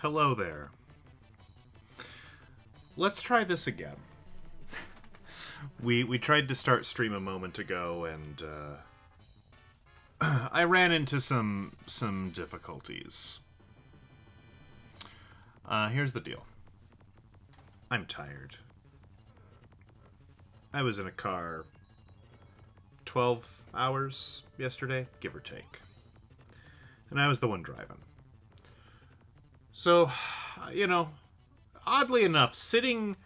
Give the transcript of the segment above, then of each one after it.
Hello there. Let's try this again. We tried to start stream a moment ago, and I ran into some difficulties. Here's the deal. I'm tired. I was in a car 12 hours yesterday, give or take. And I was the one driving. So, oddly enough, sitting...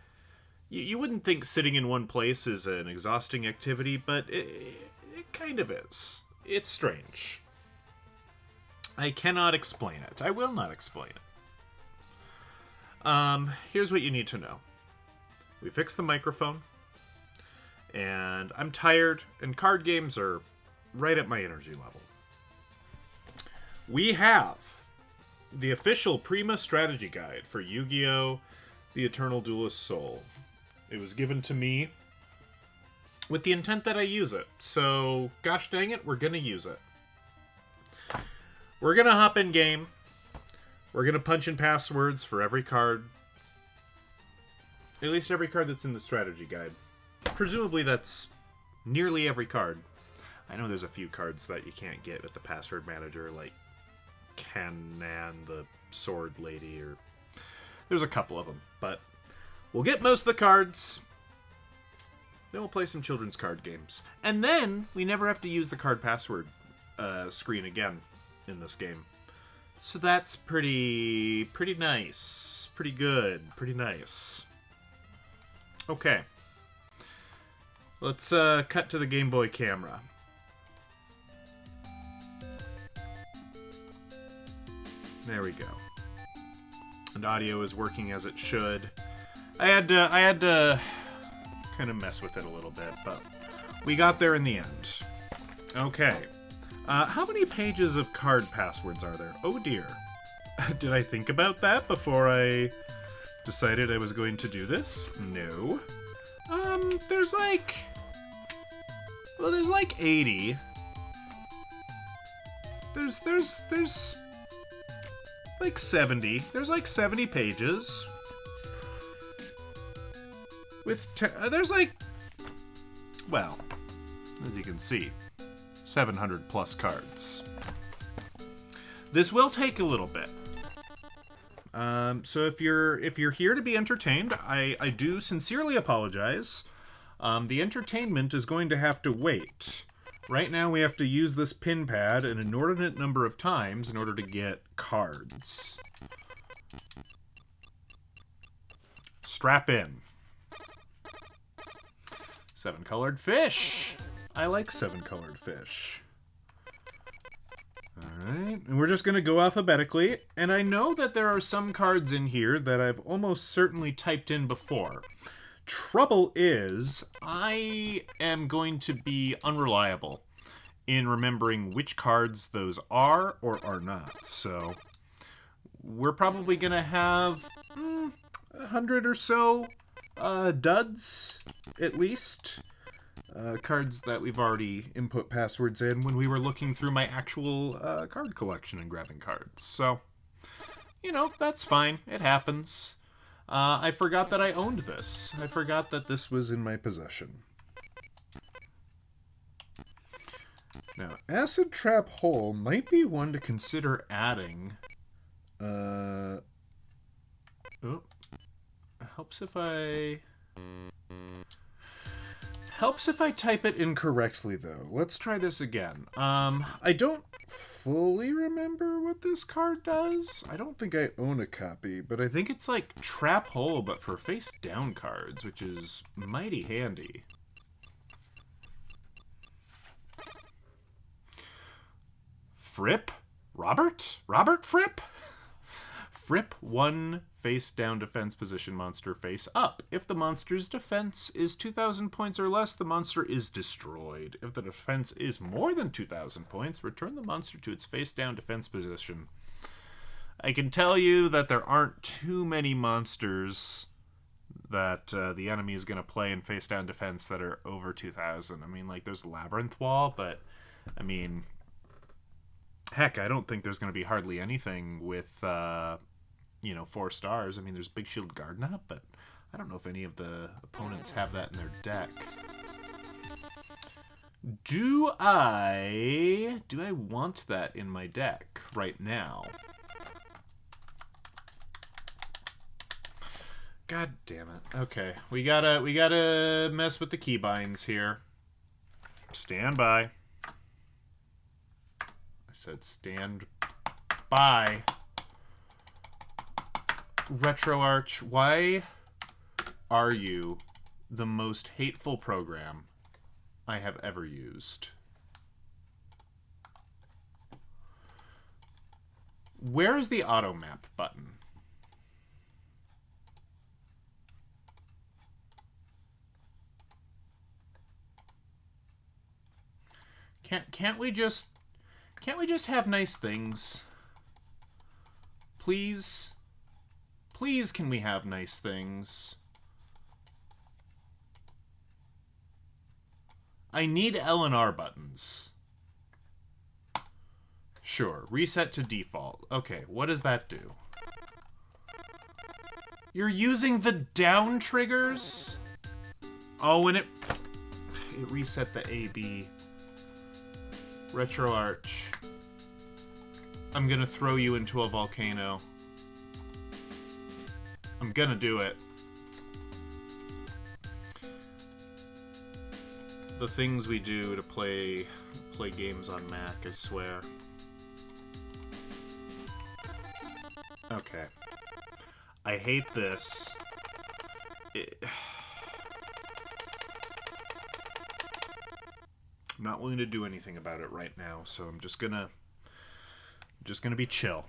You wouldn't think sitting in one place is an exhausting activity, but it kind of is. It's strange. I cannot explain it. I will not explain it. Here's what you need to know. We fixed the microphone, and I'm tired, and card games are right at my energy level. We have the official Prima strategy guide for Yu-Gi-Oh! The Eternal Duelist Soul. It was given to me with the intent that I use it. So, gosh dang it, we're going to use it. We're going to hop in game. We're going to punch in passwords for every card. At least every card that's in the strategy guide. Presumably that's nearly every card. I know there's a few cards that you can't get with the password manager, like Kanan, the sword lady, or... There's a couple of them, but... We'll get most of the cards. Then we'll play some children's card games. And then we never have to use the card password screen again in this game. So that's pretty nice. Pretty good. Pretty nice. Okay. Let's cut to the Game Boy camera. There we go. And audio is working as it should. I had to kind of mess with it a little bit, but we got there in the end. Okay. How many pages of card passwords are there? Oh dear. Did I think about that before I decided I was going to do this? No. There's like 80. There's like 70. There's like 70 pages. There's like, well, as you can see, 700 plus cards. This will take a little bit. So if you're here to be entertained, I do sincerely apologize. The entertainment is going to have to wait. Right now we have to use this pin pad an inordinate number of times in order to get cards. Strap in. 7-colored fish. I like 7-colored fish. Alright, and we're just going to go alphabetically. And I know that there are some cards in here that I've almost certainly typed in before. Trouble is, I am going to be unreliable in remembering which cards those are or are not. So, we're probably going to have 100 or so duds, at least. Cards that we've already input passwords in when we were looking through my actual card collection and grabbing cards. So, that's fine. It happens. I forgot that I owned this. I forgot that this was in my possession. Now, Acid Trap Hole might be one to consider adding. Helps if I type it incorrectly, though. Let's try this again. I don't fully remember what this card does. I don't think I own a copy, but I think it's like Trap Hole, but for face-down cards, which is mighty handy. Fripp? Robert? Robert Fripp? Fripp 1 face-down defense position monster face up. If the monster's defense is 2,000 points or less, the monster is destroyed. If the defense is more than 2,000 points, return the monster to its face-down defense position. I can tell you that there aren't too many monsters that the enemy is going to play in face-down defense that are over 2,000. I mean, like, there's Labyrinth Wall, but, I mean, heck, I don't think there's going to be hardly anything with you know, 4 stars. I mean, there's Big Shield Gardener, but I don't know if any of the opponents have that in their deck. Do I want that in my deck right now? God damn it. Okay, we gotta mess with the keybinds here. Stand by. I said stand by. RetroArch, why are you the most hateful program I have ever used? Where is the auto map button? Can't we just have nice things? Please? Please, can we have nice things? I need L and R buttons. Sure, reset to default. Okay, what does that do? You're using the down triggers? Oh, and it reset the AB. RetroArch. I'm gonna throw you into a volcano. I'm gonna do it. The things we do to play games on Mac, I swear. Okay. I hate this. I'm not willing to do anything about it right now, so I'm just gonna be chill.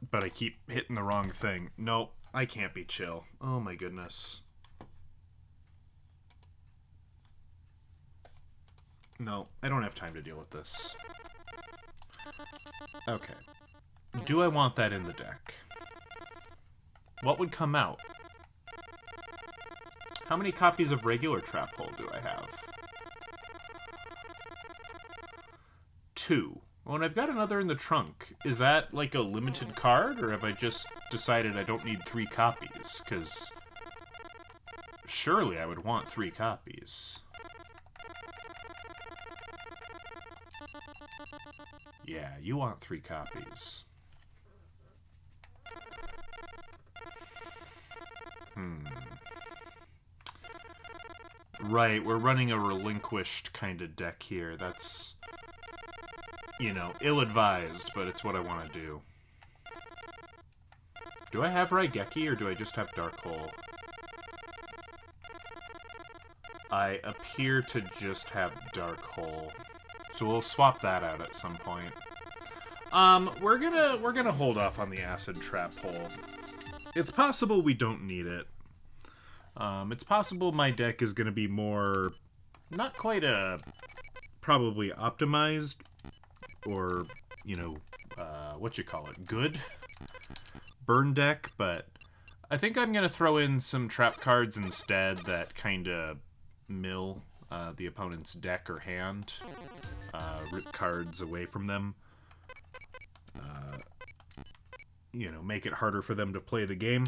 But I keep hitting the wrong thing. Nope, I can't be chill. Oh my goodness. No, I don't have time to deal with this. Okay. Do I want that in the deck? What would come out? How many copies of regular Trap Hole do I have? 2. Oh, and I've got another in the trunk. Is that like a limited card, or have I just decided I don't need 3 copies? Because surely I would want 3 copies. Yeah, you want 3 copies. Right, we're running a relinquished kind of deck here. That's, you know, ill-advised, but it's what I want to do. Do I have Raigeki, or do I just have Dark Hole? I appear to just have Dark Hole. So we'll swap that out at some point. We're gonna hold off on the Acid Trap Hole. It's possible we don't need it. It's possible my deck is gonna be more, not quite probably optimized, or, you know, what you call it, good burn deck, but I think I'm gonna throw in some trap cards instead that kinda mill the opponent's deck or hand, rip cards away from them, you know, make it harder for them to play the game.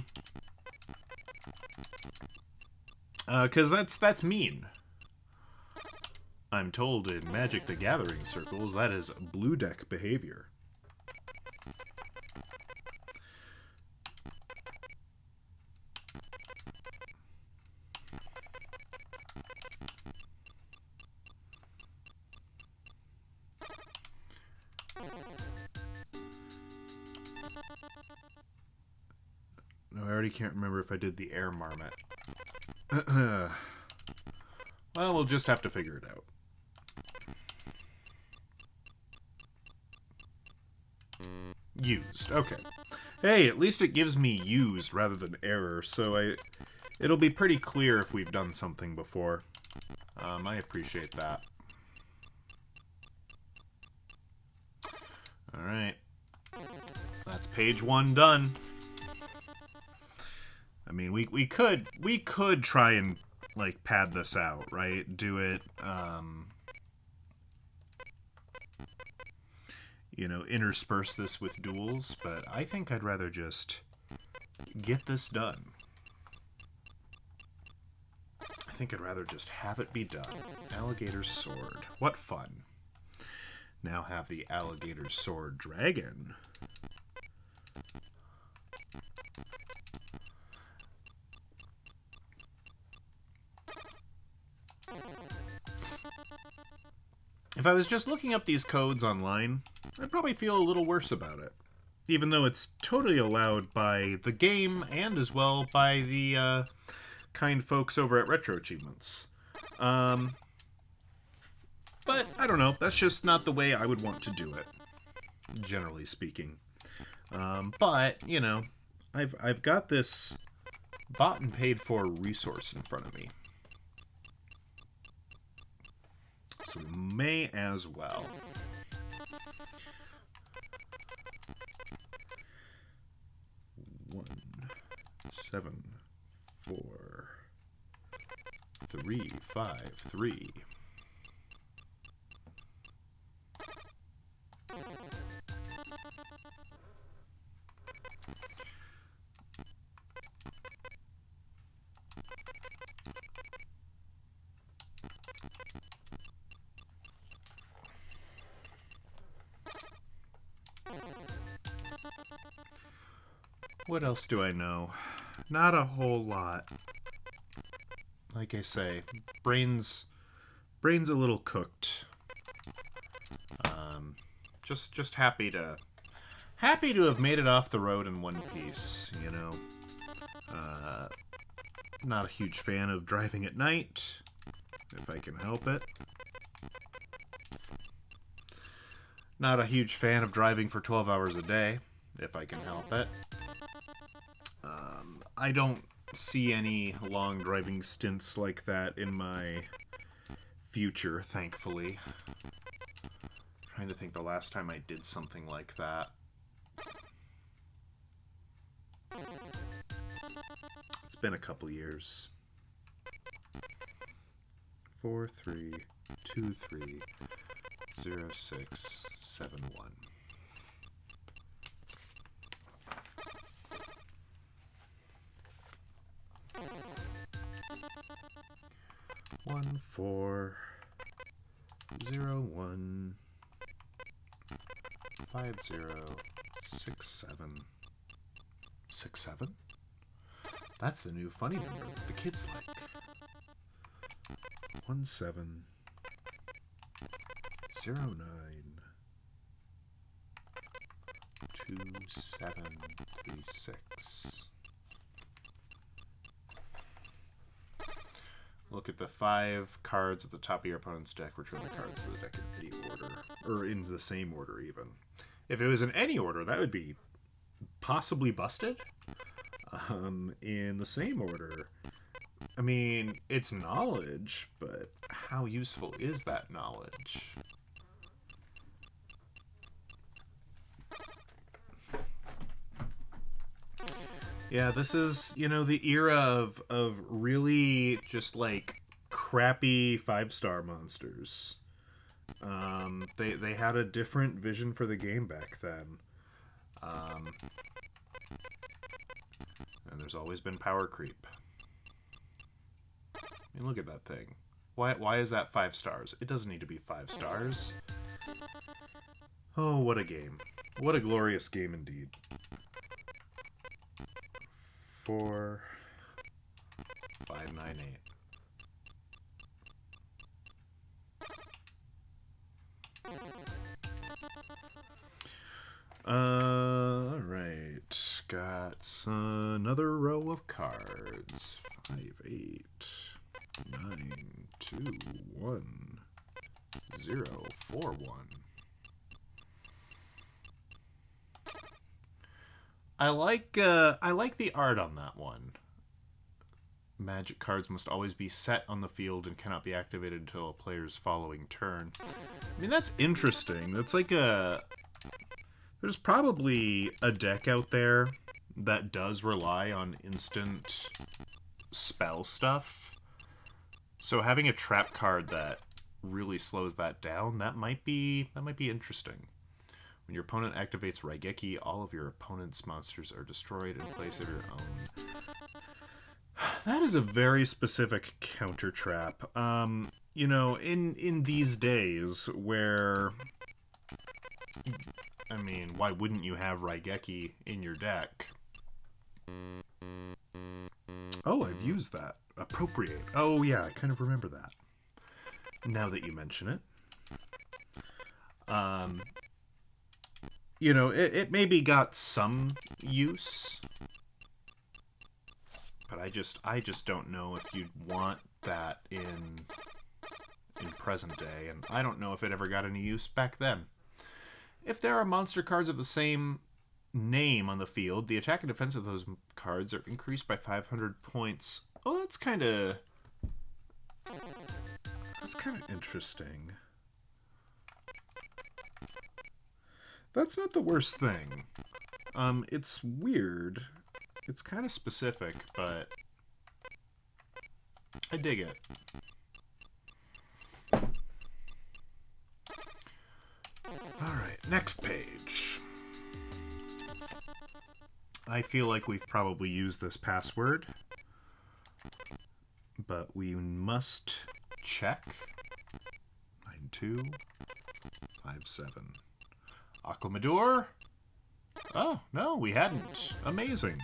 Because that's mean. I'm told in Magic the Gathering circles that is blue deck behavior. No, I already can't remember if I did the Air Marmot. Well, we'll just have to figure it out. Used. Okay. Hey, at least it gives me used rather than error, so it'll be pretty clear if we've done something before. I appreciate that. Alright. That's page 1 done. I mean, we could try and, like, pad this out, right? Do it, you know, intersperse this with duels, but I think I'd rather just get this done. I think I'd rather just have it be done. Alligator's sword. What fun. Now have the alligator sword dragon. If I was just looking up these codes online, I'd probably feel a little worse about it. Even though it's totally allowed by the game and as well by the kind folks over at Retro Achievements. But I don't know, that's just not the way I would want to do it, generally speaking. But, you know, I've got this bought and paid for resource in front of me. So we may as well. One, 7, 4, 3, 5, 3. What else do I know? Not a whole lot. Like I say, brain's a little cooked. Just happy to have made it off the road in one piece, you know. Not a huge fan of driving at night, if I can help it. Not a huge fan of driving for 12 hours a day, if I can help it. I don't see any long driving stints like that in my future, thankfully. Trying to think the last time I did something like that. It's been a couple years. 4, 3, 2, 3, 0, 6, 7, 1. 1, 4, 0, 1, 5, 0, 6, 7. 6, 7? That's the new funny number that the kids like. 1, 7, 0, 9, 2, 7, 3, 6. Look at the 5 cards at the top of your opponent's deck. Return the cards to the deck in any order. Or in the same order, even. If it was in any order, that would be possibly busted. In the same order, I mean, it's knowledge, but how useful is that knowledge? Yeah, this is, you know, the era of really just, like, crappy 5-star monsters. They had a different vision for the game back then. And there's always been power creep. I mean, look at that thing. Why is that 5 stars? It doesn't need to be 5 stars. Oh, what a game. What a glorious game indeed. 4, 5, 9, 8. Alright. Got another row of cards. 5, 8, 9, 2, 1, 0, 4, 1. I like the art on that one. Magic cards must always be set on the field and cannot be activated until a player's following turn. I mean, that's interesting. That's like a... There's probably a deck out there that does rely on instant spell stuff. So having a trap card that really slows that down, that might be interesting. When your opponent activates Raigeki, all of your opponent's monsters are destroyed in place of your own. That is a very specific counter trap. You know, in these days where, I mean, why wouldn't you have Raigeki in your deck? Oh, I've used that. Appropriate. Oh, yeah, I kind of remember that. Now that you mention it. You know, it maybe got some use, but I just don't know if you'd want that in present day, and I don't know if it ever got any use back then. If there are monster cards of the same name on the field, the attack and defense of those cards are increased by 500 points. Oh, that's kind of interesting. That's not the worst thing. It's weird. It's kind of specific, but I dig it. Alright, next page. I feel like we've probably used this password, but we must check. 9257. Aquamador? Oh, no, we hadn't. Amazing.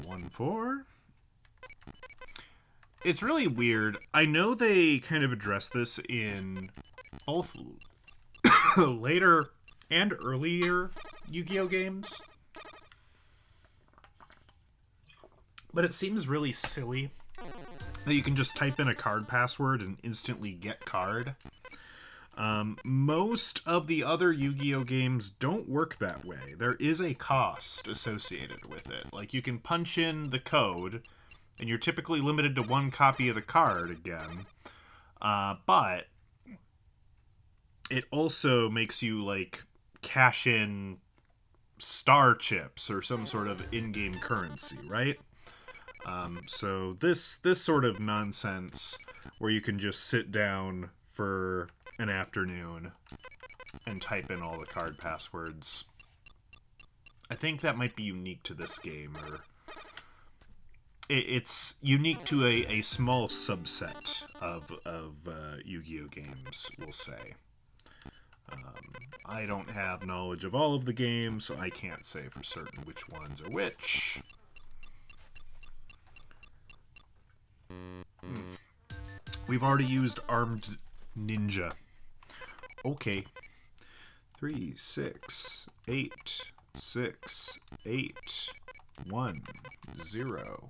1-4. It's really weird. I know they kind of address this in both later and earlier Yu-Gi-Oh games, but it seems really silly that you can just type in a card password and instantly get card. Most of the other Yu-Gi-Oh games don't work that way. There is a cost associated with it. Like, you can punch in the code, and you're typically limited to one copy of the card again. But it also makes you, like, cash in star chips or some sort of in-game currency, right? So this sort of nonsense where you can just sit down for an afternoon and type in all the card passwords, I think that might be unique to this game, or it's unique to a small subset of Yu-Gi-Oh games, we'll say. I don't have knowledge of all of the games, so I can't say for certain which ones are which. We've already used Armed Ninja. Okay. 3, 6, 8, 6, 8, 1, 0.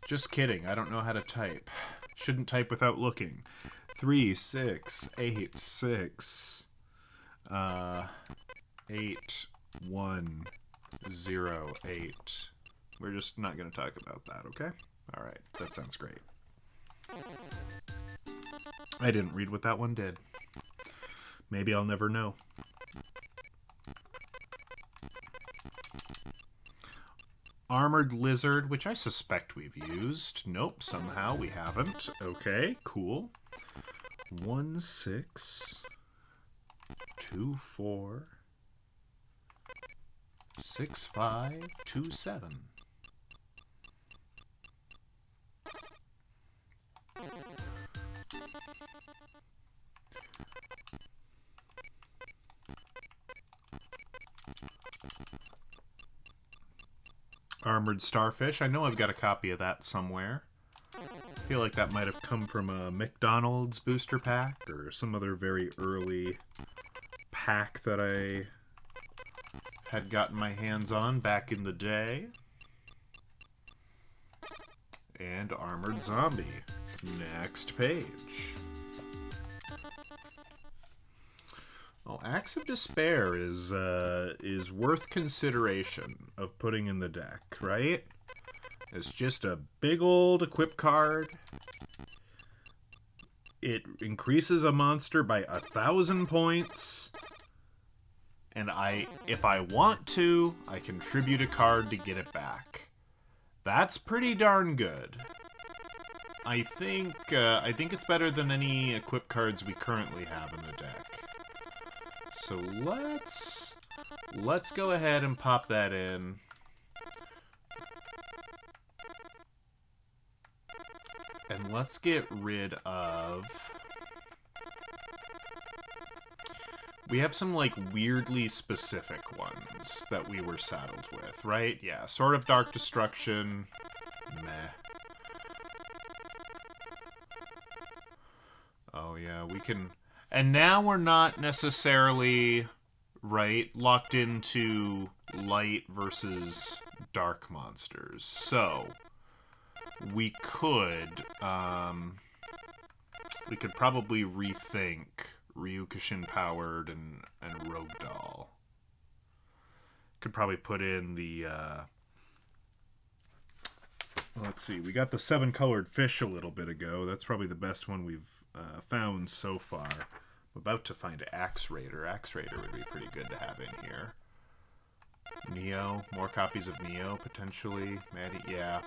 Just kidding. I don't know how to type. Shouldn't type without looking. 3, 6, 8, 6, 8, 1, 0, 8. We're just not going to talk about that, okay? All right. That sounds great. I didn't read what that one did. Maybe I'll never know. Armored Lizard, which I suspect we've used. Nope, somehow we haven't. Okay, cool. 1, 6, 2, 4, 6, 5, 2, 7. Armored Starfish. I know I've got a copy of that somewhere. I feel like that might have come from a McDonald's booster pack or some other very early pack that I had gotten my hands on back in the day. And Armored Zombie. Next page. Oh, Axe of Despair is worth consideration of putting in the deck, right? It's just a big old equip card. It increases a monster by 1,000 points. And if I want to, I contribute a card to get it back. That's pretty darn good. I think it's better than any equip cards we currently have in the deck. So let's go ahead and pop that in. And let's get rid of... We have some, like, weirdly specific ones that we were saddled with, right? Yeah, Sword of Dark Destruction. Meh. Oh, yeah, we can... And now we're not necessarily, right, locked into light versus dark monsters. So, we could probably rethink Ryukushin Powered and Rogue Doll. Could probably put in the, let's see, we got the 7-colored fish a little bit ago. That's probably the best one we've found so far. I'm about to find Axe Raider. Axe Raider would be pretty good to have in here. Neo, more copies of Neo, potentially. Maddie, yeah.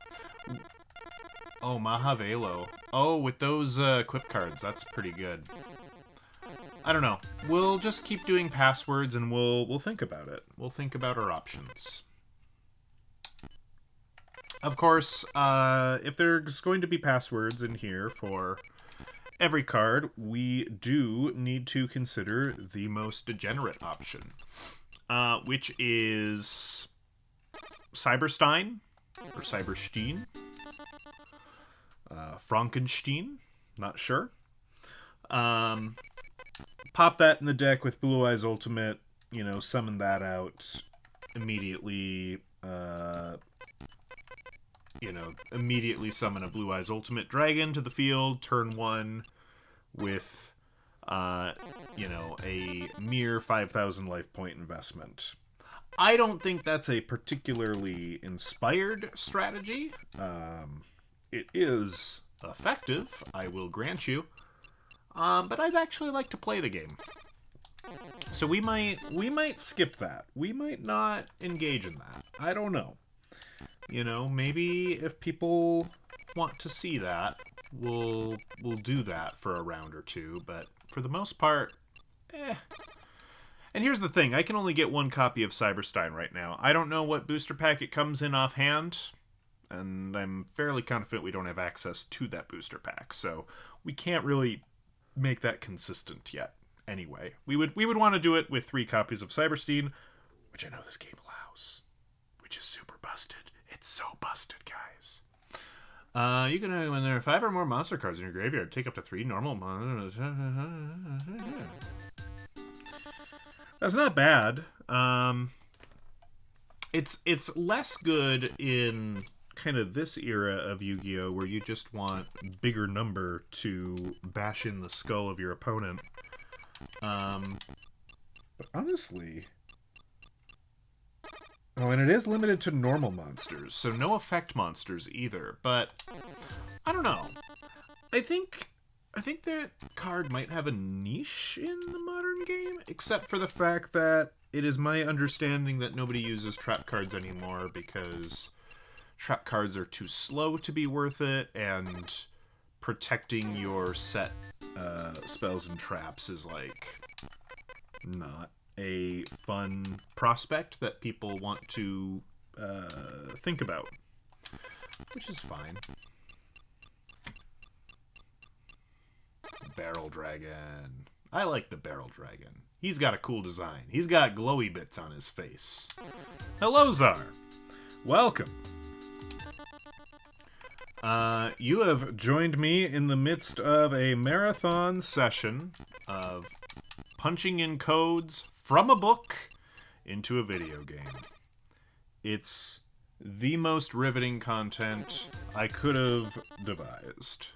Oh, Mahavelo. Oh, with those equip cards, that's pretty good. I don't know. We'll just keep doing passwords and we'll think about it. We'll think about our options. Of course, if there's going to be passwords in here for every card, we do need to consider the most degenerate option, which is Cyberstein, or Cyberstein, Frankenstein, not sure. Pop that in the deck with Blue Eyes Ultimate, you know, summon that out immediately, immediately summon a Blue Eyes Ultimate Dragon to the field, turn 1, with, a mere 5,000 life point investment. I don't think that's a particularly inspired strategy. It is effective, I will grant you. But I'd actually like to play the game. So we might skip that. We might not engage in that. I don't know. You know, maybe if people want to see that, we'll do that for a round or two, but for the most part, eh. And here's the thing, I can only get 1 copy of Cyberstein right now. I don't know what booster pack it comes in offhand, and I'm fairly confident we don't have access to that booster pack, so we can't really make that consistent yet. Anyway, we would want to do it with 3 copies of Cyberstein, which I know this game allows, which is super busted. It's so busted, guys. You can, when there are 5 or more monster cards in your graveyard, take up to 3 normal monsters. That's not bad. It's less good in kind of this era of Yu-Gi-Oh! Where you just want bigger number to bash in the skull of your opponent. But honestly... Oh, and it is limited to normal monsters, so no effect monsters either, but I don't know. I think that card might have a niche in the modern game, except for the fact that it is my understanding that nobody uses trap cards anymore because trap cards are too slow to be worth it, and protecting your set spells and traps is, like, not a fun prospect that people want to think about, which is fine. Barrel Dragon. I like the Barrel Dragon. He's got a cool design. He's got glowy bits on his face. Hello, Czar. Welcome. You have joined me in the midst of a marathon session of punching in codes from a book into a video game. It's the most riveting content I could have devised.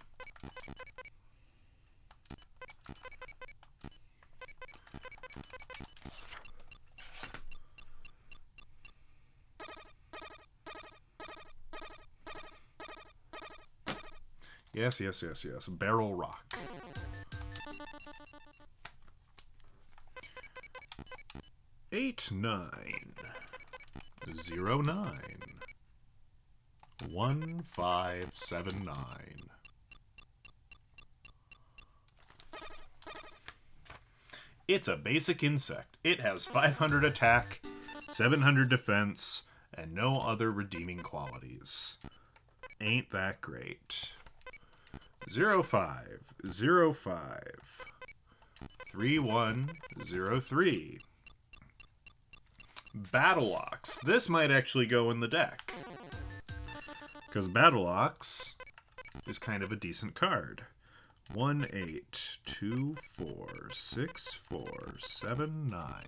Yes, yes, yes, yes. Barrel Rock. Eight 9 0 9 1 5 7 9. It's a basic insect. It has 500 attack, 700 defense, and no other redeeming qualities. Ain't that great. 0505 3103. Battle Ox. This might actually go in the deck, because Battle Ox is kind of a decent card. 18246479.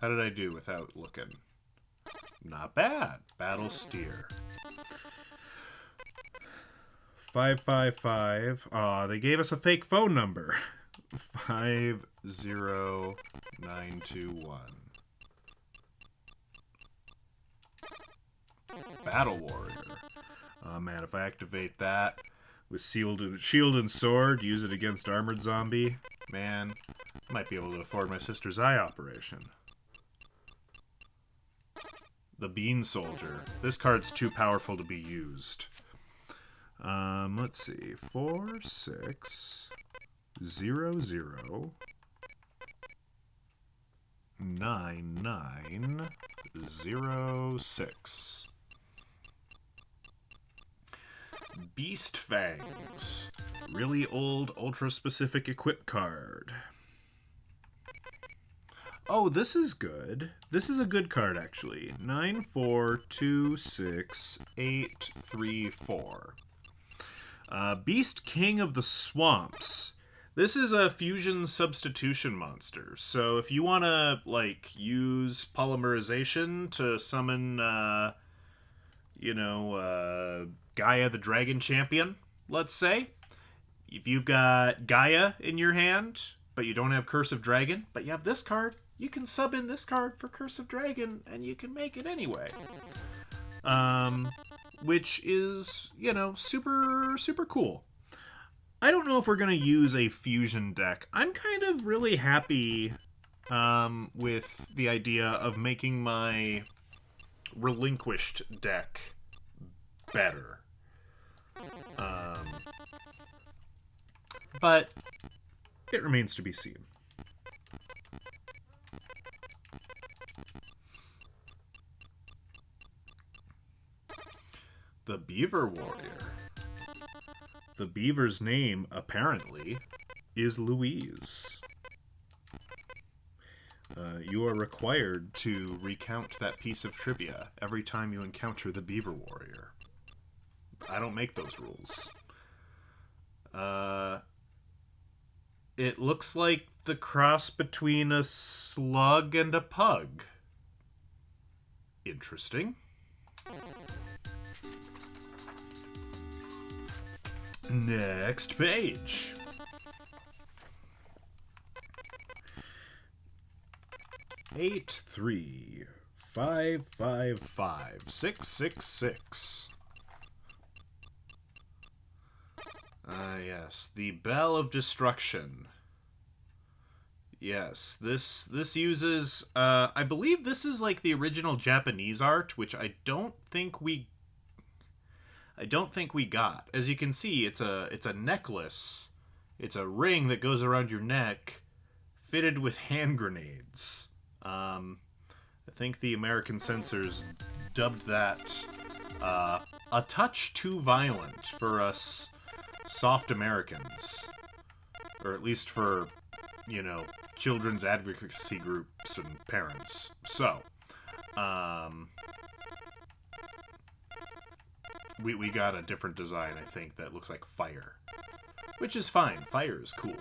How did I do without looking? Not bad. Battle Steer. 555. Aw, they gave us a fake phone number. 50921. Battle Warrior. Oh man, if I activate that with shield and sword, use it against armored zombie, man, I might be able to afford my sister's eye operation. The Bean Soldier. This card's too powerful to be used. Let's see. 46009906. Beast Fangs. Really old, ultra-specific equip card. Oh, this is good. This is a good card, actually. 9426834. Beast King of the Swamps. This is a fusion substitution monster. So if you want to, like, use polymerization to summon, Gaia the Dragon Champion, let's say. If you've got Gaia in your hand, but you don't have Curse of Dragon, but you have this card, you can sub in this card for Curse of Dragon, and you can make it anyway. Which is, super, super cool. I don't know if we're going to use a fusion deck. I'm kind of really happy with the idea of making my relinquished deck better. But it remains to be seen. The Beaver Warrior. The beaver's name, apparently, is Louise. You are required to recount that piece of trivia every time you encounter the Beaver Warrior. I don't make those rules. It looks like the cross between a slug and a pug. Interesting. Next page. Eight 3 5 5 5 6 6 6. Yes, the Bell of Destruction. Yes, this uses I believe this is like the original Japanese art, which I don't think we got. As you can see, it's a necklace. It's a ring that goes around your neck, fitted with hand grenades. I think the American censors dubbed that a touch too violent for us soft Americans, or at least for, children's advocacy groups and parents. So, we got a different design, I think, that looks like fire, which is fine. Fire is cool.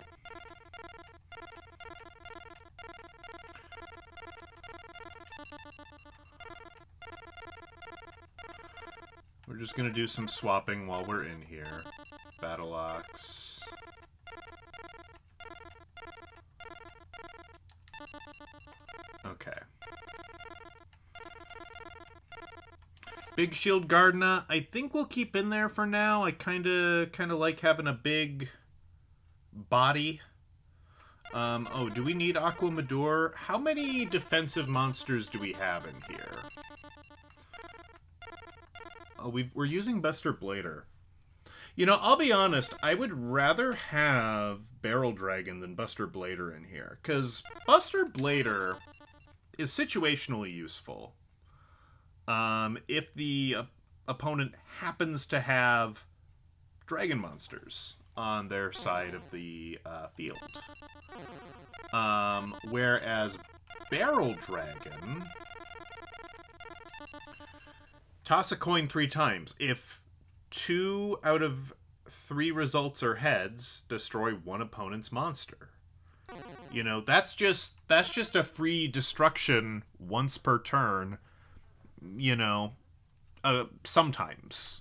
We're just gonna do some swapping while we're in here. Battle Ox. Okay. Big Shield Gardna, I think we'll keep in there for now. I kind of like having a big body. Do we need Aqua Madoor? How many defensive monsters do we have in here? Oh, we're using Buster Blader. You know, I'll be honest, I would rather have Barrel Dragon than Buster Blader in here, because Buster Blader is situationally useful. If the opponent happens to have dragon monsters on their side of the field. Whereas Barrel Dragon, toss a coin 3 times. If 2 out of 3 results are heads, destroy one opponent's monster. You know, that's just a free destruction once per turn. You know, sometimes.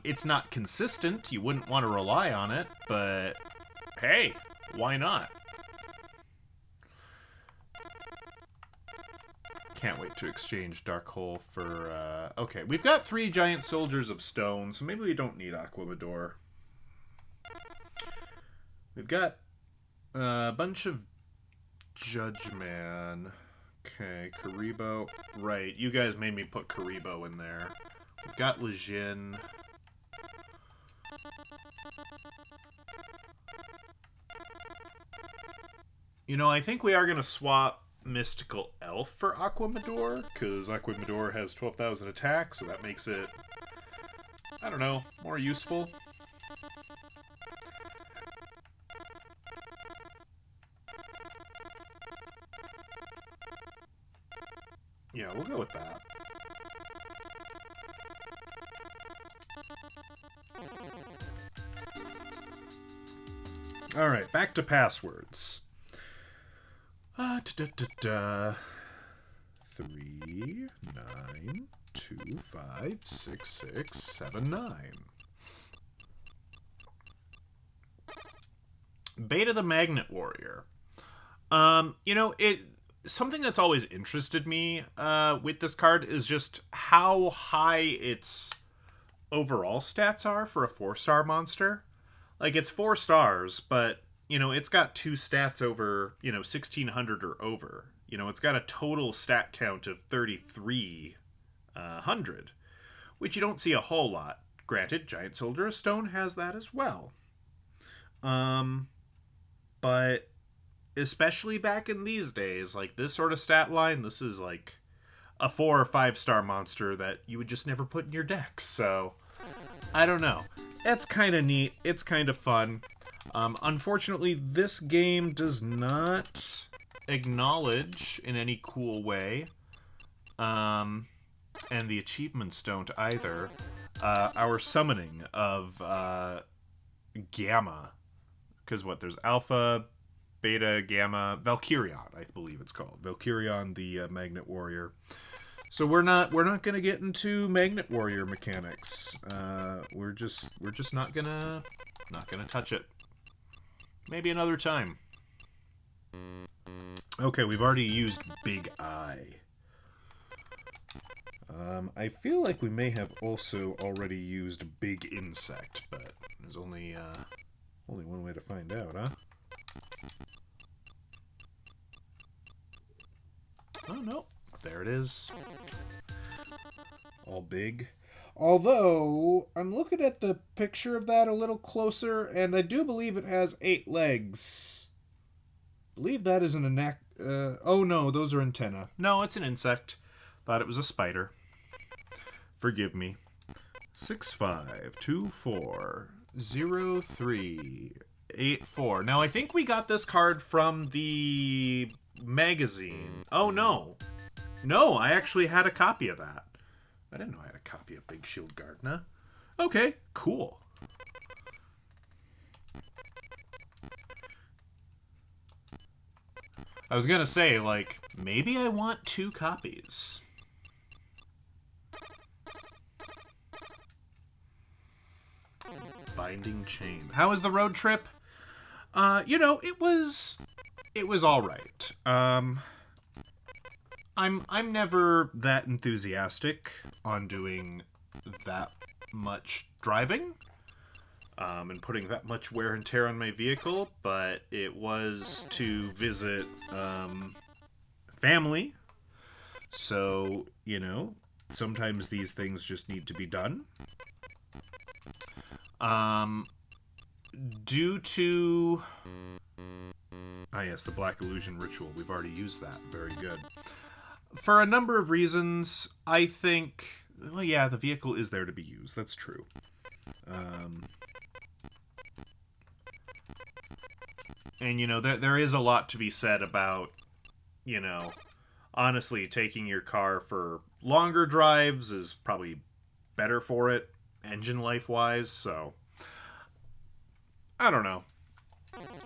It's not consistent. You wouldn't want to rely on it, but hey, why not? Can't wait to exchange Dark Hole for... Okay, we've got 3 giant soldiers of stone, so maybe we don't need Aquamador. We've got a bunch of Judgeman. Okay, Karibo. Right, you guys made me put Karibo in there. We've got Lejeune. You know, I think we are going to swap Mystical Elf for Aquamador, because Aquamador has 12,000 attack, so that makes it, I don't know, more useful. Yeah, we'll go with that. Alright, back to passwords. 3, 9, 2, 5, 6, 6, 7, 9. Beta the Magnet Warrior. You know, something that's always interested me with this card is just how high its overall stats are for a 4-star monster. Like, it's 4 stars, but, you know, it's got 2 stats over, you know, 1,600 or over. You know, it's got a total stat count of 3,300, which you don't see a whole lot. Granted, Giant Soldier of Stone has that as well. But especially back in these days, like, this sort of stat line, this is like a 4 or 5-star monster that you would just never put in your deck. So, I don't know. It's kind of neat. It's kind of fun. Unfortunately, this game does not acknowledge in any cool way, and the achievements don't either, our summoning of Gamma. Because what, there's Alpha, Beta, Gamma, Valkyrion, I believe it's called. Valkyrion, the Magnet Warrior. So we're not gonna get into Magnet Warrior mechanics. We're just not gonna touch it. Maybe another time. Okay, we've already used Big Eye. I feel like we may have also already used Big Insect, but there's only one way to find out, huh? Oh, no. There it is. All big. Although, I'm looking at the picture of that a little closer, and I do believe it has 8 legs. I believe that is an oh no, those are antennae. No, it's an insect. Thought it was a spider. Forgive me. 65240384. Now, I think we got this card from the magazine. Oh, no. No, I actually had a copy of that. I didn't know I had a copy of Big Shield Gardna. Okay, cool. I was gonna say, like, maybe I want 2 copies. Binding Chain. How was the road trip? You know, it was all right. I'm never that enthusiastic on doing that much driving, and putting that much wear and tear on my vehicle, but it was to visit family. So, you know, sometimes these things just need to be done. Um, due to... Ah, yes, the Black Illusion Ritual. We've already used that. Very good. For a number of reasons, I think... Well, yeah, the vehicle is there to be used. That's true. And, you know, there is a lot to be said about, you know, honestly, taking your car for longer drives is probably better for it, engine life-wise, so... I don't know.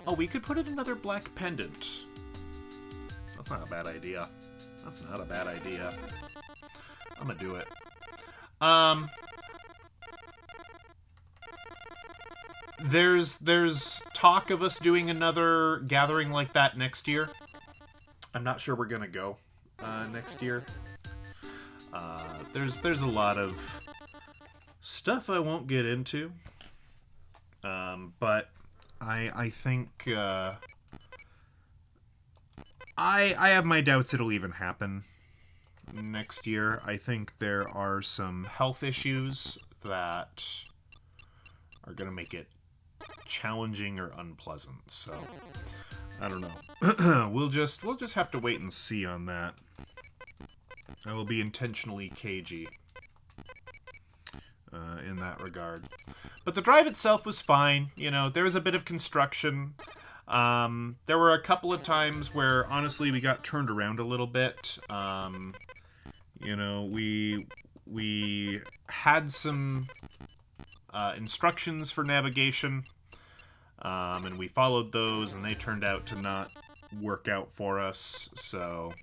Oh, we could put in another black pendant. That's not a bad idea. That's not a bad idea. I'm gonna do it. There's talk of us doing another gathering like that next year. I'm not sure we're gonna go next year. There's a lot of stuff I won't get into. But I think I have my doubts it'll even happen next year. I think there are some health issues that are gonna make it challenging or unpleasant. So I don't know. we'll just have to wait and see on that. I will be intentionally cagey in that regard. But the drive itself was fine. You know, there was a bit of construction. There were a couple of times where, honestly, we got turned around a little bit. You know, we had some instructions for navigation, and we followed those, and they turned out to not work out for us. So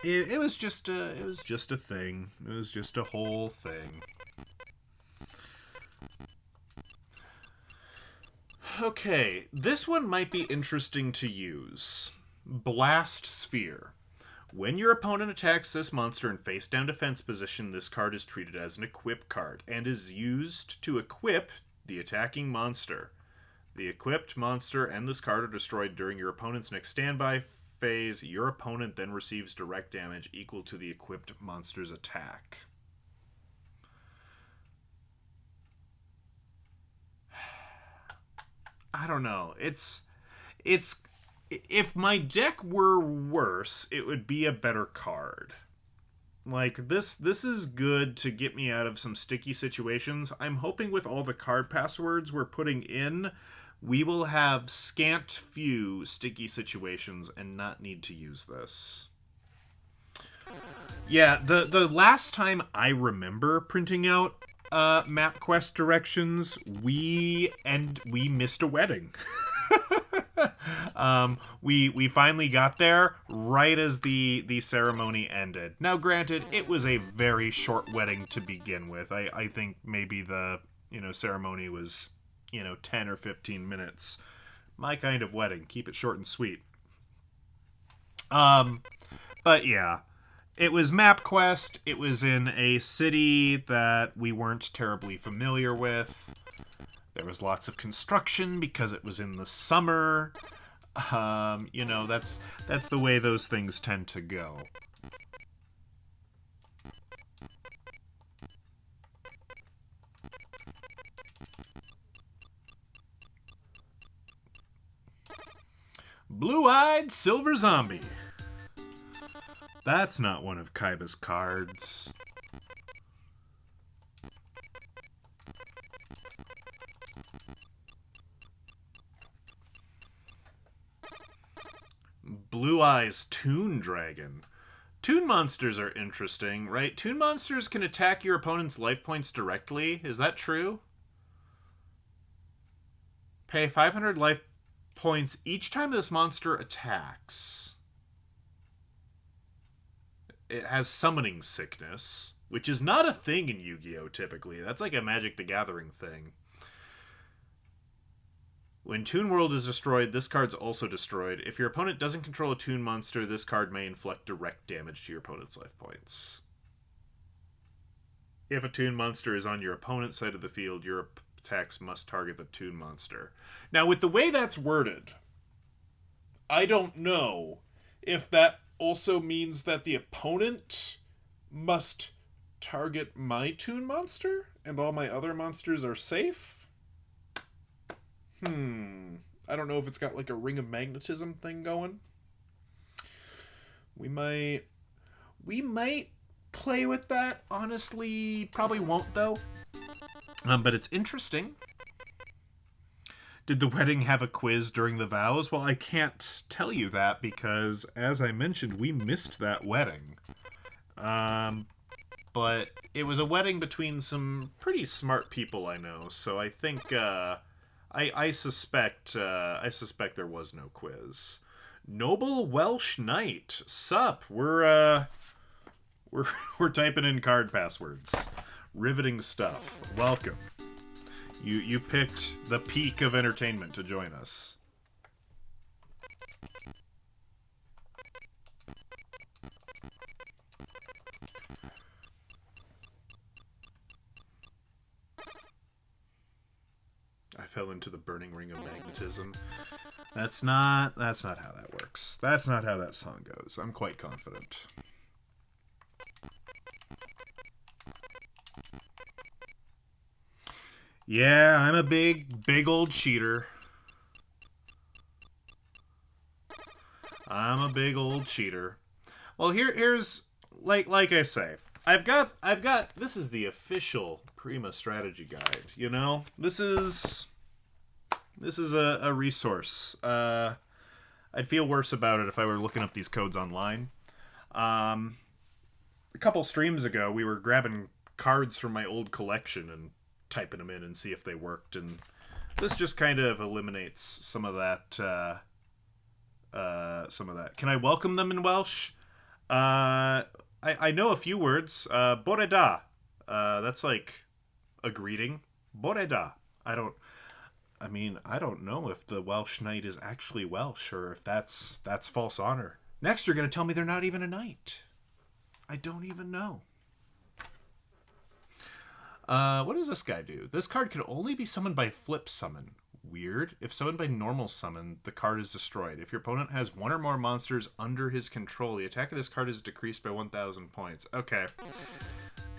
it was just a thing. It was just a whole thing. Okay, this one might be interesting to use. Blast Sphere. When your opponent attacks this monster in face-down defense position, this card is treated as an equip card and is used to equip the attacking monster. The equipped monster and this card are destroyed during your opponent's next standby phase. Your opponent then receives direct damage equal to the equipped monster's attack. I don't know. It's if my deck were worse, it would be a better card. Like this is good to get me out of some sticky situations. I'm hoping with all the card passwords we're putting in, we will have scant few sticky situations and not need to use this. Yeah, the last time I remember printing out map quest directions, we missed a wedding. We finally got there right as the ceremony ended. Now, granted, it was a very short wedding to begin with. I think maybe the ceremony was 10 or 15 minutes. My kind of wedding. Keep it short and sweet. But yeah. It was MapQuest. It was in a city that we weren't terribly familiar with. There was lots of construction because it was in the summer. That's the way those things tend to go. Blue-eyed Silver Zombie. That's not one of Kaiba's cards. Blue Eyes Toon Dragon. Toon monsters are interesting, right? Toon monsters can attack your opponent's life points directly. Is that true? Pay 500 life points each time this monster attacks. It has Summoning Sickness, which is not a thing in Yu-Gi-Oh! Typically. That's like a Magic the Gathering thing. When Toon World is destroyed, this card's also destroyed. If your opponent doesn't control a Toon monster, this card may inflict direct damage to your opponent's life points. If a Toon monster is on your opponent's side of the field, your attacks must target the Toon monster. Now, with the way that's worded, I don't know if that also means that the opponent must target my Toon monster And all my other monsters are safe? I don't know if it's got like a ring of magnetism thing going. We might play with that. Honestly, probably won't though. But it's interesting. Did the wedding have a quiz during the vows? Well, I can't tell you that because, as I mentioned, we missed that wedding. But it was a wedding between some pretty smart people I know, so I think I suspect there was no quiz. Noble Welsh Knight, sup? We're typing in card passwords. Riveting stuff. Welcome. You picked the peak of entertainment to join us. I fell into the burning ring of magnetism. That's not how that works. That's not how that song goes. I'm quite confident. Yeah, I'm a big old cheater. I'm a big old cheater. Well, here's like I say, I've got this is the official Prima strategy guide, you know? This is a resource. I'd feel worse about it if I were looking up these codes online. A couple streams ago, we were grabbing cards from my old collection and typing them in and see if they worked, and this just kind of eliminates some of that. Can I welcome them in Welsh? I know a few words. Boreda. That's like a greeting. Boreda. I don't know if the Welsh knight is actually Welsh or if that's false honor. Next, you're going to tell me they're not even a knight. I don't even know. What does this guy do? This card can only be summoned by flip summon. Weird. If summoned by normal summon, the card is destroyed. If your opponent has one or more monsters under his control, the attack of this card is decreased by 1,000 points. Okay.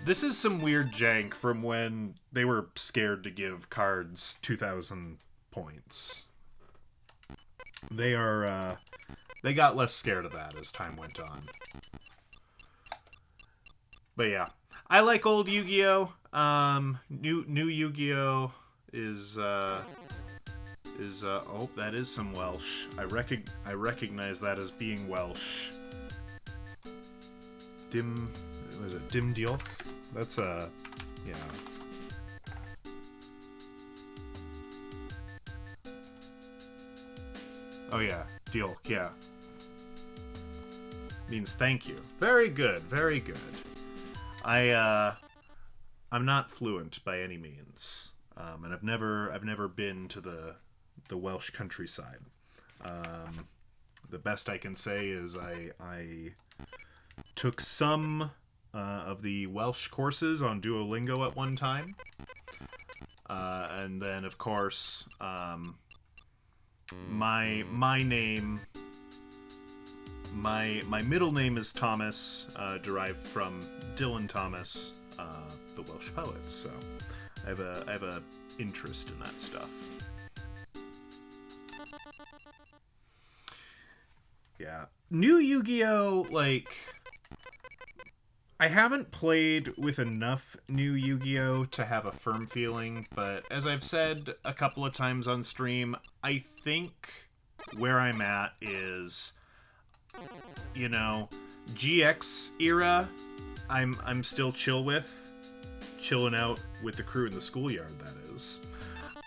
This is some weird jank from when they were scared to give cards 2,000 points. They got less scared of that as time went on. But yeah, I like old Yu-Gi-Oh. New Yu-Gi-Oh is oh, that is some Welsh. I recognize that as being Welsh. Was it Dim Diolch? That's yeah. Oh yeah, Diolch, yeah. Means thank you. Very good, very good. I'm not fluent by any means, and I've never been to the Welsh countryside. The best I can say is I took some of the Welsh courses on Duolingo at one time, and then of course my middle name is Thomas, derived from Dylan Thomas, the Welsh poet. So I have a interest in that stuff. Yeah, new Yu-Gi-Oh! Like, I haven't played with enough new Yu-Gi-Oh! To have a firm feeling, but as I've said a couple of times on stream, I think where I'm at is, you know, GX era, I'm still chilling out with the crew in the schoolyard, that is.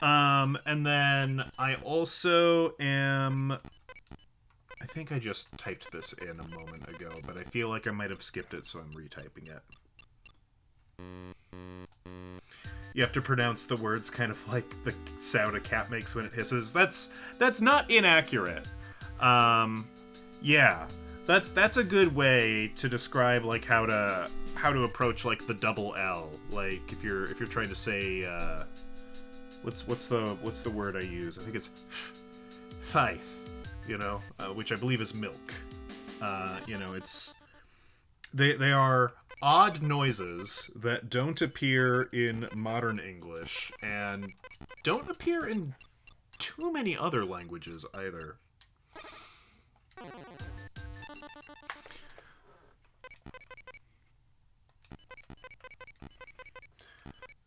And then I also am, I think I just typed this in a moment ago, but I feel like I might have skipped it, so I'm retyping it. You have to pronounce the words kind of like the sound a cat makes when it hisses. That's not inaccurate. Yeah, that's a good way to describe like how to approach like the double L. Like if you're trying to say what's the word I use? I think it's faith. You know, which I believe is milk. You know, it's they are odd noises that don't appear in modern English and don't appear in too many other languages either.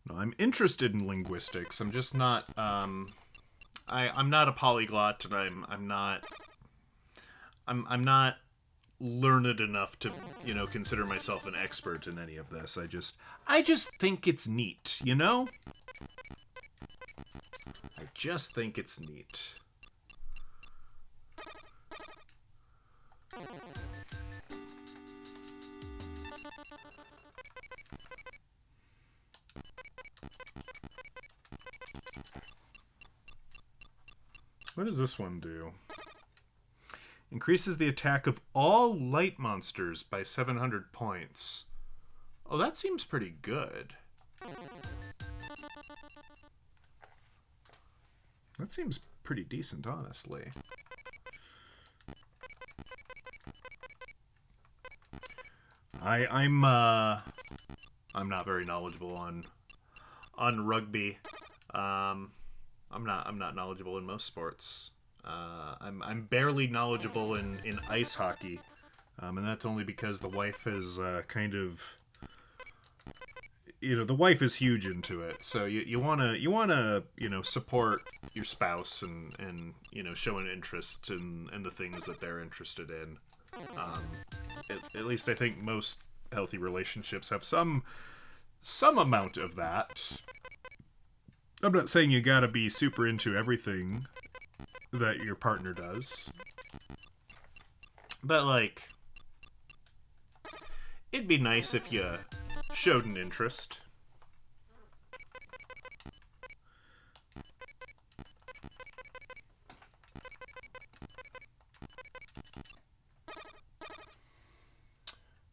No, I'm interested in linguistics. I'm just not. I'm not a polyglot, and I'm not learned enough to, consider myself an expert in any of this. I just think it's neat, I just think it's neat. What does this one do? Increases the attack of all light monsters by 700 points. Oh, that seems pretty good. That seems pretty decent, honestly. I'm not very knowledgeable on rugby. I'm not knowledgeable in most sports. I'm barely knowledgeable in ice hockey, and that's only because the wife is the wife is huge into it. So you wanna support your spouse and show an interest in the things that they're interested in. At least I think most healthy relationships have some amount of that. I'm not saying you gotta be super into everything that your partner does, but like, it'd be nice if you showed an interest.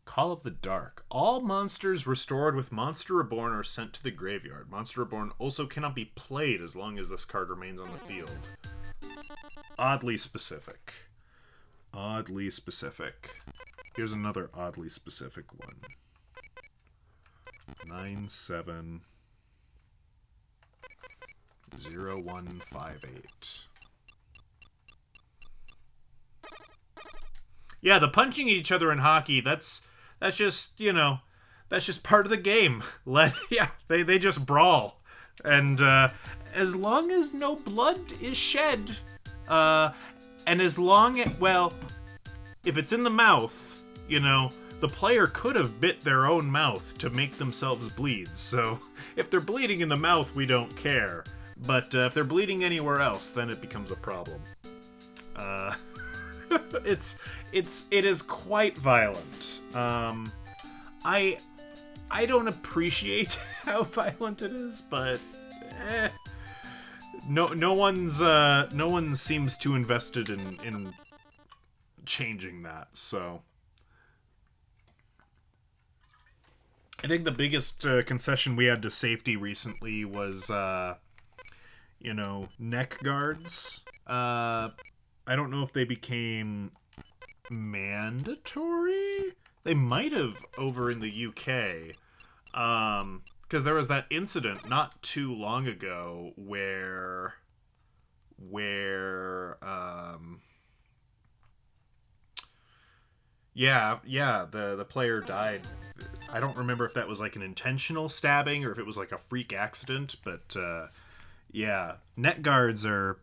Call of the Dark. All monsters restored with Monster Reborn are sent to the graveyard. Monster Reborn also cannot be played as long as this card remains on the field. Oddly specific. Oddly specific. Here's another oddly specific one. 970158. Yeah, the punching each other in hockey, that's just, that's just part of the game. They just brawl. And as long as no blood is shed, and as long as, if it's in the mouth, the player could have bit their own mouth to make themselves bleed. So if they're bleeding in the mouth, we don't care. But if they're bleeding anywhere else, then it becomes a problem. It is quite violent. I don't appreciate how violent it is, but no one seems too invested in changing that. So I think the biggest concession we had to safety recently was neck guards. I don't know if they became mandatory. They might have over in the UK. Because there was that incident not too long ago where the player died. I don't remember if that was like an intentional stabbing or if it was like a freak accident, but net guards are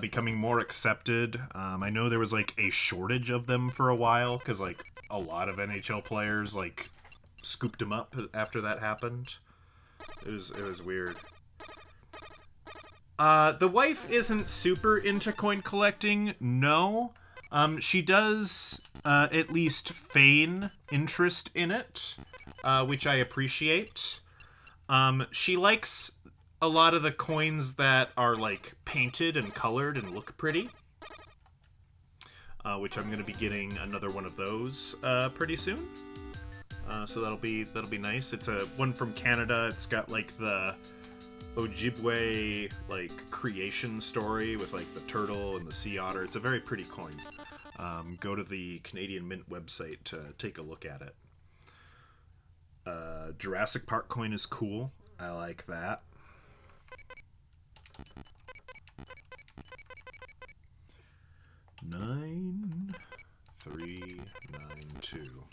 becoming more accepted. I know there was like a shortage of them for a while because like a lot of NHL players like scooped them up after that happened. It was weird. The wife isn't super into coin collecting, no. She does at least feign interest in it, which I appreciate. She likes a lot of the coins that are like painted and colored and look pretty, which I'm going to be getting another one of those pretty soon. So that'll be nice. It's a one from Canada. It's got like the Ojibwe like creation story with like the turtle and the sea otter. It's a very pretty coin. Go to the Canadian Mint website to take a look at it. Jurassic Park coin is cool. I like that. Nine, 3, 9, 2.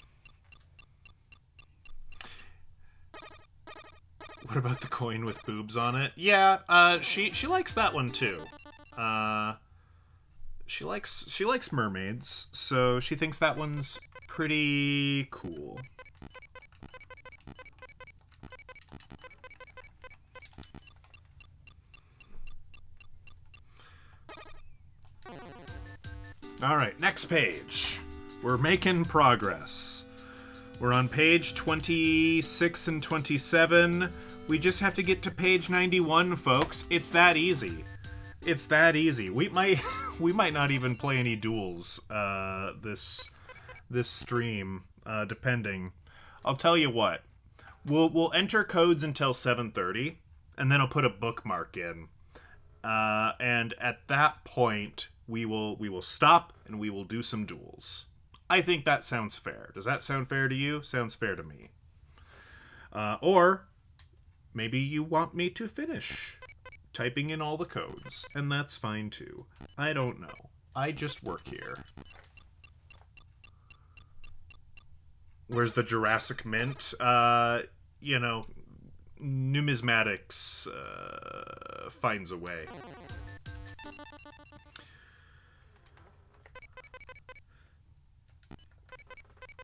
What about the coin with boobs on it? Yeah, she likes that one too. She likes mermaids, so she thinks that one's pretty cool. All right, next page. We're making progress. We're on page 26 and 27. We just have to get to page 91, folks. It's that easy. It's that easy. We might not even play any duels this stream, depending. I'll tell you what. We'll enter codes until 7:30, and then I'll put a bookmark in. And at that point, we will stop and we will do some duels. I think that sounds fair. Does that sound fair to you? Sounds fair to me. Or maybe you want me to finish typing in all the codes, and that's fine too. I don't know. I just work here. Where's the Jurassic Mint? You know, numismatics finds a way.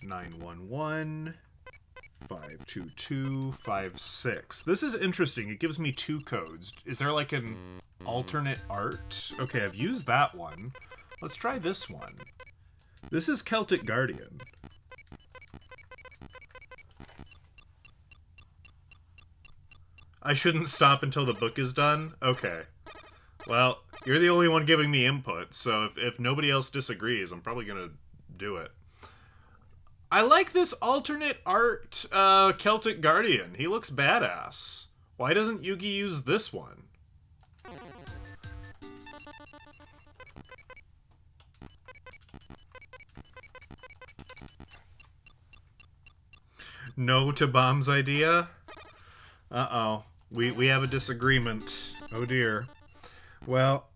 (911) 522 56. This is interesting. It gives me 2 codes. Is there like an alternate art? Okay, I've used that one. Let's try this one. This is Celtic Guardian. I shouldn't stop until the book is done? Okay. Well, you're the only one giving me input, so if nobody else disagrees, I'm probably gonna do it. I like this alternate art Celtic Guardian. He looks badass. Why doesn't Yugi use this one? No to Bomb's idea? Uh-oh. We have a disagreement. Oh dear. Well,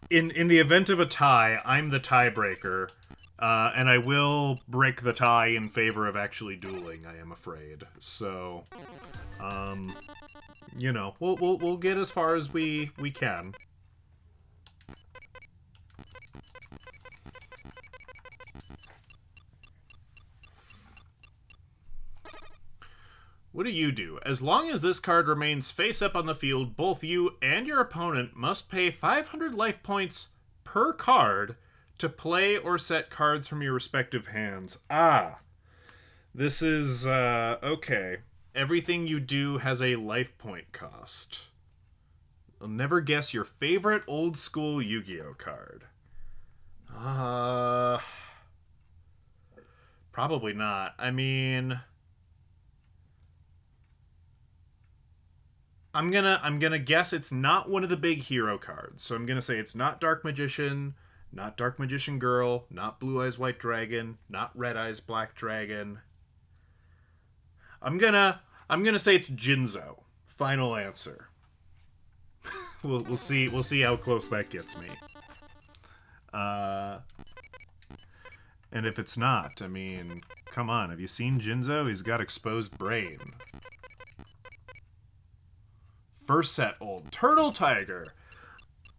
in the event of a tie, I'm the tiebreaker. And I will break the tie in favor of actually dueling, I am afraid. So, you know, we'll get as far as we can. What do you do? As long as this card remains face up on the field, both you and your opponent must pay 500 life points per card to play or set cards from your respective hands. Ah. This is, okay. Everything you do has a life point cost. I'll never guess your favorite old school Yu-Gi-Oh card. Probably not. I mean, I'm gonna guess it's not one of the big hero cards. So I'm gonna say it's not Dark Magician, not Dark Magician Girl, not Blue Eyes White Dragon, not Red Eyes Black Dragon. I'm gonna say it's Jinzo. Final answer. We'll see how close that gets me. And if it's not, I mean, come on, have you seen Jinzo? He's got exposed brain. First set old. Turtle Tiger.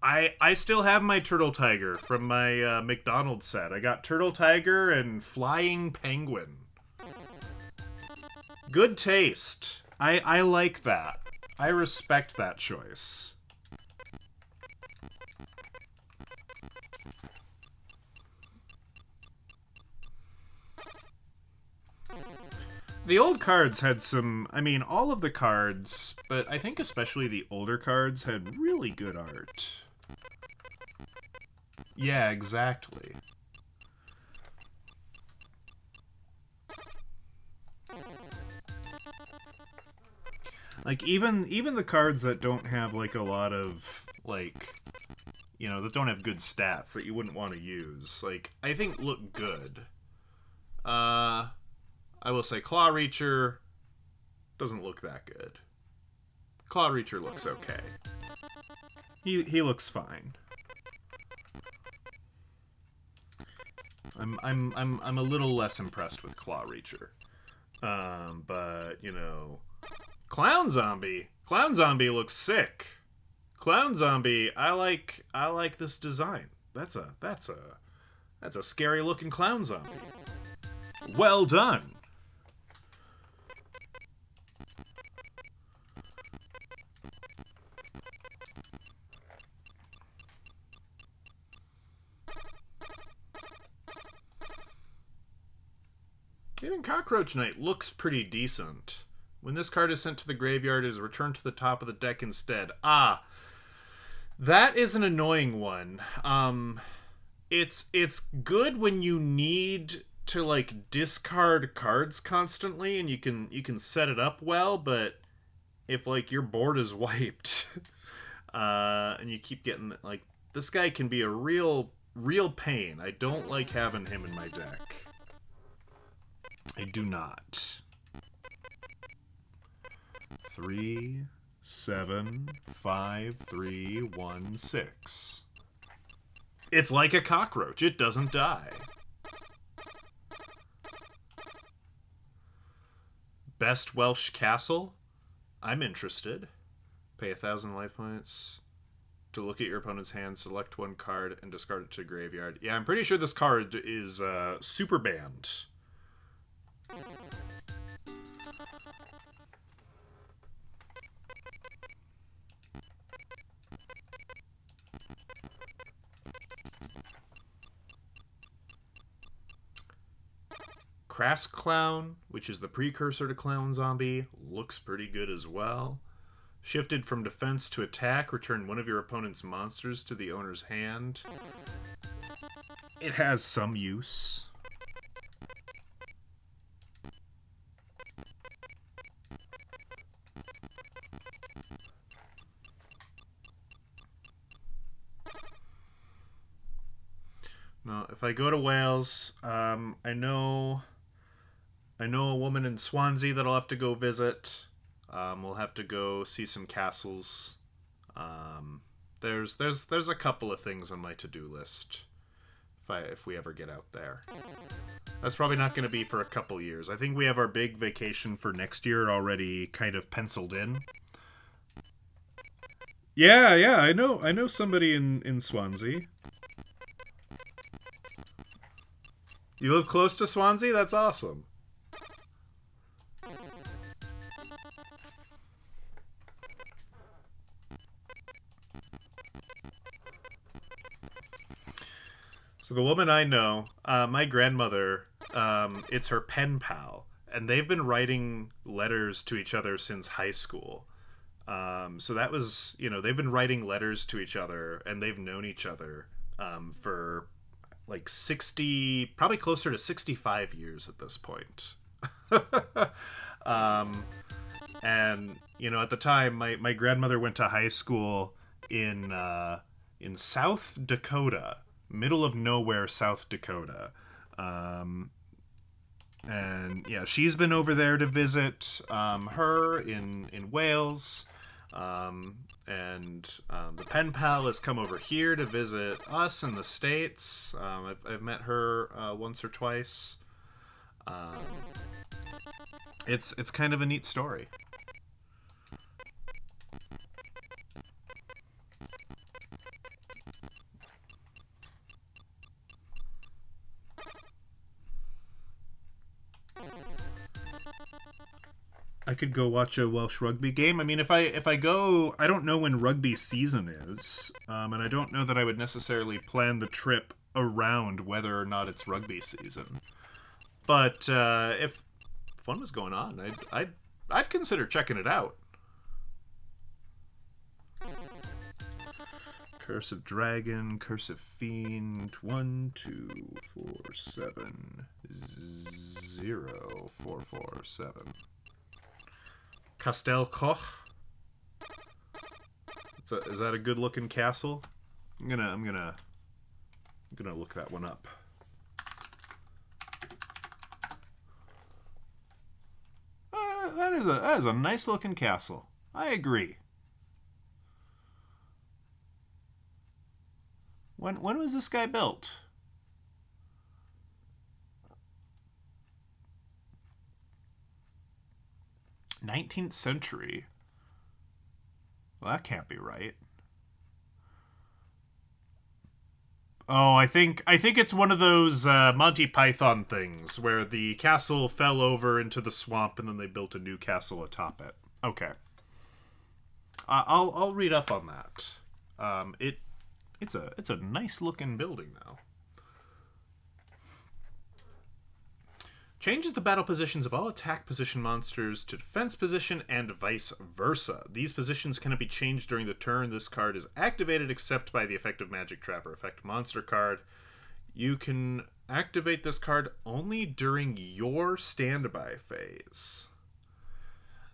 I still have my Turtle Tiger from my McDonald's set. I got Turtle Tiger and Flying Penguin. Good taste. I like that. I respect that choice. The old cards had some, I mean, all of the cards, but I think especially the older cards had really good art. Yeah, exactly. Like, even the cards that don't have, like, a lot of, like, you know, that don't have good stats that you wouldn't want to use, like, I think look good. I will say Claw Reacher, Doesn't look that good. Claw Reacher looks okay. He looks fine. I'm a little less impressed with Claw Reacher. But you know, Clown Zombie looks sick. Clown Zombie, I like this design. That's a scary looking Clown Zombie. Well done. Even Cockroach Knight looks pretty decent. When this card is sent to the graveyard, it is returned to the top of the deck instead. Ah, that is an annoying one. It's good when you need to like discard cards constantly, and you can set it up well. But if like your board is wiped, and you keep getting like this guy can be a real pain. I don't like having him in my deck. I do not. 3, 7, 5, 3, 1, 6. It's like a cockroach. It doesn't die. Best Welsh Castle? I'm interested. Pay 1,000 life points to look at your opponent's hand, select one card, and discard it to graveyard. Yeah, I'm pretty sure this card is super banned. Crass Clown, which is the precursor to Clown Zombie, looks pretty good as well. Shifted from defense to attack, return one of your opponent's monsters to the owner's hand. It has some use. No, if I go to Wales, I know a woman in Swansea that I'll have to go visit. We'll have to go see some castles. There's a couple of things on my to-do list if we ever get out there. That's probably not going to be for a couple years. I think we have our big vacation for next year already kind of penciled in. Yeah, I know somebody in Swansea. You live close to Swansea? That's awesome. So the woman I know, my grandmother, it's her pen pal, and they've been writing letters to each other since high school. So that was, they've been writing letters to each other, and they've known each other for like 60, probably closer to 65 years at this point. And, at the time, my grandmother went to high school in South Dakota. Middle of nowhere, South Dakota. And yeah, she's been over there to visit her in Wales. And the pen pal has come over here to visit us in the States. I've met her once or twice. It's kind of a neat story. I could go watch a Welsh rugby game. I mean, if I go, I don't know when rugby season is, and I don't know that I would necessarily plan the trip around whether or not it's rugby season. But if fun was going on, I'd consider checking it out. Curse of Dragon, Curse of Fiend, 1, 2, 4, 7, 0, 4, 4, 7. Castel Koch. Is that a good looking castle? I'm gonna look that one up. that is a nice looking castle. I agree. When was this guy built? 19th century. Well, that can't be right. Oh, I think it's one of those Monty Python things where the castle fell over into the swamp and then they built a new castle atop it. Okay, I'll read up on that. It's a nice looking building though. Changes the battle positions of all attack position monsters to defense position and vice versa. These positions cannot be changed during the turn this card is activated except by the effective magic trap or effect monster card. You can activate this card only during your standby phase.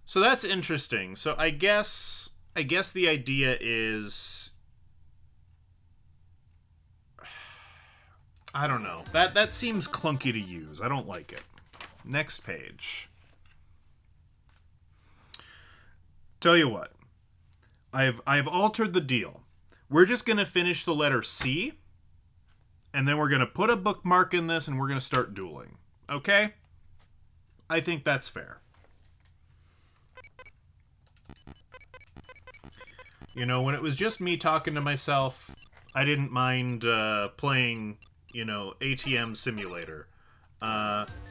So that's interesting. So I guess the idea is, I don't know. That seems clunky to use. I don't like it. Next page. Tell you what. I've altered the deal. We're just going to finish the letter C, and then we're going to put a bookmark in this, and we're going to start dueling. Okay? I think that's fair. You know, when it was just me talking to myself, I didn't mind playing, ATM Simulator.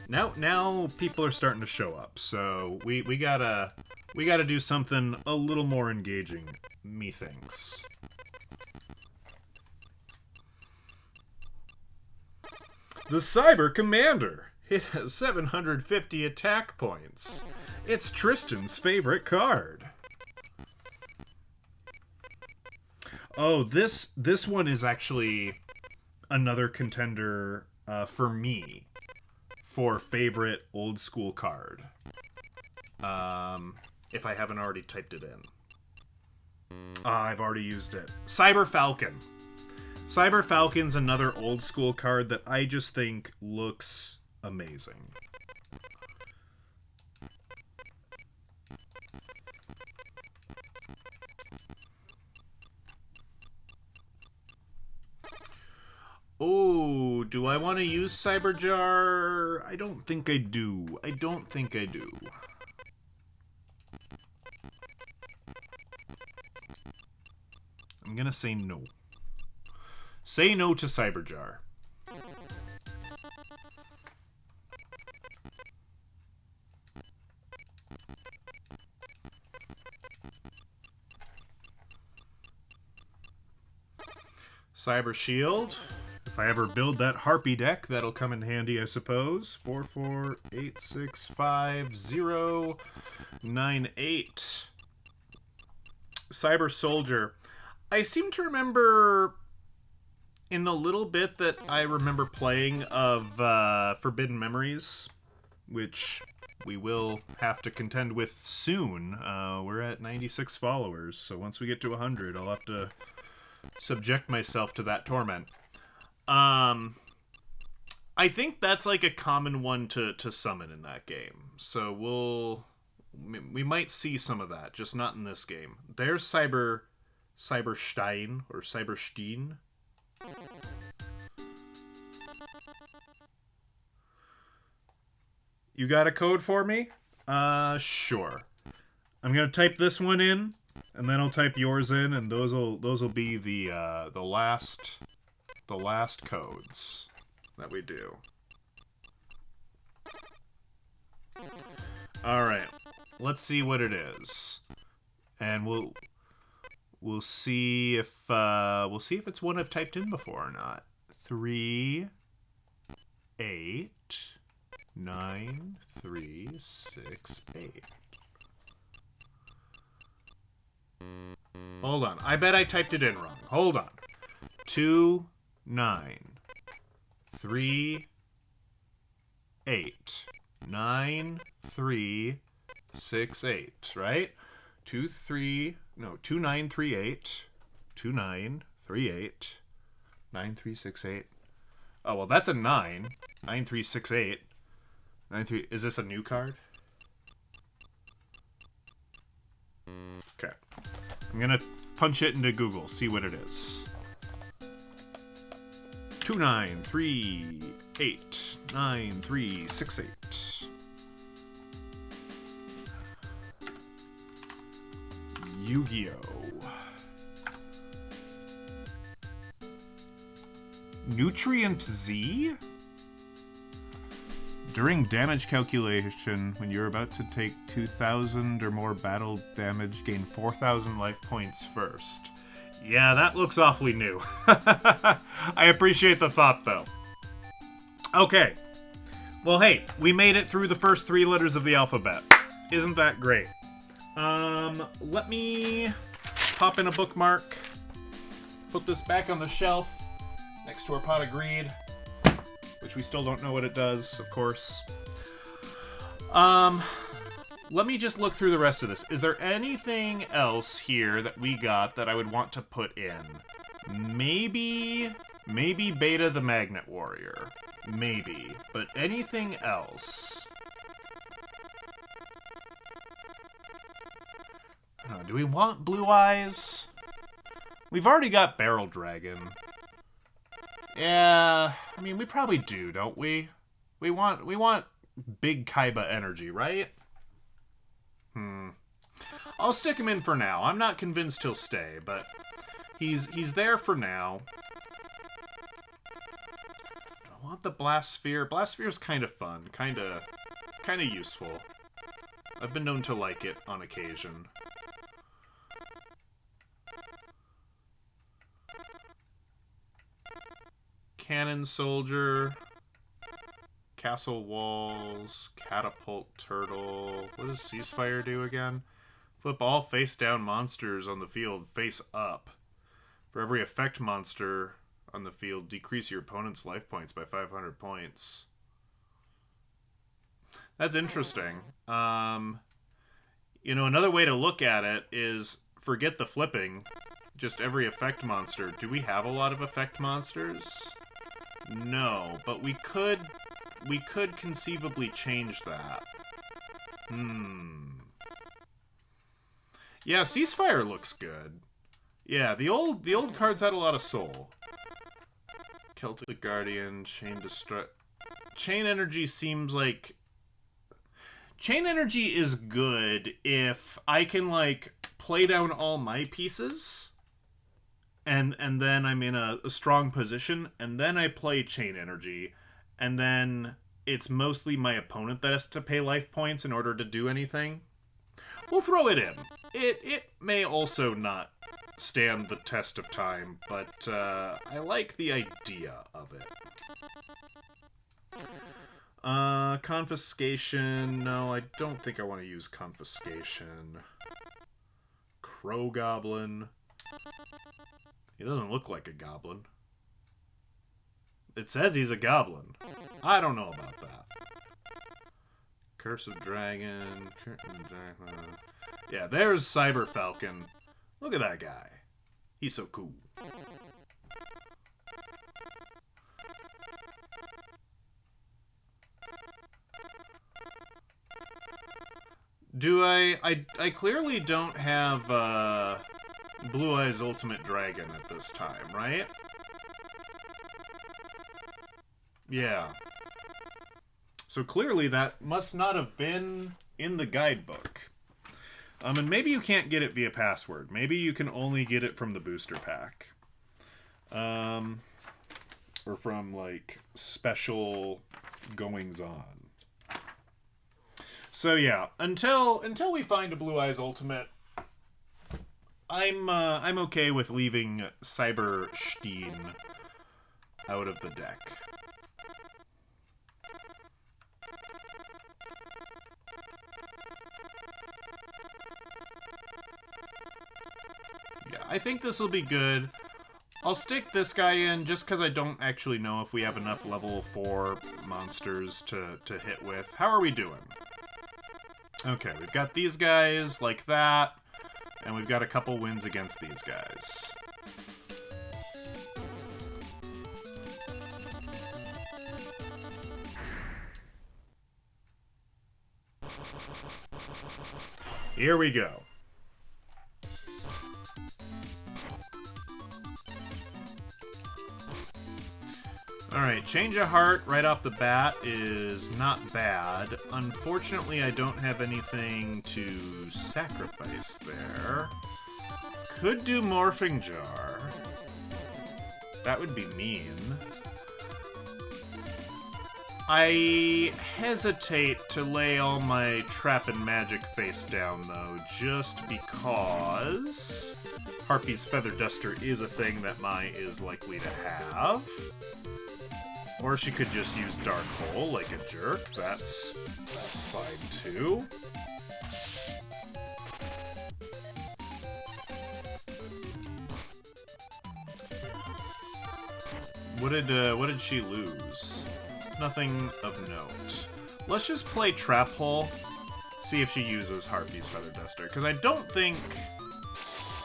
Now people are starting to show up, so we gotta do something a little more engaging, methinks. The Cyber Commander. It has 750 attack points. It's Tristan's favorite card. Oh, this one is actually another contender for me for favorite old school card. If I haven't already typed it in. I've already used it. Cyber Falcon. Cyber Falcon's another old school card that I just think looks amazing. Oh, do I want to use Cyberjar? I don't think I do. I'm gonna say no. Say no to Cyberjar. Cyber Shield. If I ever build that Harpy deck, that'll come in handy, I suppose. 44865098. Cyber Soldier. I seem to remember, in the little bit that I remember playing of Forbidden Memories, which we will have to contend with soon. We're at 96 followers, so once we get to 100, I'll have to subject myself to that torment. I think that's like a common one to summon in that game. So we might see some of that, just not in this game. There's Cyberstein or Cyberstein. You got a code for me? Sure. I'm gonna type this one in, and then I'll type yours in, and those'll be the last codes that we do. All right, let's see what it is, and we'll see if it's one I've typed in before or not. 3 8 9 3 6 8. Hold on, I bet I typed it in wrong. Hold on. 2 9 3 8 9 3 6 8, right? 2938 2938 9368. Oh, well, that's a 9. 9368. 93. Is this a new card? I'm gonna punch it into Google, see what it is. 29389368. Yu-Gi-Oh! Nutrient Z? During damage calculation, when you're about to take 2,000 or more battle damage, gain 4,000 life points first. Yeah, that looks awfully new. I appreciate the thought, though. Okay. Well, hey, we made it through the first 3 letters of the alphabet. Isn't that great? Let me pop in a bookmark. Put this back on the shelf next to our pot of greed, which we still don't know what it does, of course. Let me just look through the rest of this. Is there anything else here that we got that I would want to put in? Maybe Beta the Magnet Warrior. Maybe. But anything else? Do we want Blue Eyes? We've already got Barrel Dragon. Yeah, I mean, we probably do, don't we? We want big Kaiba energy, right? I'll stick him in for now. I'm not convinced he'll stay, but he's there for now. I want the Blast Sphere. Blast Sphere's kind of fun, kind of useful. I've been known to like it on occasion. Cannon Soldier, Castle Walls, Catapult Turtle. What does Ceasefire do again? Flip all face-down monsters on the field face up. For every effect monster on the field, decrease your opponent's life points by 500 points. That's interesting. You know, another way to look at it is forget the flipping. Just every effect monster. Do we have a lot of effect monsters? No, but we could conceivably change that. Yeah, Ceasefire looks good. Yeah, the old cards had a lot of soul. Celtic Guardian, Chain Energy seems like... Chain Energy is good if I can, like, play down all my pieces... And then I'm in a strong position, and then I play Chain Energy, and then it's mostly my opponent that has to pay life points in order to do anything. We'll throw it in. It may also not stand the test of time, but I like the idea of it. Confiscation. No, I don't think I want to use Confiscation. Crow Goblin. He doesn't look like a goblin. It says he's a goblin. I don't know about that. Curse of Dragon. Yeah, there's Cyber Falcon. Look at that guy. He's so cool. Do I clearly don't have, Blue Eyes Ultimate Dragon at this time, right? Yeah. So clearly that must not have been in the guidebook. And maybe you can't get it via password. Maybe you can only get it from the booster pack. Or from, like, special goings-on. So yeah, until we find a Blue Eyes Ultimate, I'm okay with leaving Cyberstein out of the deck. Yeah, I think this will be good. I'll stick this guy in just because I don't actually know if we have enough level 4 monsters to hit with. How are we doing? Okay, we've got these guys like that. And we've got a couple wins against these guys. Here we go. Alright, change of heart right off the bat is not bad. Unfortunately, I don't have anything to sacrifice there. Could do Morphing Jar. That would be mean. I hesitate to lay all my trap and magic face down, though, just because Harpy's Feather Duster is a thing that Mai is likely to have. Or she could just use Dark Hole like a jerk. That's fine, too. What did she lose? Nothing of note. Let's just play Trap Hole, see if she uses Harpy's Feather Duster, because I don't think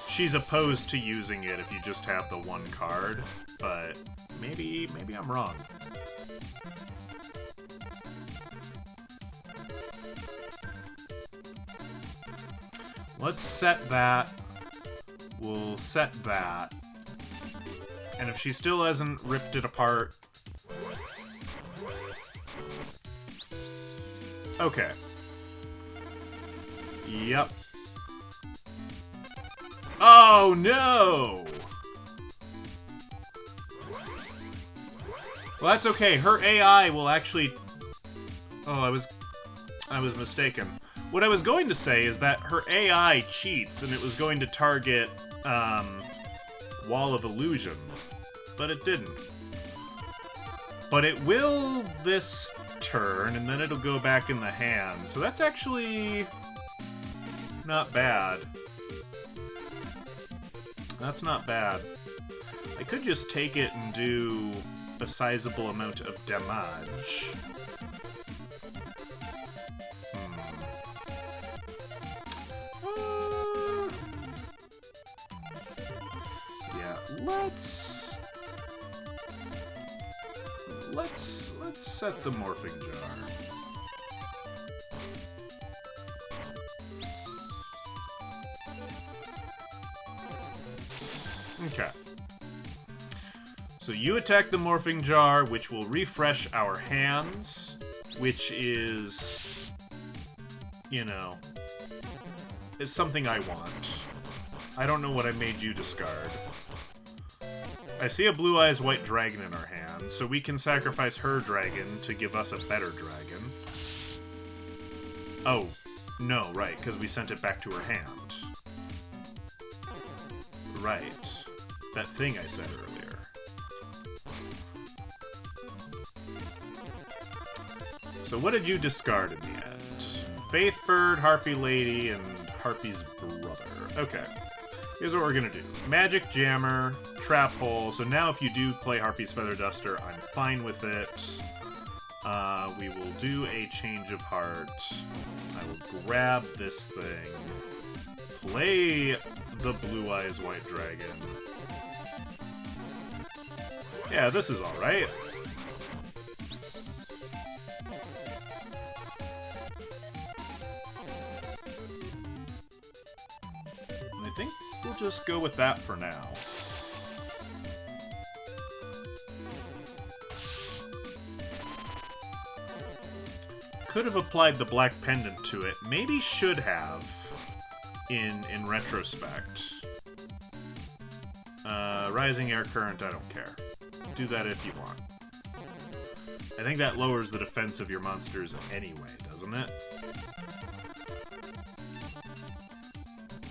she's opposed to using it if you just have the one card, but maybe I'm wrong. Let's set that. We'll set that. And if she still hasn't ripped it apart... Okay. Yep. Oh, no! Well, that's okay. Her AI will actually... Oh, I was mistaken. What I was going to say is that her AI cheats, and it was going to target, Wall of Illusion. But it didn't. But it will this turn, and then it'll go back in the hand. So that's actually not bad. That's not bad. I could just take it and do a sizable amount of damage. Yeah, let's set the Morphing Jar. Okay. So you attack the Morphing Jar, which will refresh our hands, which is, you know, is something I want. I don't know what I made you discard. I see a Blue Eyes White Dragon in our hand, so we can sacrifice her dragon to give us a better dragon. Oh, no, right, because we sent it back to her hand. Right. That thing I said earlier. So what did you discard in the end? Faithbird, Harpy Lady, and Harpy's brother. Okay. Here's what we're gonna do. Magic Jammer, Trap Hole. So now if you do play Harpy's Feather Duster, I'm fine with it. We will do a change of heart. I will grab this thing. Play the Blue Eyes White Dragon. Yeah, this is alright. I think we'll just go with that for now. Could have applied the black pendant to it. Maybe should have, in retrospect. Rising Air Current, I don't care. Do that if you want. I think that lowers the defense of your monsters anyway, doesn't it?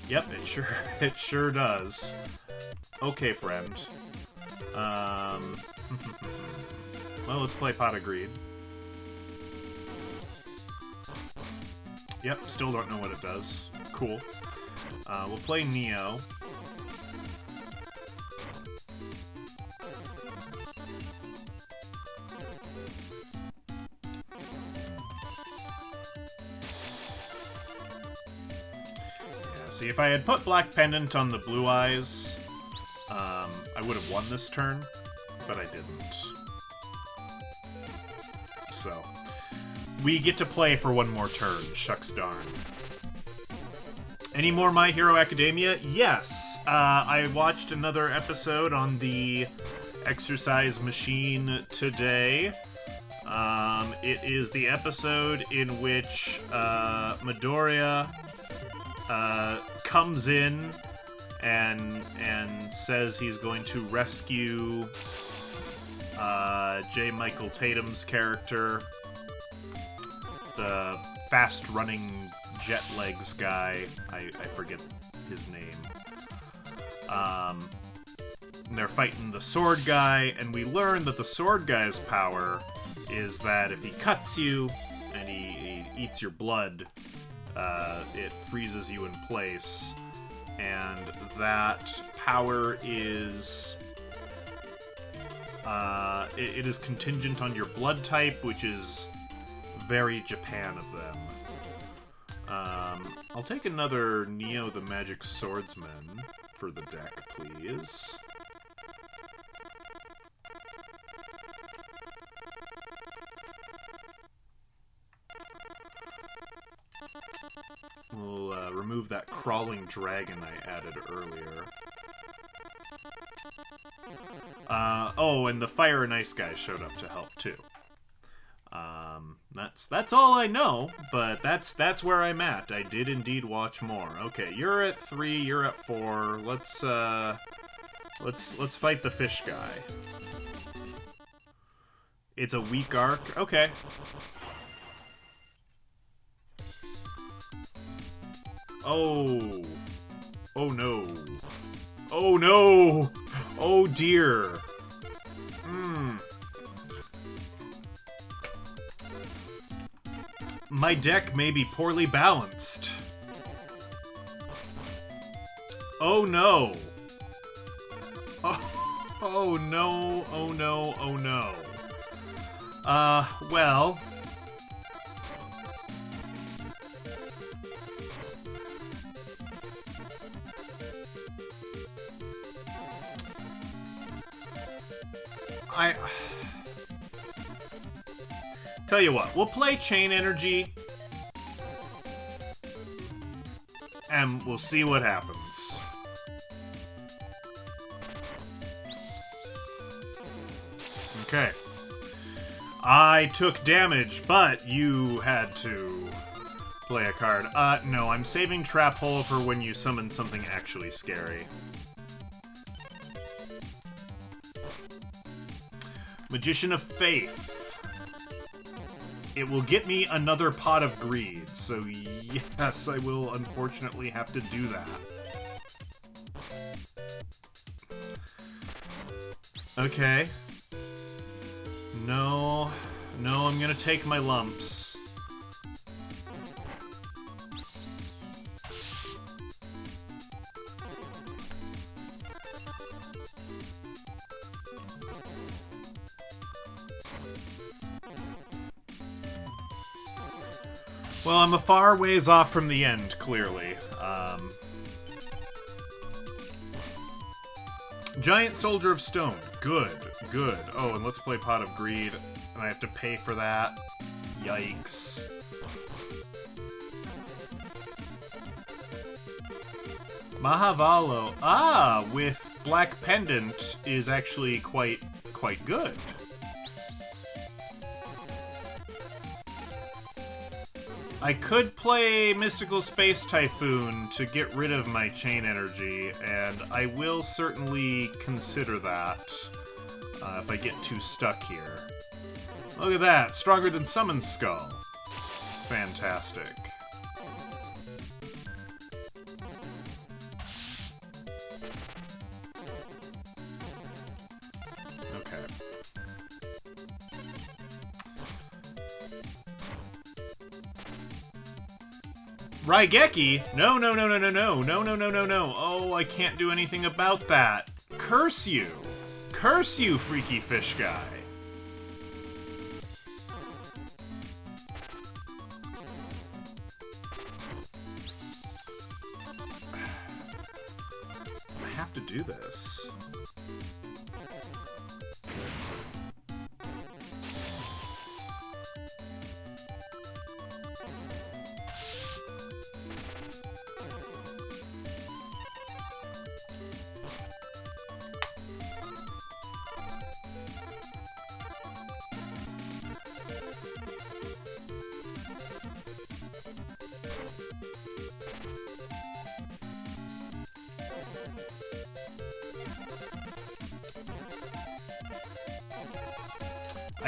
Yep, it sure does. Okay, friend. Well, let's play Pot of Greed. Yep, still don't know what it does. Cool. We'll play Neo. See, if I had put Black Pendant on the Blue Eyes, I would have won this turn, but I didn't. So, we get to play for one more turn. Shucks darn. Any more My Hero Academia? Yes. I watched another episode on the exercise machine today. It is the episode in which Midoriya comes in and says he's going to rescue J. Michael Tatum's character, the fast-running jet legs guy. I forget his name. They're fighting the sword guy, and we learn that the sword guy's power is that if he cuts you and he eats your blood, it freezes you in place. And that power is it is contingent on your blood type, which is very Japan of them. I'll take another Neo the Magic Swordsman for the deck, please. We'll remove that crawling dragon I added earlier. Oh, and the Fire and Ice guy showed up to help too. That's all I know, but that's where I'm at. I did indeed watch more. Okay, you're at 3, you're at 4. Let's fight the fish guy. It's a weak arc. Okay. Oh. Oh no. Oh no! Oh dear. My deck may be poorly balanced. Oh no. Oh no, oh no, oh no. Well. Tell you what, we'll play Chain Energy, and we'll see what happens. Okay. I took damage, but you had to play a card. No, I'm saving Trap Hole for when you summon something actually scary. Magician of Faith. It will get me another Pot of Greed, so yes, I will unfortunately have to do that. Okay. No, I'm gonna take my lumps. Well, I'm a far ways off from the end, clearly. Giant Soldier of Stone. Good, good. Oh, and let's play Pot of Greed. And I have to pay for that. Yikes. Mahavalo. Ah, with Black Pendant is actually quite good. I could play Mystical Space Typhoon to get rid of my Chain Energy, and I will certainly consider that if I get too stuck here. Look at that, stronger than Summon Skull. Fantastic. Okay. Raigeki? No. Oh, I can't do anything about that. Curse you. Curse you, freaky fish guy. I have to do this.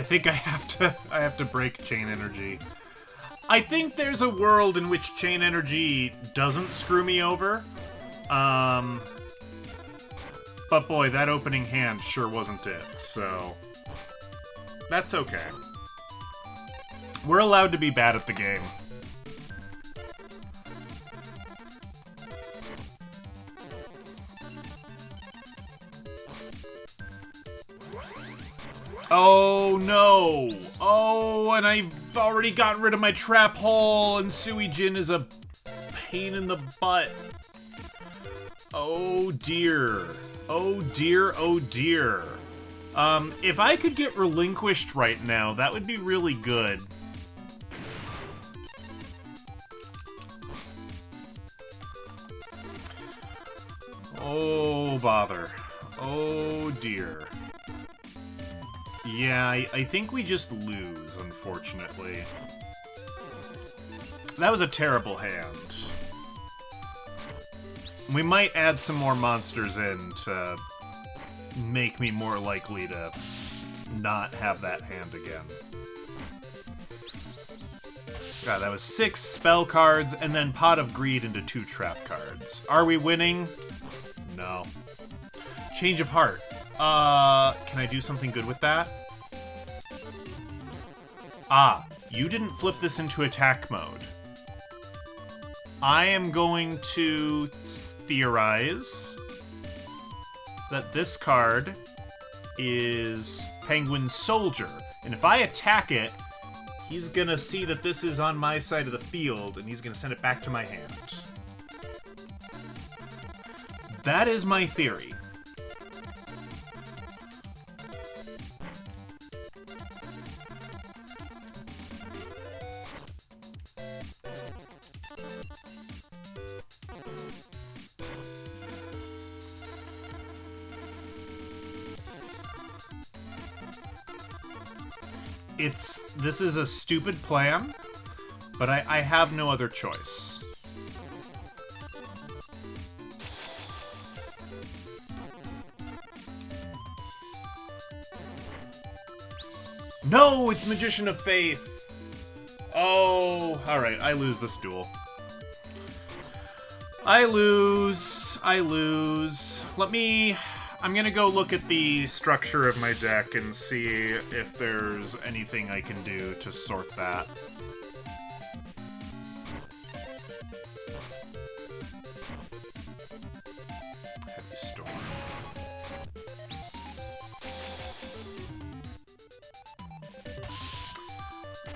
I think I have to break chain energy. I think there's a world in which chain energy doesn't screw me over. But boy, that opening hand sure wasn't it, so that's okay. We're allowed to be bad at the game. Oh no! Oh, and I've already gotten rid of my trap hole, and Suijin is a pain in the butt. Oh dear. Oh dear, oh dear. If I could get relinquished right now, that would be really good. Oh, bother. Oh dear. Yeah, I think we just lose, unfortunately. That was a terrible hand. We might add some more monsters in to make me more likely to not have that hand again. God, that was 6 spell cards and then Pot of Greed into 2 trap cards. Are we winning? No. Change of Heart. Can I do something good with that? Ah, you didn't flip this into attack mode. I am going to theorize that this card is Penguin Soldier. And if I attack it, he's gonna see that this is on my side of the field, and he's gonna send it back to my hand. That is my theory. This is a stupid plan, but I have no other choice. No, it's Magician of Faith. Oh, alright, I lose this duel. I lose. I'm gonna go look at the structure of my deck and see if there's anything I can do to sort that. Heavy Storm.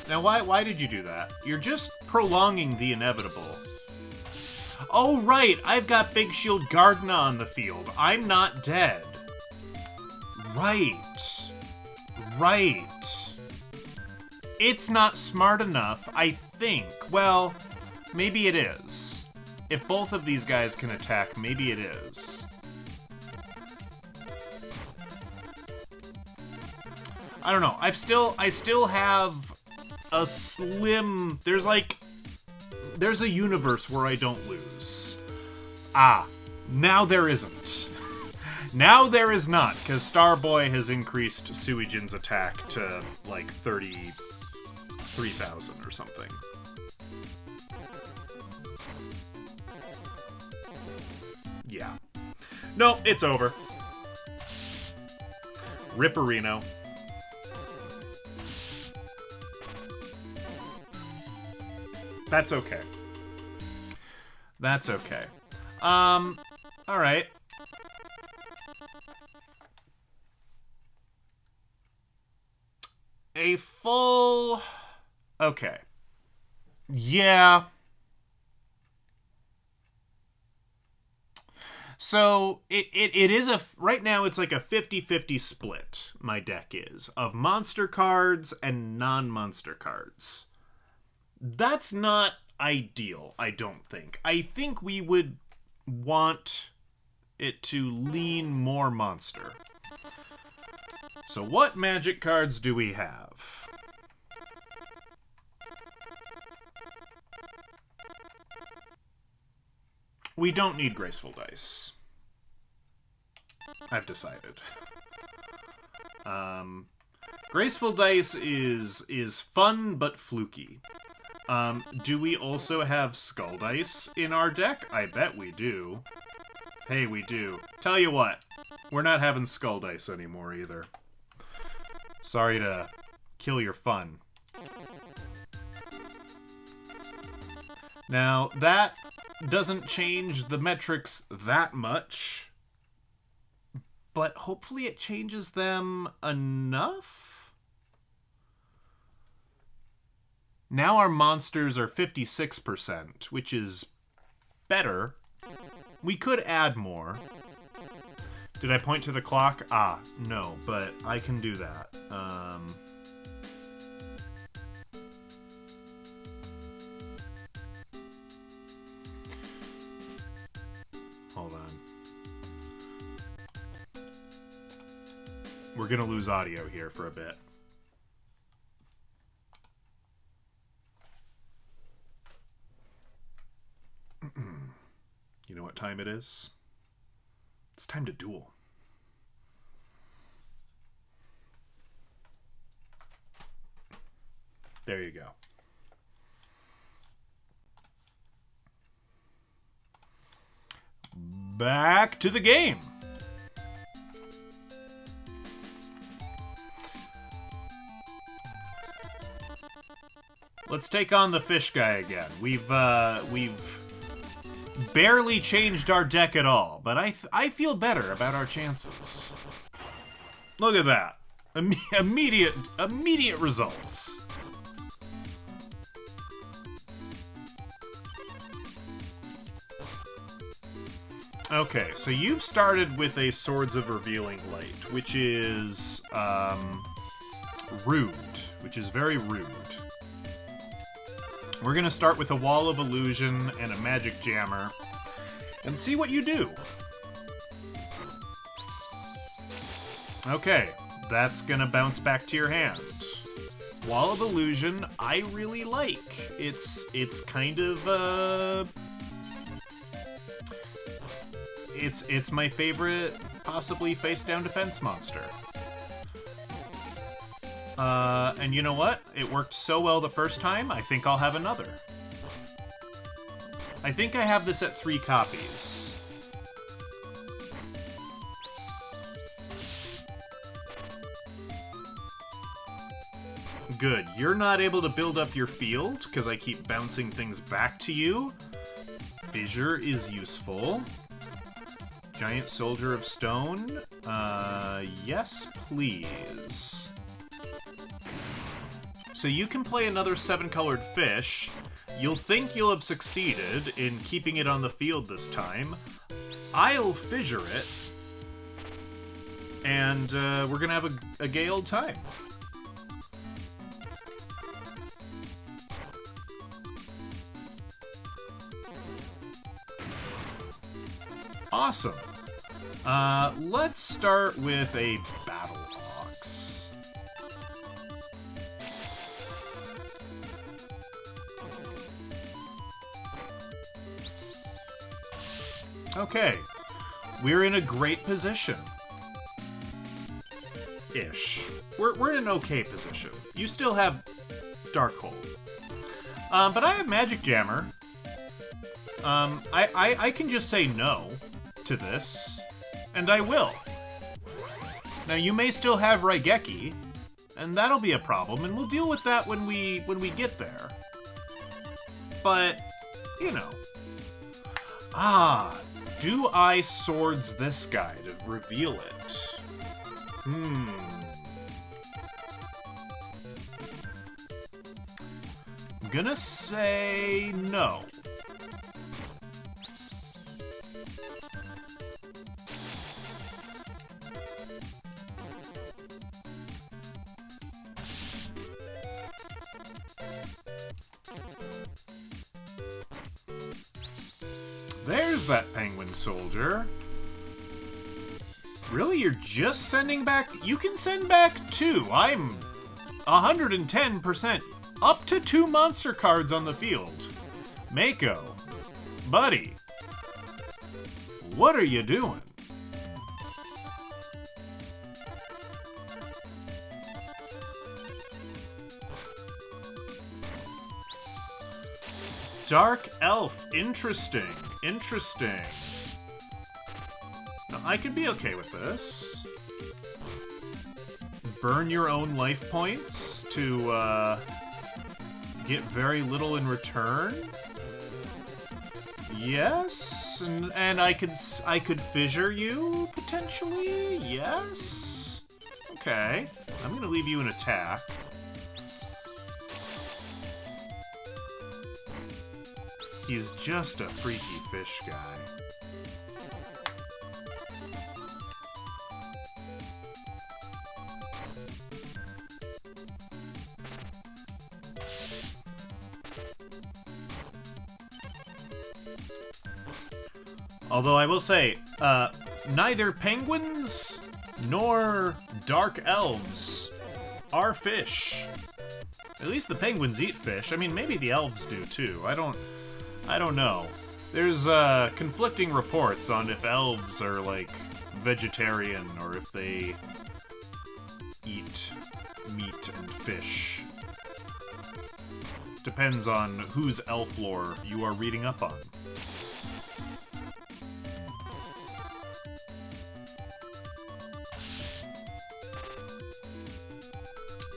Now, why did you do that? You're just prolonging the inevitable. Oh, right! I've got Big Shield Gardna on the field. I'm not dead. Right. It's not smart enough, I think. Well, maybe it is. If both of these guys can attack, maybe it is. I don't know. I still have a slim... There's a universe where I don't lose. Ah, now there isn't. Now there is not, because Starboy has increased Suijin's attack to, like, 33,000 or something. Yeah. No, it's over. Ripperino. That's okay. That's okay. Alright. A full... Okay. Yeah. So, it is a... Right now, it's like a 50-50 split, my deck is, of monster cards and non-monster cards. That's not ideal, I don't think. I think we would want it to lean more monster. So what magic cards do we have? We don't need Graceful Dice. I've decided. Graceful Dice is fun but fluky. Do we also have Skull Dice in our deck? I bet we do. Hey, we do. Tell you what, we're not having Skull Dice anymore either. Sorry to kill your fun. Now, that doesn't change the metrics that much, but hopefully it changes them enough? Now our monsters are 56%, which is better. We could add more. Did I point to the clock? Ah, no, but I can do that. Hold on. We're gonna lose audio here for a bit. You know what time it is? It's time to duel. There you go. Back to the game. Let's take on the fish guy again. We've barely changed our deck at all, but I feel better about our chances. Look at that. Immediate results. Okay, so you've started with a Swords of Revealing Light, which is rude, which is very rude. We're gonna start with a Wall of Illusion and a Magic Jammer, and see what you do. Okay, that's gonna bounce back to your hand. Wall of Illusion, I really like. It's kind of it's my favorite, possibly face-down defense monster. And you know what? It worked so well the first time, I think I'll have another. I think I have this at 3 copies. Good. You're not able to build up your field, because I keep bouncing things back to you. Fissure is useful. Giant Soldier of Stone? Yes, please. So you can play another 7-colored fish. You'll think you'll have succeeded in keeping it on the field this time. I'll fissure it. And we're gonna have a gay old time. Awesome. Let's start with a Battle Ox. Okay. We're in a great position. Ish. We're in an okay position. You still have Darkhold. But I have Magic Jammer. I can just say no to this, and I will. Now, you may still have Raigeki, and that'll be a problem, and we'll deal with that when we get there. But, you know. Ah, do I swords this guy to reveal it? I'm gonna say no. There's that penguin soldier. Really? You're just sending back? You can send back 2. I'm 110%. Up to 2 monster cards on the field. Mako. Buddy. What are you doing? Dark Elf. Interesting. Interesting. Now, I could be okay with this. Burn your own life points to get very little in return. Yes, and I could fissure you potentially. Yes. Okay, I'm gonna leave you an attack. He's just a freaky fish guy. Although I will say, neither penguins nor dark elves are fish. At least the penguins eat fish. I mean, maybe the elves do too. I don't know. There's conflicting reports on if elves are like vegetarian or if they eat meat and fish. Depends on whose elf lore you are reading up on.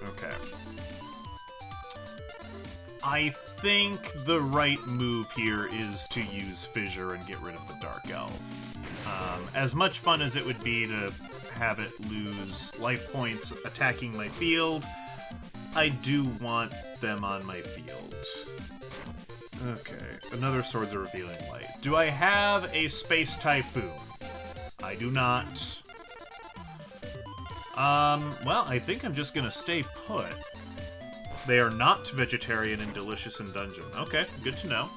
Okay. I think the right move here is to use Fissure and get rid of the Dark Elf. As much fun as it would be to have it lose life points attacking my field, I do want them on my field. Okay, another Swords of Revealing Light. Do I have a Space Typhoon? I do not. Well, I think I'm just gonna stay put. They are not vegetarian and delicious in dungeon. Okay, good to know.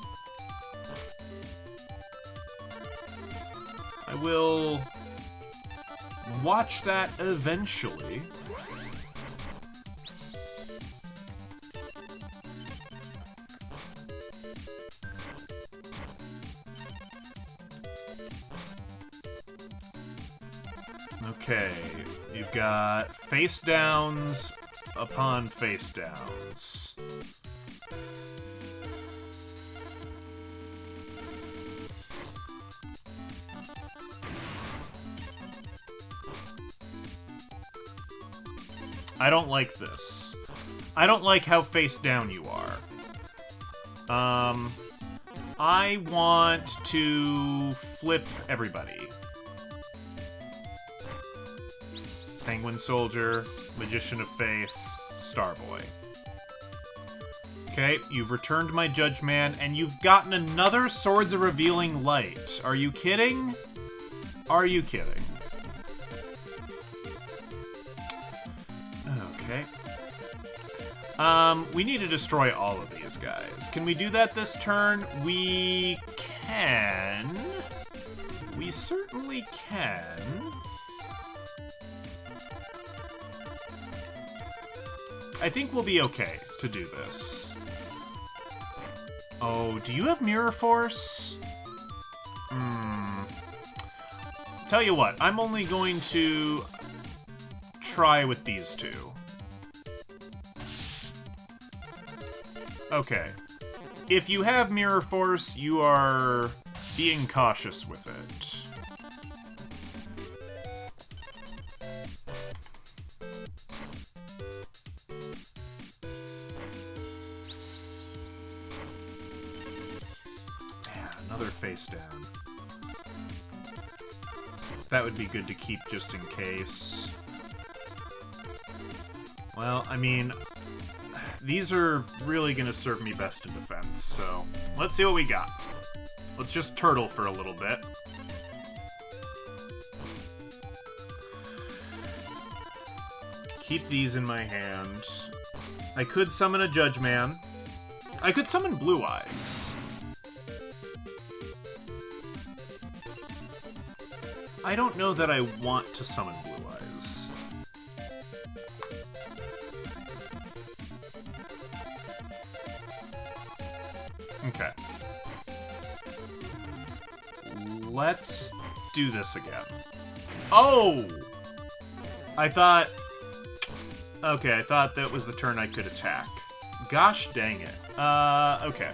I will watch that eventually. Okay, you've got face downs upon face downs. I don't like this. I don't like how face down you are. I want to flip everybody. Penguin Soldier, Magician of Faith, Starboy. Okay, you've returned my Judge Man, and you've gotten another Swords of Revealing Light. Are you kidding? Are you kidding? Okay. We need to destroy all of these guys. Can we do that this turn? We can. We certainly can. I think we'll be okay to do this. Oh, do you have Mirror Force? Tell you what, I'm only going to try with these two. Okay. If you have Mirror Force, you are being cautious with it. Another face down. That would be good to keep just in case. Well, I mean, these are really going to serve me best in defense, so let's see what we got. Let's just turtle for a little bit. Keep these in my hand. I could summon a Judge Man. I could summon Blue Eyes. I don't know that I want to summon Blue Eyes. Okay. Let's do this again. Oh! I thought... Okay, I thought that was the turn I could attack. Gosh dang it. Okay.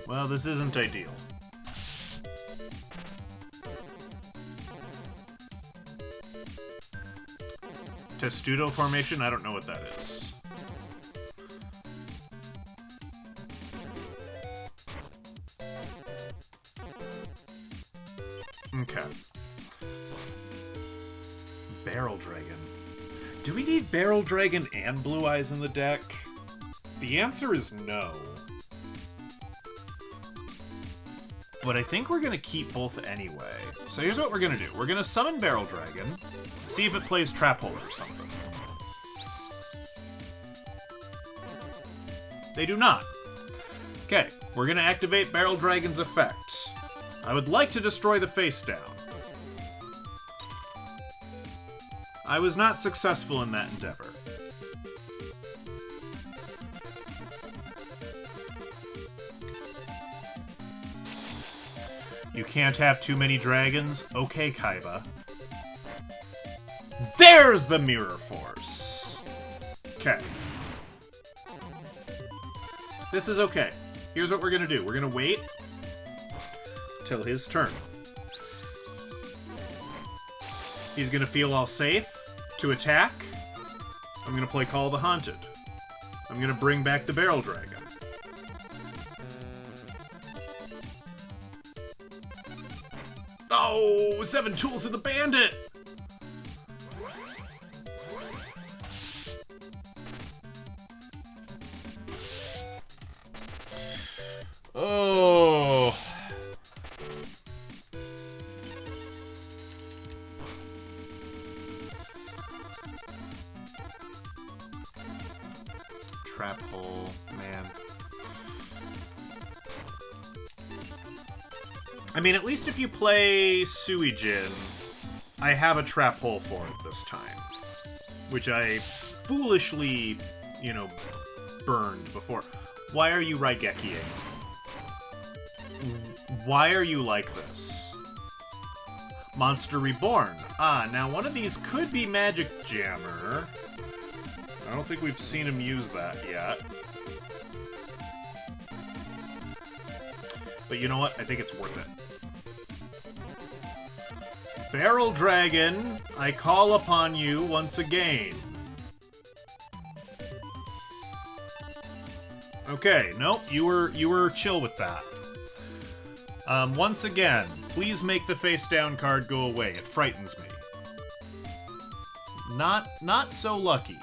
Well, this isn't ideal. Testudo formation? I don't know what that is. Okay. Barrel Dragon. Do we need Barrel Dragon and Blue Eyes in the deck? The answer is no. But I think we're gonna keep both anyway. So here's what we're gonna do. We're gonna summon Barrel Dragon, see if it plays Trap Hole or something. They do not. Okay, we're gonna activate Barrel Dragon's effect. I would like to destroy the face down. I was not successful in that endeavor. You can't have too many dragons? Okay, Kaiba. There's the Mirror Force! Okay. This is okay. Here's what we're gonna do. We're gonna wait till his turn. He's gonna feel all safe to attack. I'm gonna play Call of the Haunted. I'm gonna bring back the Barrel Dragon. Oh, 7 Tools of the Bandit! Oh. Trap Hole, man. I mean, at least if you play Suijin, I have a Trap Hole for it this time. Which I foolishly, you know, burned before. Why are you Raigekiing? Why are you like this? Monster Reborn. Ah, now one of these could be Magic Jammer. I don't think we've seen him use that yet. But you know what? I think it's worth it. Barrel Dragon, I call upon you once again. Okay, nope, you were chill with that. Once again, please make the face down card go away. It frightens me. Not so lucky.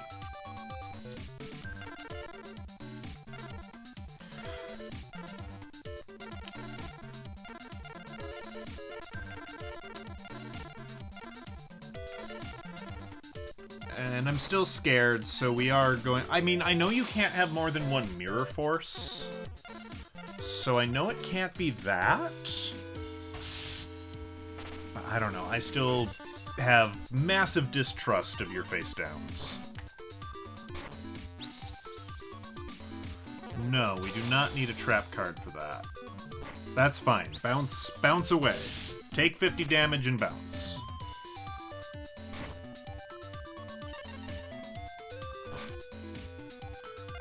And I'm still scared, so we are going... I mean, I know you can't have more than one Mirror Force. So I know it can't be that. But I don't know. I still have massive distrust of your face downs. No, we do not need a trap card for that. That's fine. Bounce away. Take 50 damage and bounce.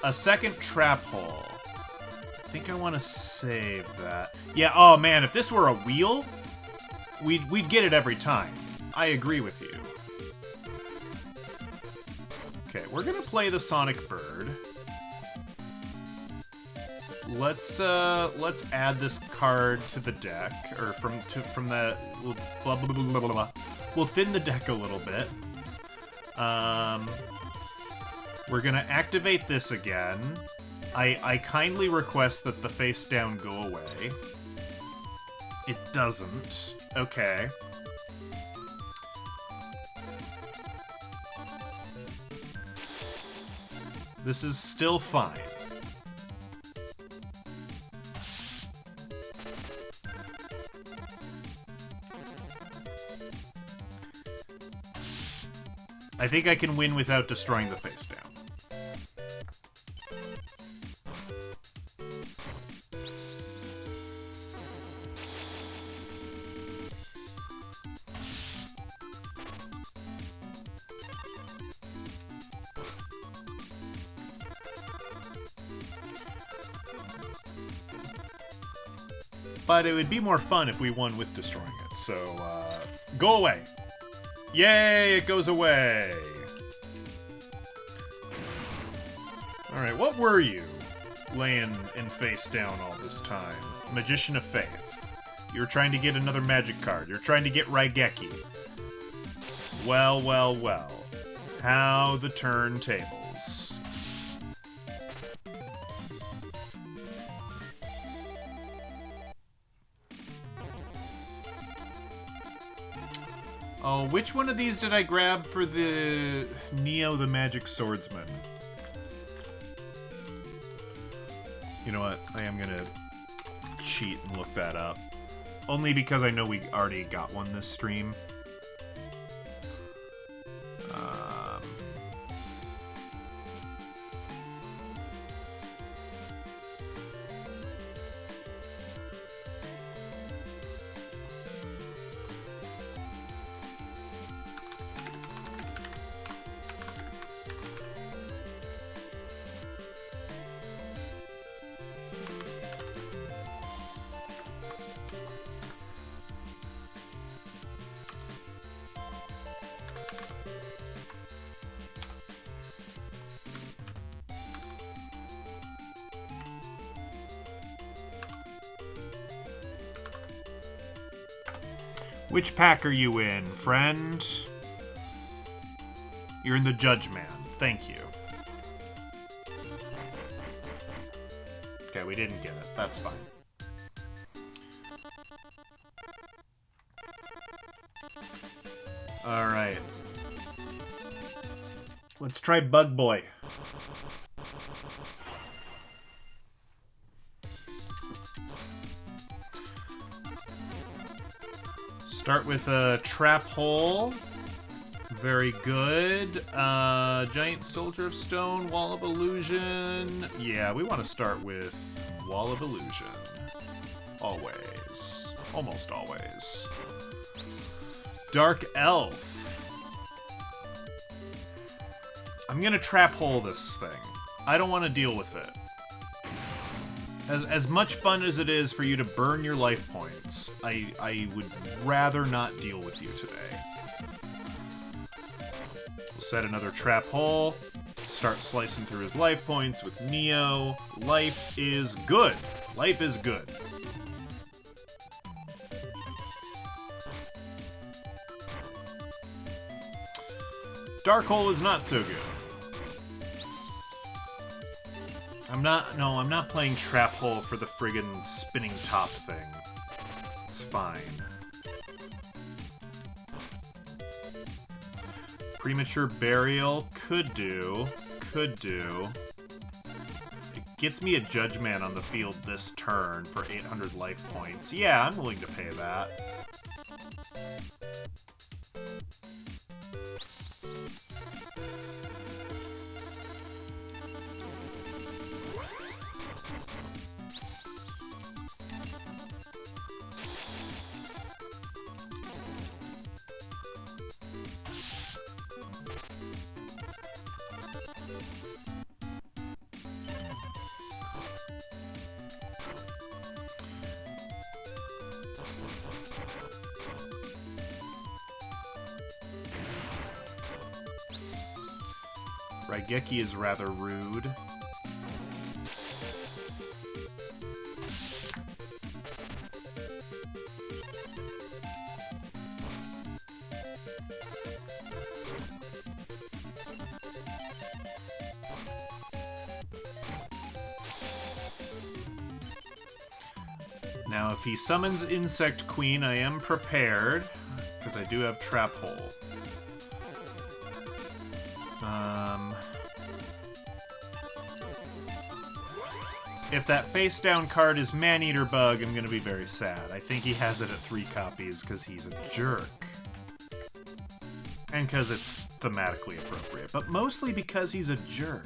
A second Trap Hole. I think I want to save that. Yeah, oh man, if this were a wheel, we'd get it every time. I agree with you. Okay, we're gonna play the Sonic Bird. Let's add this card to the deck, or from the blah, blah, blah, blah, blah. We'll thin the deck a little bit. We're gonna activate this again. I kindly request that the face down go away. It doesn't. Okay. This is still fine. I think I can win without destroying the face down. But it would be more fun if we won with destroying it. So, go away. Yay, it goes away. Alright, what were you laying in face down all this time? Magician of Faith. You're trying to get another magic card. You're trying to get Raigeki. Well, well, well. How the turntables. Oh, which one of these did I grab for the Neo the Magic Swordsman? You know what? I am gonna cheat and look that up. Only because I know we already got one this stream. Which pack are you in, friend? You're in the Judge Man. Thank you. Okay, we didn't get it. That's fine. Alright. Let's try Bug Boy. Start with a Trap Hole. Very good. Giant Soldier of Stone, Wall of Illusion. Yeah, we want to start with Wall of Illusion. Always. Almost always. Dark Elf. I'm gonna Trap Hole this thing. I don't want to deal with it. As much fun as it is for you to burn your life points, I would rather not deal with you today. We'll set another Trap Hole. Start slicing through his life points with Neo. Life is good. Life is good. Dark Hole is not so good. I'm not playing Trap Hole for the friggin' spinning top thing. It's fine. Premature Burial could do. It gets me a Judge Man on the field this turn for 800 life points. Yeah, I'm willing to pay that. Raigeki is rather rude. Now, if he summons Insect Queen, I am prepared, because I do have Trap Hole. If that face-down card is Maneater Bug, I'm gonna be very sad. I think he has it at 3 copies because he's a jerk. And because it's thematically appropriate, but mostly because he's a jerk.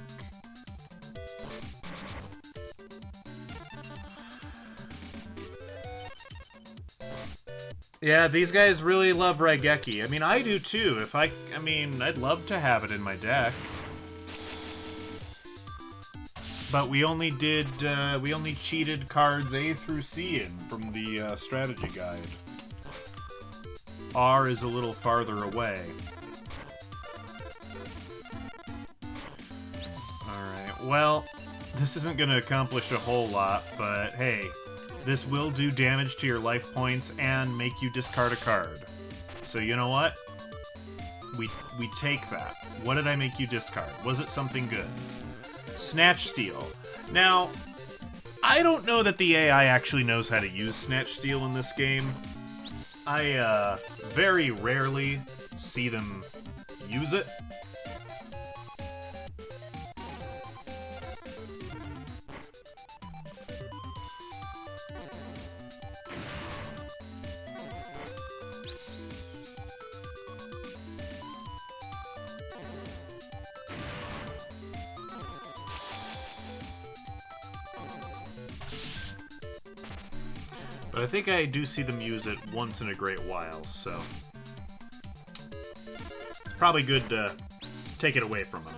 Yeah, these guys really love Raigeki. I mean, I do too. I mean, I'd love to have it in my deck. But we only did, we only cheated cards A through C in from the strategy guide. R is a little farther away. Alright, well, this isn't going to accomplish a whole lot, but hey, this will do damage to your life points and make you discard a card. So you know what? We take that. What did I make you discard? Was it something good? Snatch Steal. Now, I don't know that the AI actually knows how to use Snatch Steal in this game. I very rarely see them use it. But I think I do see them use it once in a great while, so it's probably good to take it away from them.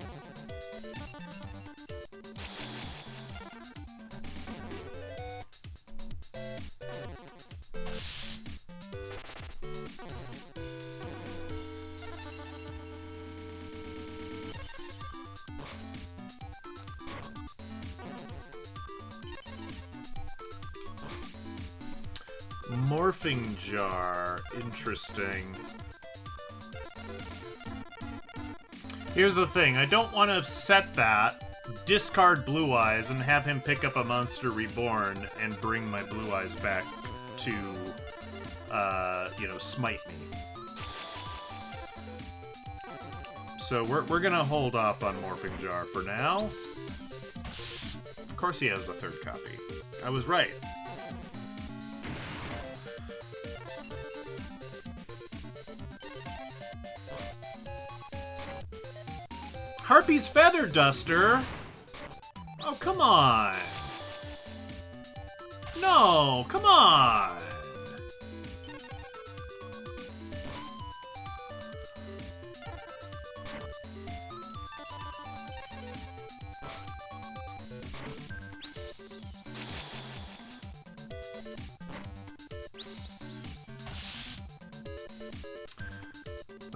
Morphing Jar. Interesting. Here's the thing. I don't want to set that, discard Blue Eyes, and have him pick up a Monster Reborn and bring my Blue Eyes back to, you know, smite me. So we're gonna hold off on Morphing Jar for now. Of course he has a third copy. I was right. Harpy's Feather Duster? Oh, come on. No, come on.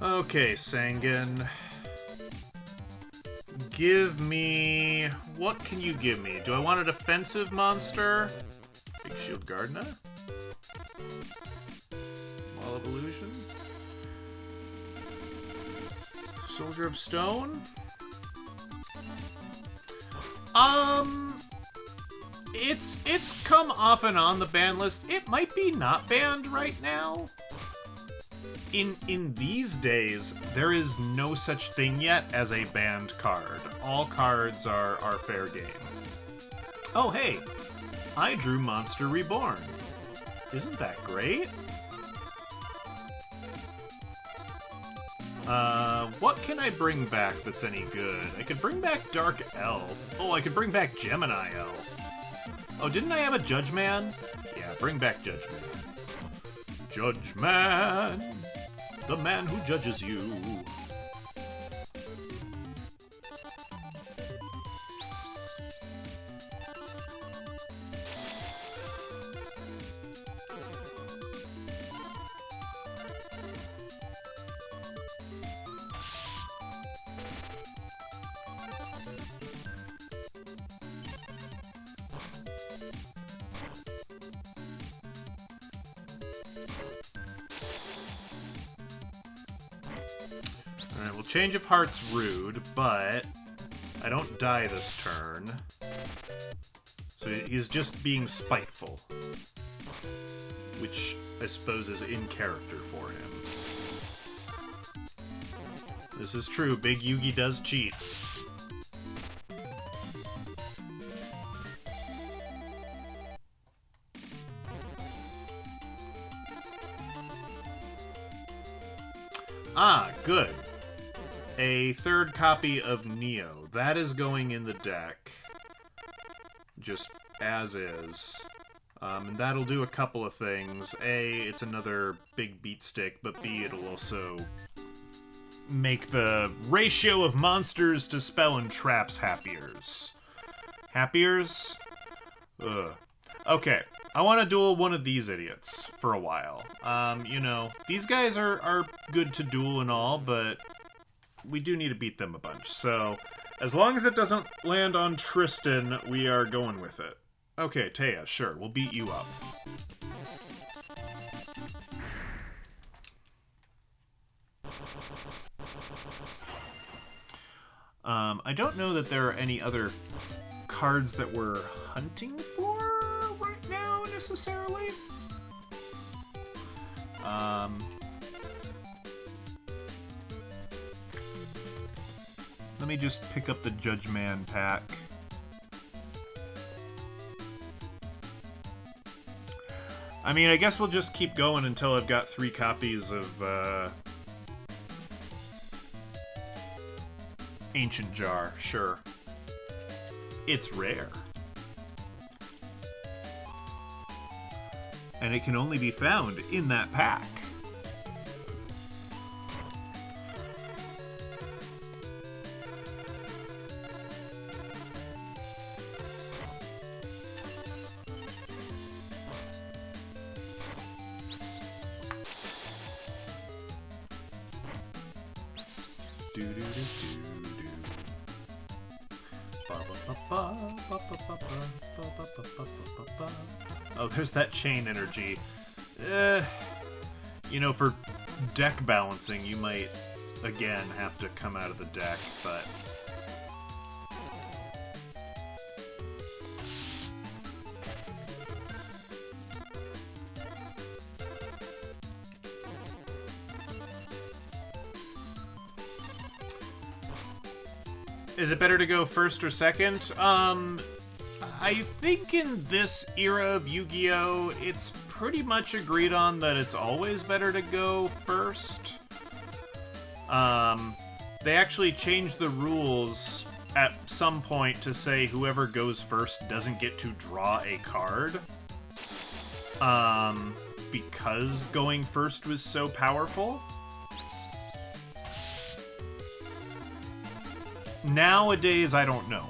Okay, Sangan. Give me... What can you give me? Do I want a defensive monster? Big Shield Gardener? Wall of Illusion? Soldier of Stone? It's come off and on the ban list. It might be not banned right now. In these days, there is no such thing yet as a banned card. All cards are fair game. Oh, hey! I drew Monster Reborn. Isn't that great? What can I bring back that's any good? I could bring back Dark Elf. Oh, I could bring back Gemini Elf. Oh, didn't I have a Judge Man? Yeah, bring back Judge Man. Judge Man! The man who judges you. Alright, well, Change of Heart's rude, but I don't die this turn. So he's just being spiteful. Which I suppose is in character for him. This is true, Big Yugi does cheat. Ah, good. A third copy of Neo. That is going in the deck. Just as is. And that'll do a couple of things. A, it's another big beat stick, but B, it'll also make the ratio of monsters to spell and traps happier. Happiers? Ugh. Okay, I want to duel one of these idiots for a while. You know, these guys are good to duel and all, but we do need to beat them a bunch. So, as long as it doesn't land on Tristan, we are going with it. Okay, Taya, sure, we'll beat you up. I don't know that there are any other cards that we're hunting for right now, necessarily. Let me just pick up the Judge Man pack. I mean, I guess we'll just keep going until I've got 3 copies of, Ancient Jar, sure. It's rare. And it can only be found in that pack. Oh, there's that chain energy. You know, for deck balancing, you might, again, have to come out of the deck, but... Is it better to go first or second? I think in this era of Yu-Gi-Oh! It's pretty much agreed on that it's always better to go first. They actually changed the rules at some point to say whoever goes first doesn't get to draw a card. Because going first was so powerful. Nowadays, I don't know.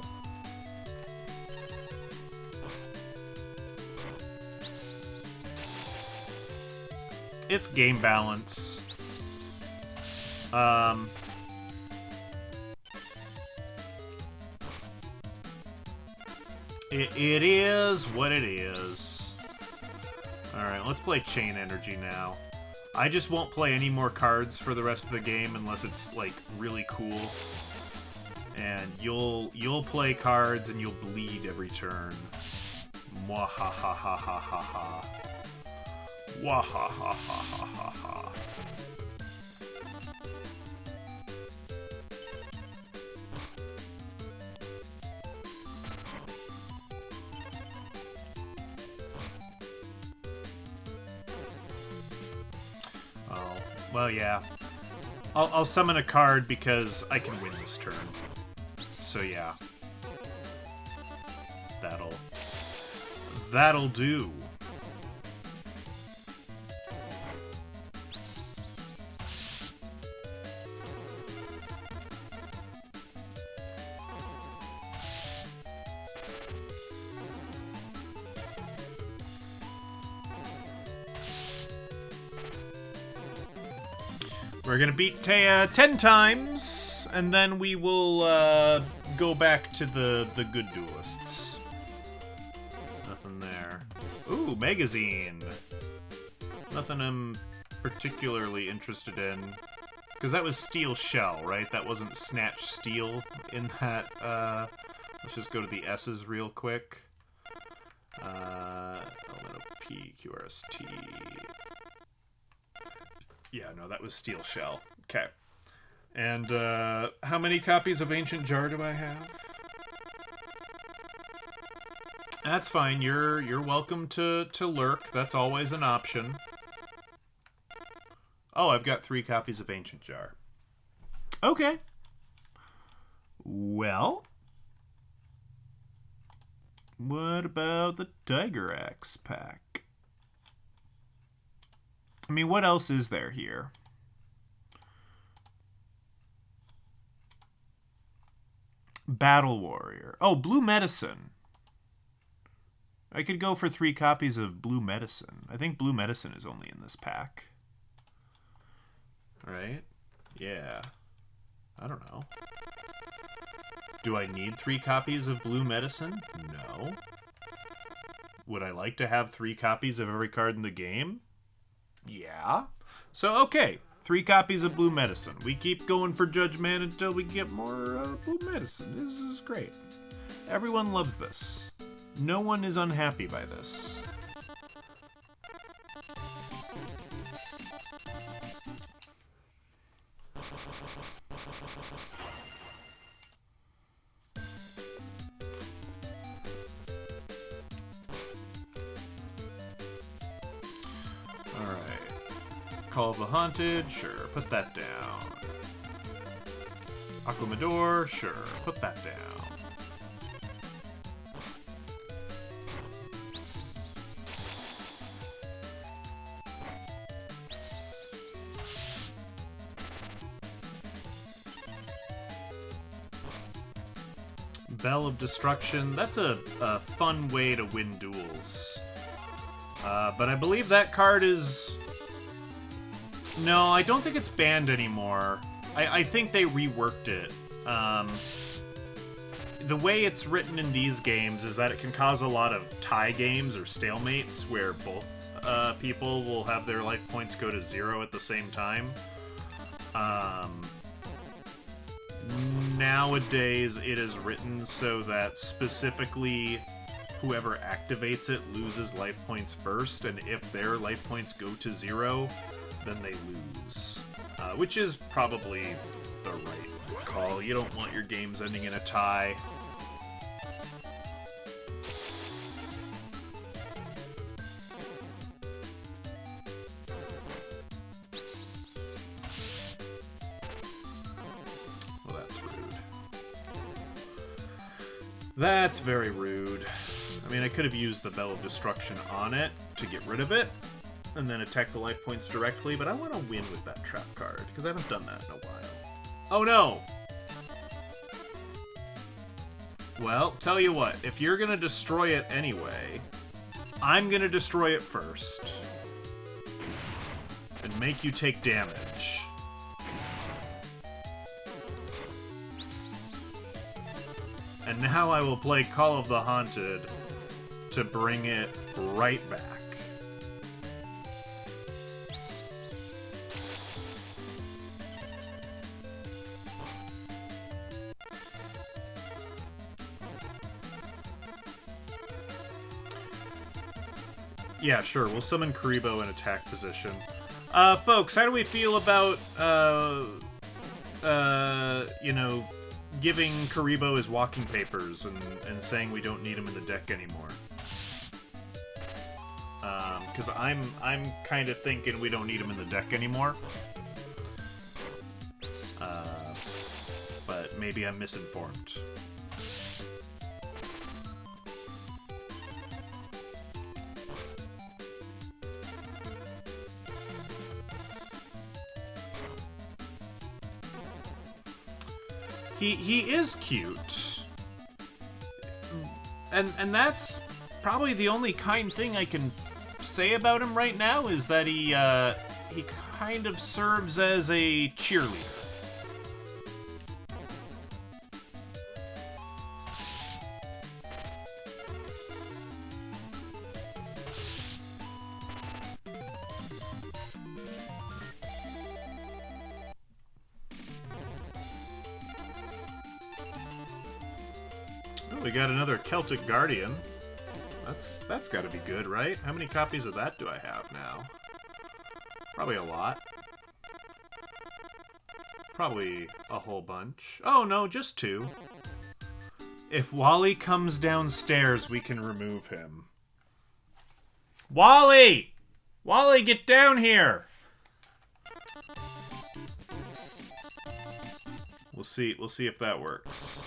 It's game balance. It is what it is. Alright, let's play Chain Energy now. I just won't play any more cards for the rest of the game unless it's, like, really cool. And you'll play cards and you'll bleed every turn. Mwahahahahaha. Wahahahahaha. Oh, well, yeah. I'll summon a card because I can win this turn. So yeah. That'll do. We're gonna beat Taya 10 times, and then we will go back to the good duelists. Nothing there. Ooh, magazine. Nothing I'm particularly interested in. Because that was Steel Shell, right? That wasn't Snatch Steel in that. Let's just go to the S's real quick. P, QRST. Yeah, no, that was Steel Shell. Okay. And, how many copies of Ancient Jar do I have? That's fine. You're welcome to lurk. That's always an option. Oh, I've got 3 copies of Ancient Jar. Okay. Well. What about the Tiger Axe pack? I mean, what else is there here? Battle Warrior. Oh, Blue Medicine. I could go for 3 copies of Blue Medicine. I think Blue Medicine is only in this pack. Right? Yeah. I don't know. Do I need 3 copies of Blue Medicine? No. Would I like to have 3 copies of every card in the game? Yeah. So, okay. 3 copies of Blue Medicine. We keep going for Judge Man until we get more Blue Medicine. This is great. Everyone loves this. No one is unhappy by this. Call of the Haunted, sure, put that down. Aquamador, sure, put that down. Bell of Destruction, that's a fun way to win duels. But I believe that card is... No, I don't think it's banned anymore. I think they reworked it. The way it's written in these games is that it can cause a lot of tie games or stalemates where both people will have their life points go to 0 at the same time. Nowadays, it is written so that specifically whoever activates it loses life points first, and if their life points go to 0, then they lose. Which is probably the right call. You don't want your games ending in a tie. Well, that's rude. That's very rude. I mean, I could have used the Bell of Destruction on it to get rid of it, and then attack the life points directly, but I want to win with that trap card, because I haven't done that in a while. Oh no! Well, tell you what, if you're gonna destroy it anyway, I'm gonna destroy it first. And make you take damage. And now I will play Call of the Haunted to bring it right back. Yeah, sure. We'll summon Karibo in attack position. Folks, how do we feel about, you know, giving Karibo his walking papers and saying we don't need him in the deck anymore? Because I'm kind of thinking we don't need him in the deck anymore. But maybe I'm misinformed. He is cute. And that's probably the only kind thing I can say about him right now, is that he kind of serves as a cheerleader. We got another Celtic Guardian. That's got to be good, right? How many copies of that do I have now? Probably a lot. Probably a whole bunch. Oh no, just 2. If Wally comes downstairs, we can remove him. Wally! Wally, get down here! We'll see if that works.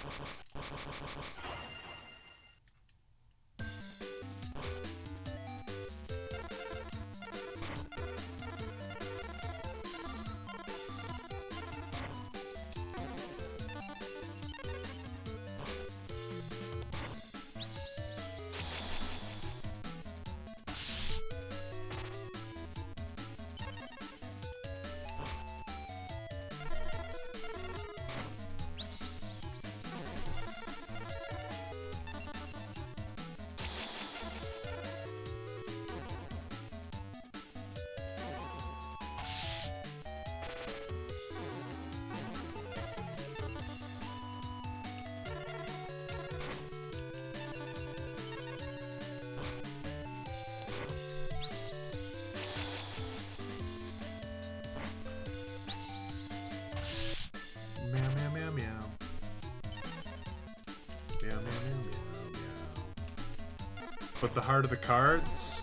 But the heart of the cards?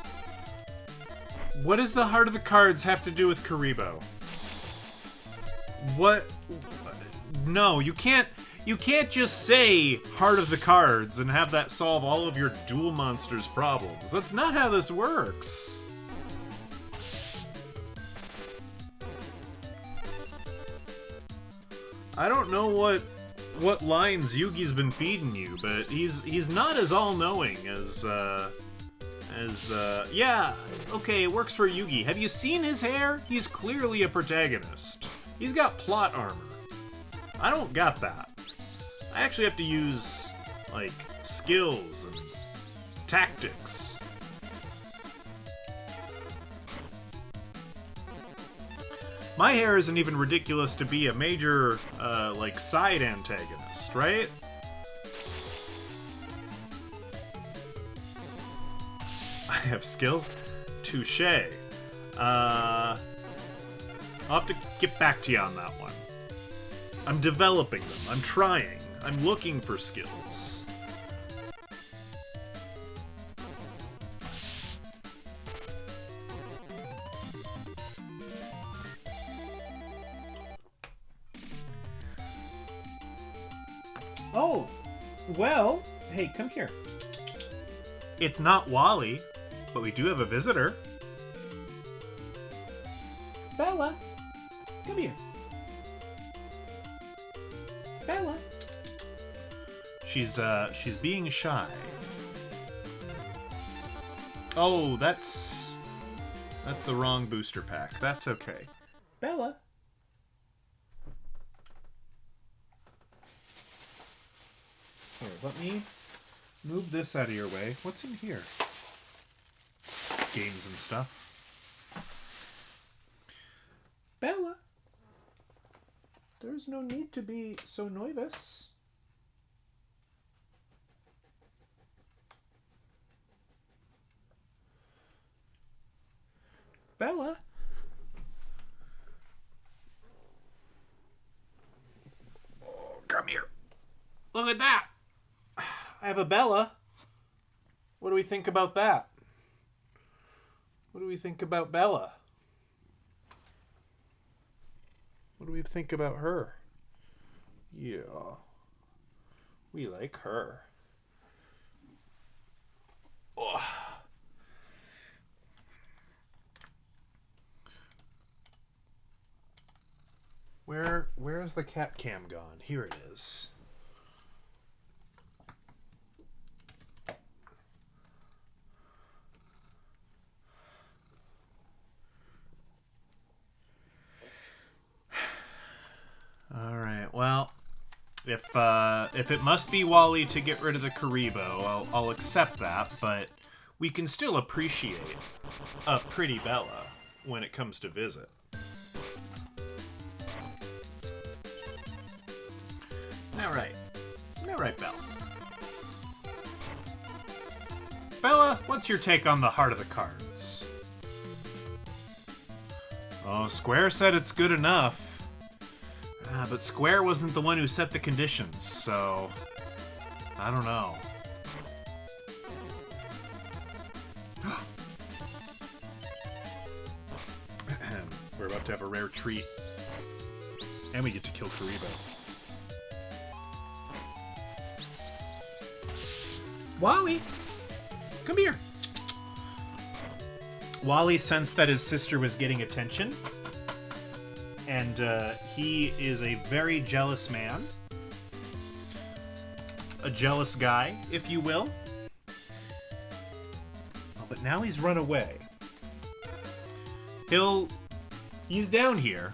What does the heart of the cards have to do with Karibo? What? No, you can't just say heart of the cards and have that solve all of your Duel Monsters problems. That's not how this works. I don't know what lines Yugi's been feeding you, but he's not as all-knowing as yeah, okay, it works for Yugi. Have you seen his hair? He's clearly a protagonist. He's got plot armor. I don't got that. I actually have to use, like, skills and tactics. My hair isn't even ridiculous to be a major, like, side antagonist, right? I have skills? Touché. I'll have to get back to you on that one. I'm developing them. I'm trying. I'm looking for skills. Oh, well, hey, come here. It's not Wally, but we do have a visitor. Bella, come here. Bella. She's being shy. Oh, that's the wrong booster pack. That's okay. Bella. Here, let me move this out of your way. What's in here? Games and stuff. Bella. There's no need to be so nervous. Bella? Oh, come here. Look at that. I have a Bella. What do we think about that? What do we think about Bella? What do we think about her? Yeah. We like her. Oh. Where is the cat cam gone? Here it is. All right. Well, if it must be Wally to get rid of the Karibo, I'll accept that. But we can still appreciate a pretty Bella when it comes to visit. All right, Bella. Bella, what's your take on the heart of the cards? Oh, Square said it's good enough. But Square wasn't the one who set the conditions, so I don't know. We're about to have a rare treat. And we get to kill Karibo. Wally! Come here! Wally sensed that his sister was getting attention. And he is a very jealous man. A jealous guy, if you will. Oh, but now he's run away. He's down here.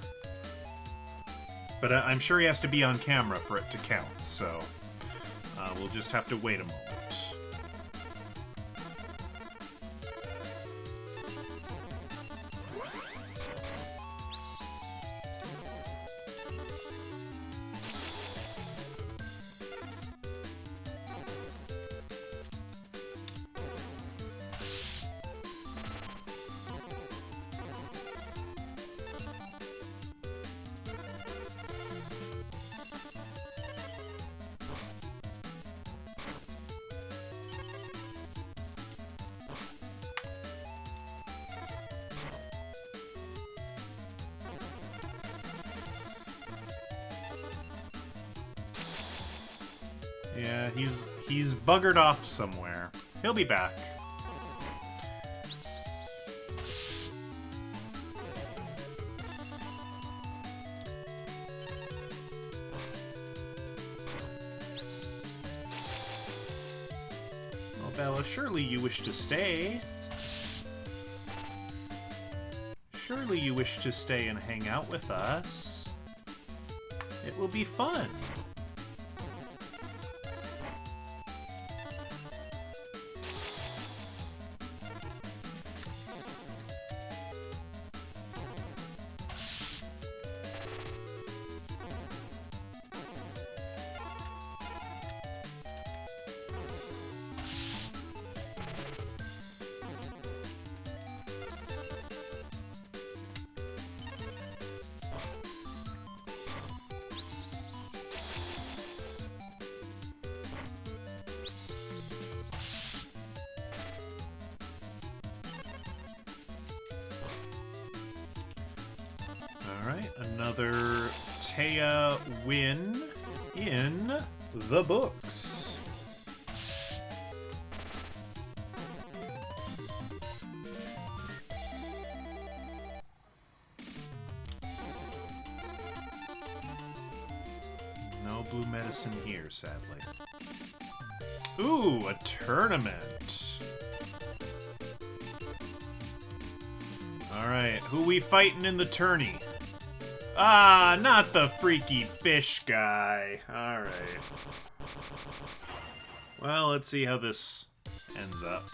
But I'm sure he has to be on camera for it to count, so we'll just have to wait a moment. Yeah, he's buggered off somewhere. He'll be back. Well, Bella, surely you wish to stay. Surely you wish to stay and hang out with us. It will be fun. Alright, another Taya win in the books. No blue medicine here, sadly. Ooh, a tournament. Alright, who we fighting in the tourney? Ah, not the freaky fish guy. Alright. Well, let's see how this ends up.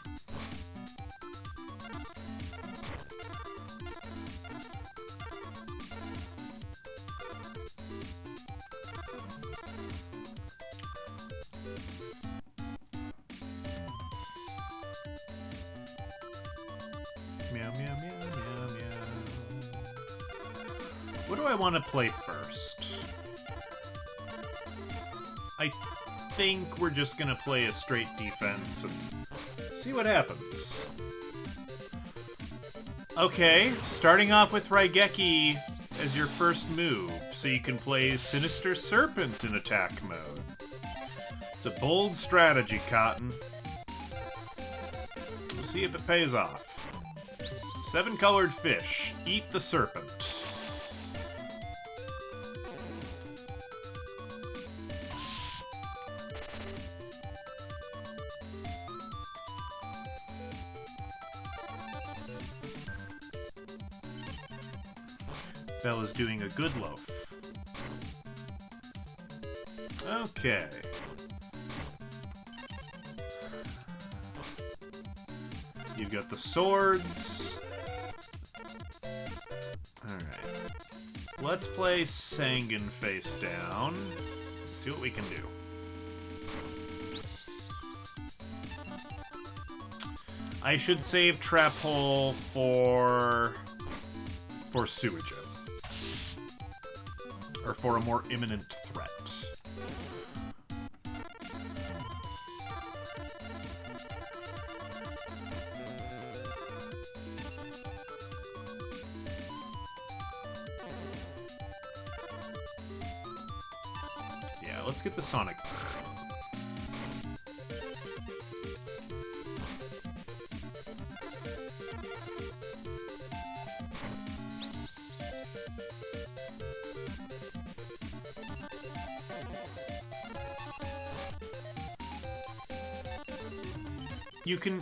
Meow, meow, meow, meow, meow. What do I want to play first? I think we're just gonna play a straight defense and see what happens. Okay, starting off with Raigeki as your first move, so you can play Sinister Serpent in attack mode. It's a bold strategy, Cotton. We'll see if it pays off. 7-colored fish. Eat the serpent. Bella's doing a good loaf. Okay. You've got the swords. Alright. Let's play Sangan face down. See what we can do. I should save Trap Hole for Suijin. Or for a more imminent threat. Yeah, let's get the Sonic Bird.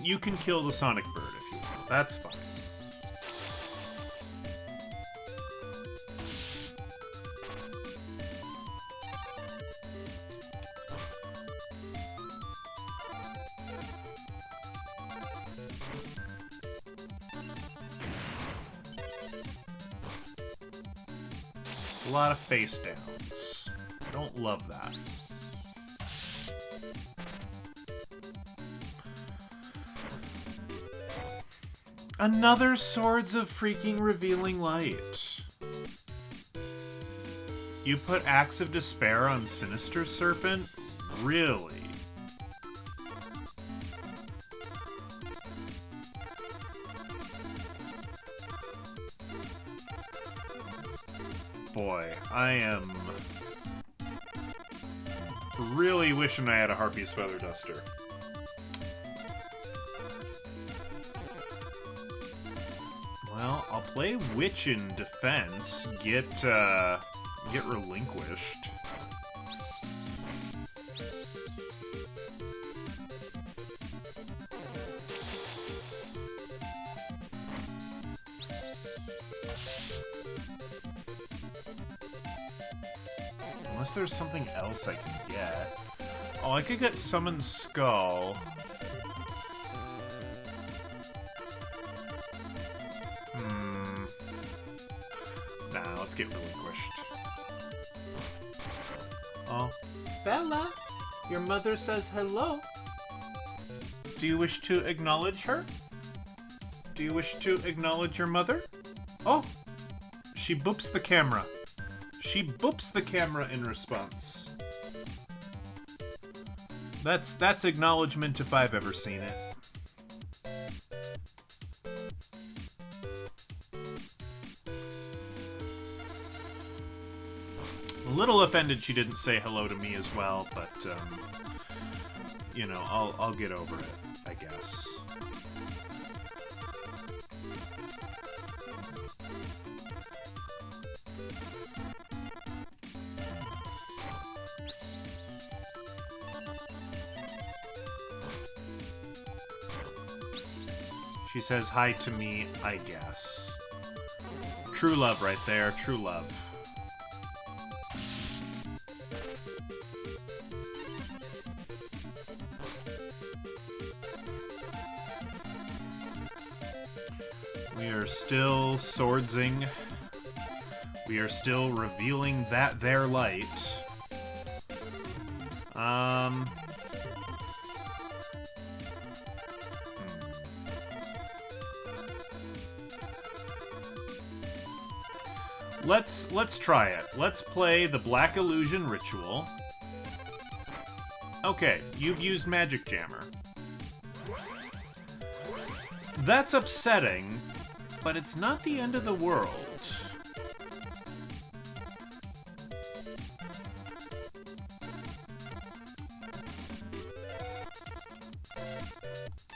You can kill the Sonic Bird if you want. That's fine. It's a lot of face downs. I don't love that. Another Swords of freaking Revealing Light. You put Axe of Despair on Sinister Serpent? Really? Boy, I am really wishing I had a Harpy's Feather Duster. Well, I'll play Witch in defense. Get relinquished. Unless there's something else I can get. Oh, I could get Summon Skull. Nah, let's get relinquished. Oh. Bella, your mother says hello. Do you wish to acknowledge her? Do you wish to acknowledge your mother? Oh! She boops the camera. She boops the camera in response. That's acknowledgement if I've ever seen it. A little offended she didn't say hello to me as well, but you know, I'll get over it, I guess. She says hi to me, I guess. True love right there, true love. We are still swordsing. We are still revealing that their light. Let's try it. Let's play the Black Illusion Ritual. Okay, you've used Magic Jammer. That's upsetting, but it's not the end of the world.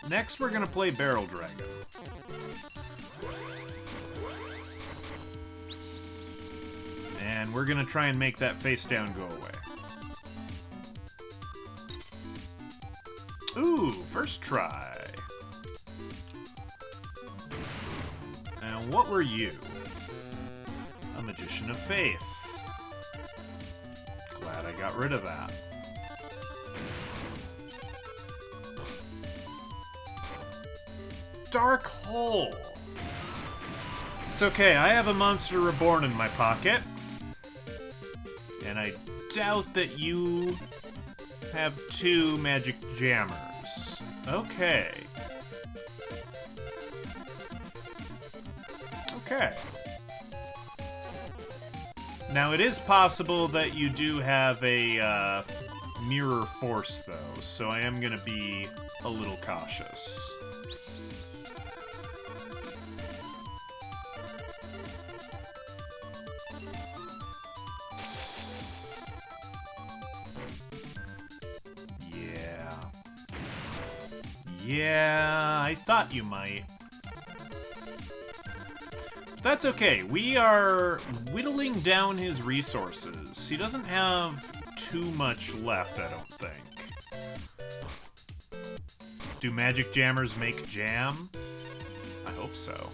Next, we're gonna play Barrel Dragon. And we're gonna try and make that face down go away. Ooh, first try. And what were you? A Magician of Faith. Glad I got rid of that. Dark Hole. It's okay, I have a Monster Reborn in my pocket. And I doubt that you have 2 Magic Jammers. Okay. Okay. Now, it is possible that you do have a Mirror Force, though, so I am going to be a little cautious. Yeah, I thought you might. That's okay. We are whittling down his resources. He doesn't have too much left, I don't think. Do Magic Jammers make jam? I hope so.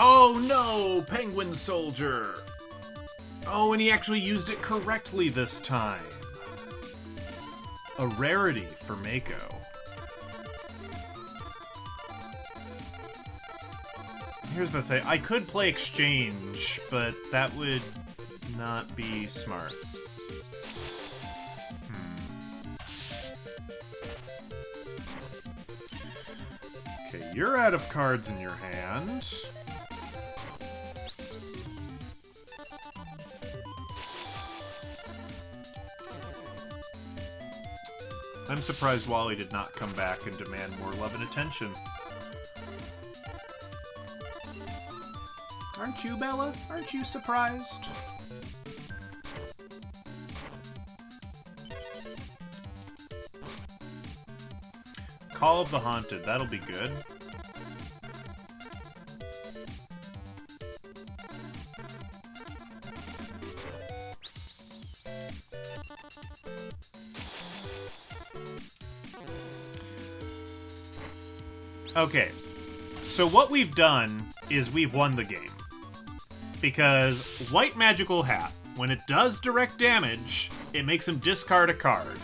Oh no! Penguin Soldier! Oh, and he actually used it correctly this time. A rarity for Mako. Here's the thing. I could play Exchange, but that would not be smart. Okay, you're out of cards in your hand. I'm surprised Wally did not come back and demand more love and attention. Aren't you, Bella? Aren't you surprised? Call of the Haunted. That'll be good. Okay, so what we've done is we've won the game. Because White Magical Hat, when it does direct damage, it makes him discard a card.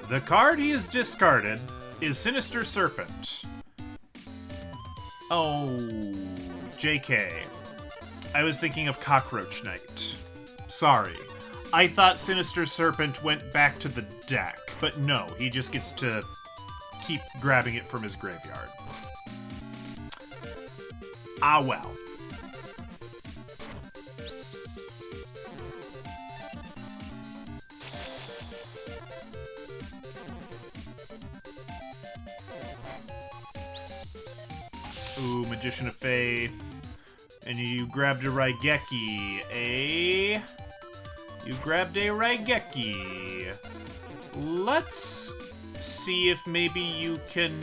The card he has discarded is Sinister Serpent. Oh, JK. I was thinking of Cockroach Knight. Sorry. I thought Sinister Serpent went back to the deck, but no, he just gets to keep grabbing it from his graveyard. Ah, well. Ooh, Magician of Faith. And you grabbed a Raigeki, eh? You grabbed a Raigeki. Let's see if maybe you can,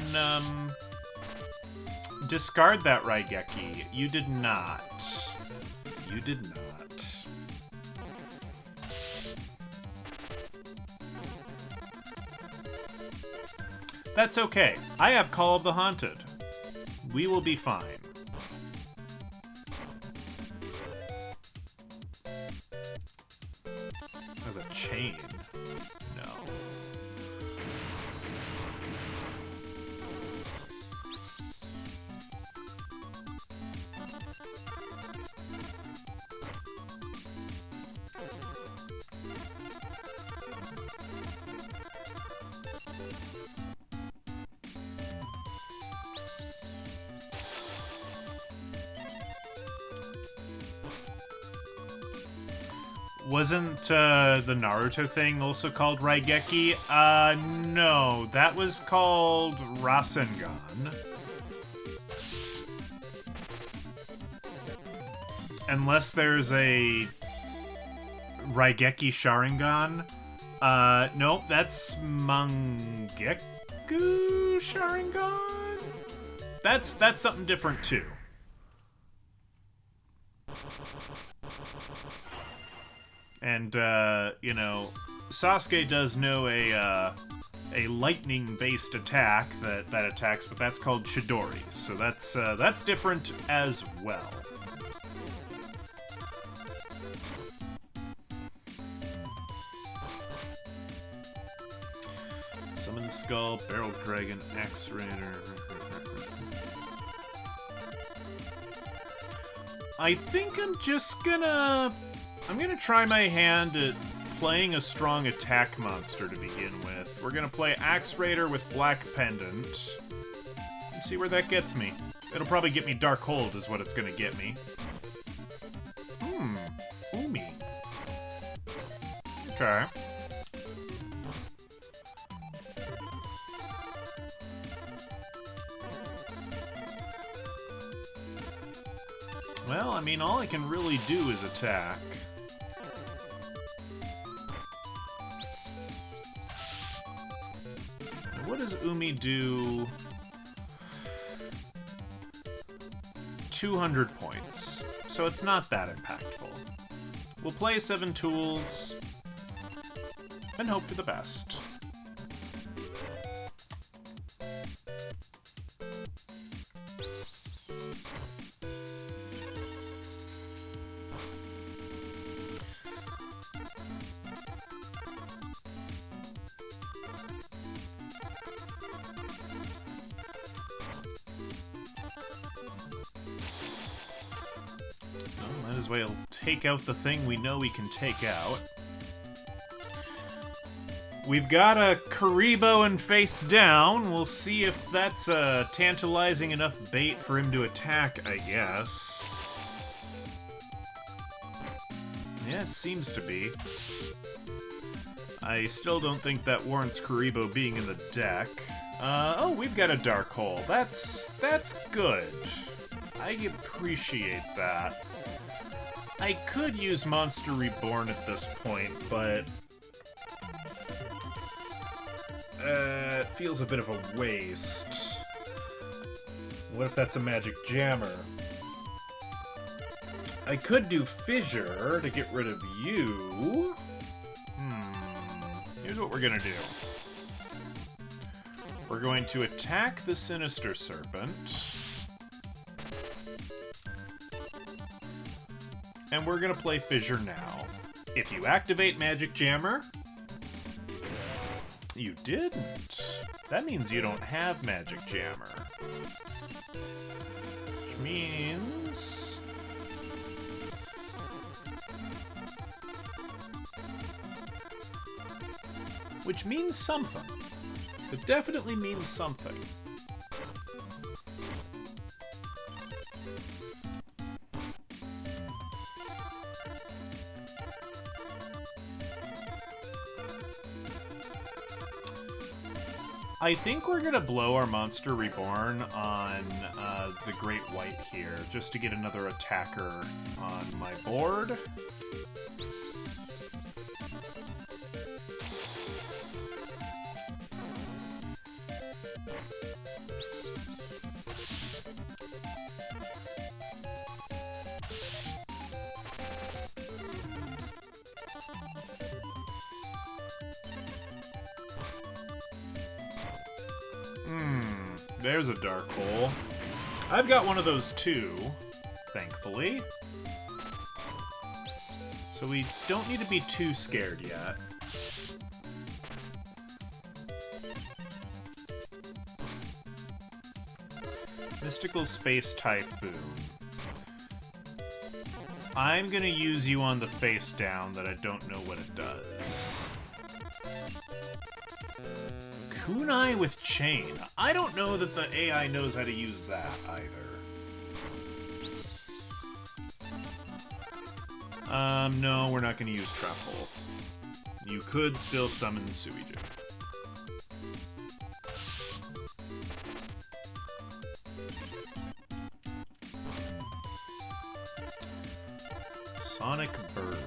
discard that Raigeki. You did not. You did not. That's okay. I have Call of the Haunted. We will be fine. As a chain? No. Wasn't the Naruto thing also called Raigeki? No. That was called Rasengan. Unless there's a Raigeki Sharingan. No, that's Mangekyou Sharingan? That's something different, too. And, you know, Sasuke does know a lightning-based attack that attacks, but that's called Chidori. So that's different as well. Summon Skull, Barrel Dragon, Axe Raider. I think I'm just gonna try my hand at playing a strong attack monster to begin with. We're gonna play Axe Raider with Black Pendant. And see where that gets me. It'll probably get me Dark Hold is what it's gonna get me. Umi. Okay. Well, I mean, all I can really do is attack. What does Umi do? 200 points. So it's not that impactful. We'll play 7 tools and hope for the best. Might as well take out the thing we know we can take out. We've got a Karibo and face down. We'll see if that's a tantalizing enough bait for him to attack, I guess. Yeah, it seems to be. I still don't think that warrants Karibo being in the deck. Oh, we've got a Dark Hole. That's good. I appreciate that. I could use Monster Reborn at this point, but... it feels a bit of a waste. What if that's a Magic Jammer? I could do Fissure to get rid of you. Here's what we're gonna do. We're going to attack the Sinister Serpent. And we're gonna play Fissure now. If you activate Magic Jammer... You didn't. That means you don't have Magic Jammer. Which means... Which means something. It definitely means something. I think we're gonna blow our Monster Reborn on the Great White here, just to get another attacker on my board. There's a Dark Hole. I've got one of those too, thankfully. So we don't need to be too scared yet. Mystical Space Typhoon. I'm gonna use you on the face down that I don't know what it does. Kunai with Chain. I don't know that the AI knows how to use that either. No, we're not going to use Trap Hole. You could still summon Suijin. Sonic Bird.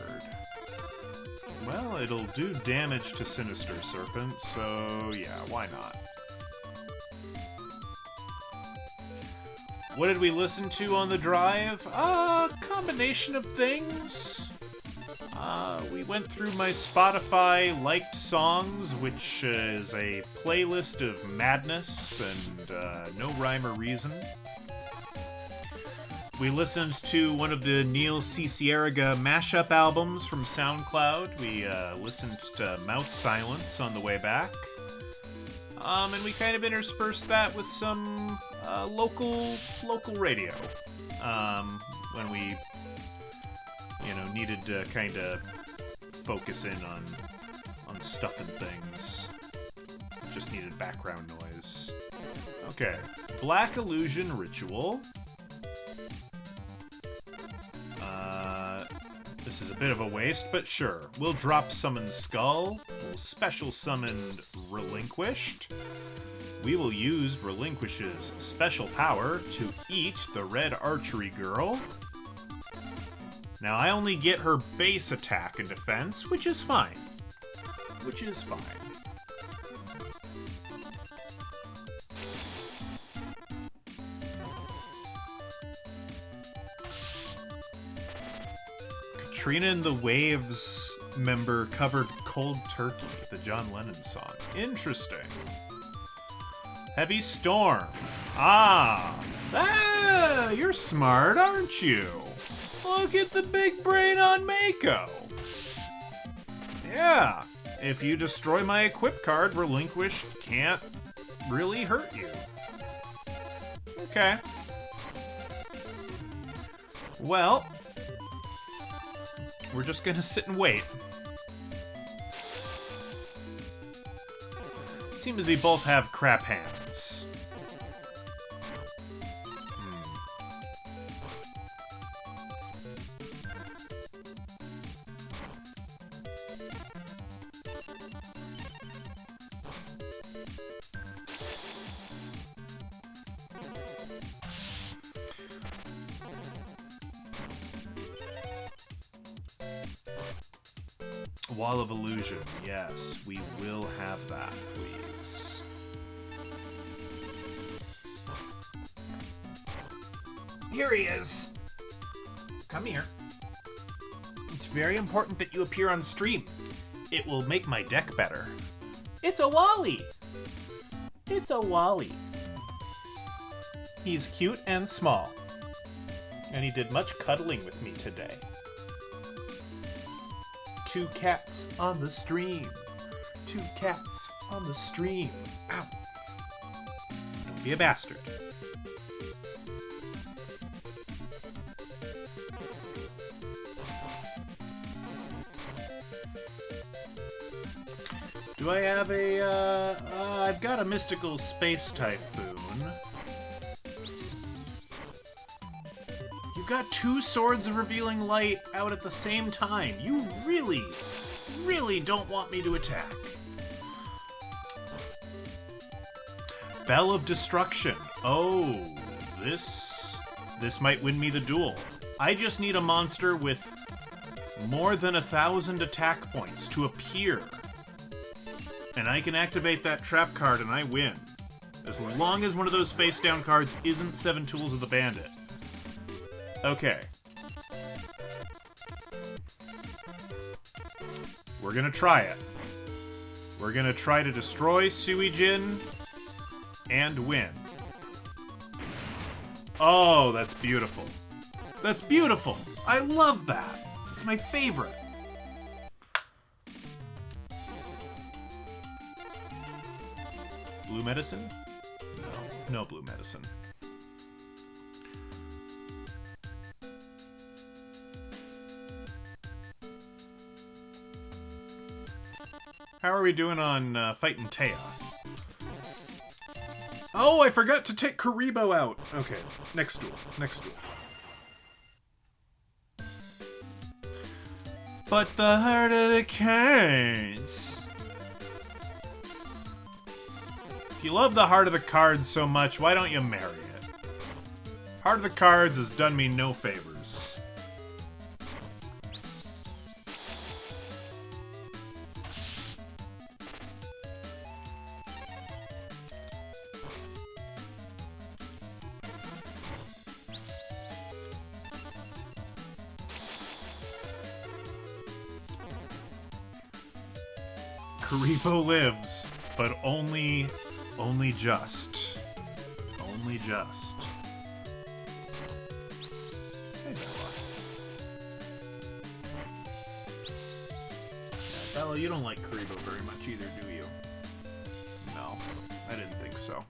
Well, it'll do damage to Sinister Serpent, so yeah, why not? What did we listen to on the drive? Combination of things. We went through my Spotify liked songs, which is a playlist of madness and no rhyme or reason. We listened to one of the Neil Cicierega mashup albums from SoundCloud. We listened to Mouth Silence on the way back. And we kind of interspersed that with some local radio. When we, needed to kind of focus in on stuff and things. Just needed background noise. Okay. Black Illusion Ritual. This is a bit of a waste, but sure. We'll drop Summon Skull. We'll special summon Relinquished. We will use Relinquish's special power to eat the red archery girl. Now, I only get her base attack and defense, which is fine. Which is fine. Katrina and the Waves member covered Cold Turkey, the John Lennon song. Interesting. Heavy Storm. You're smart, aren't you? Look at the big brain on Mako. Yeah, if you destroy my equip card, Relinquished can't really hurt you. Okay. Well, we're just gonna sit and wait. It seems we both have crap hands. Wall of Illusion. Yes, we will have that, please. Here he is. Come here. It's very important that you appear on stream. It will make my deck better. It's a Wally. It's a Wally. He's cute and small. And he did much cuddling with me today. 2 cats on the stream. 2 cats on the stream. Ow. Don't be a bastard. Do I have a, I've got a mystical space typhoon. You've got 2 swords of revealing light out at the same time. You really, really don't want me to attack. Bell of Destruction. Oh, this might win me the duel. I just need a monster with more than 1,000 attack points to appear. And I can activate that trap card and I win. As long as one of those face down cards isn't 7 Tools of the Bandit. Okay. We're gonna try it. We're gonna try to destroy Suijin and win. Oh, that's beautiful. That's beautiful. I love that. It's my favorite. Blue medicine? No, no blue medicine. How are we doing on fighting Taya? Oh, I forgot to take Karibo out. Okay, next duel. Next duel. But the heart of the cards. If you love the heart of the cards so much, why don't you marry it? Heart of the cards has done me no favors. Karibo lives, but only just. Only just. Hey, Bella. Yeah, Bella, you don't like Karibo very much either, do you? No, I didn't think so.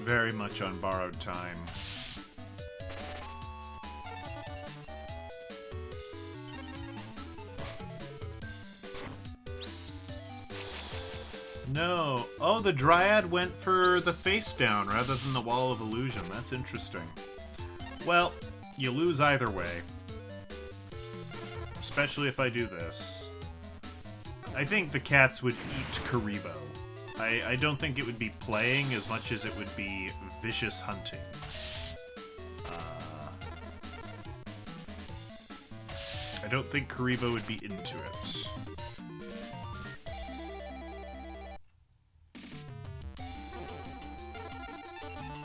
Very much on borrowed time. No. Oh, the Dryad went for the face down rather than the Wall of Illusion. That's interesting. Well, you lose either way. Especially if I do this. I think the cats would eat Karibo. I don't think it would be playing as much as it would be vicious hunting. I don't think Karibo would be into it.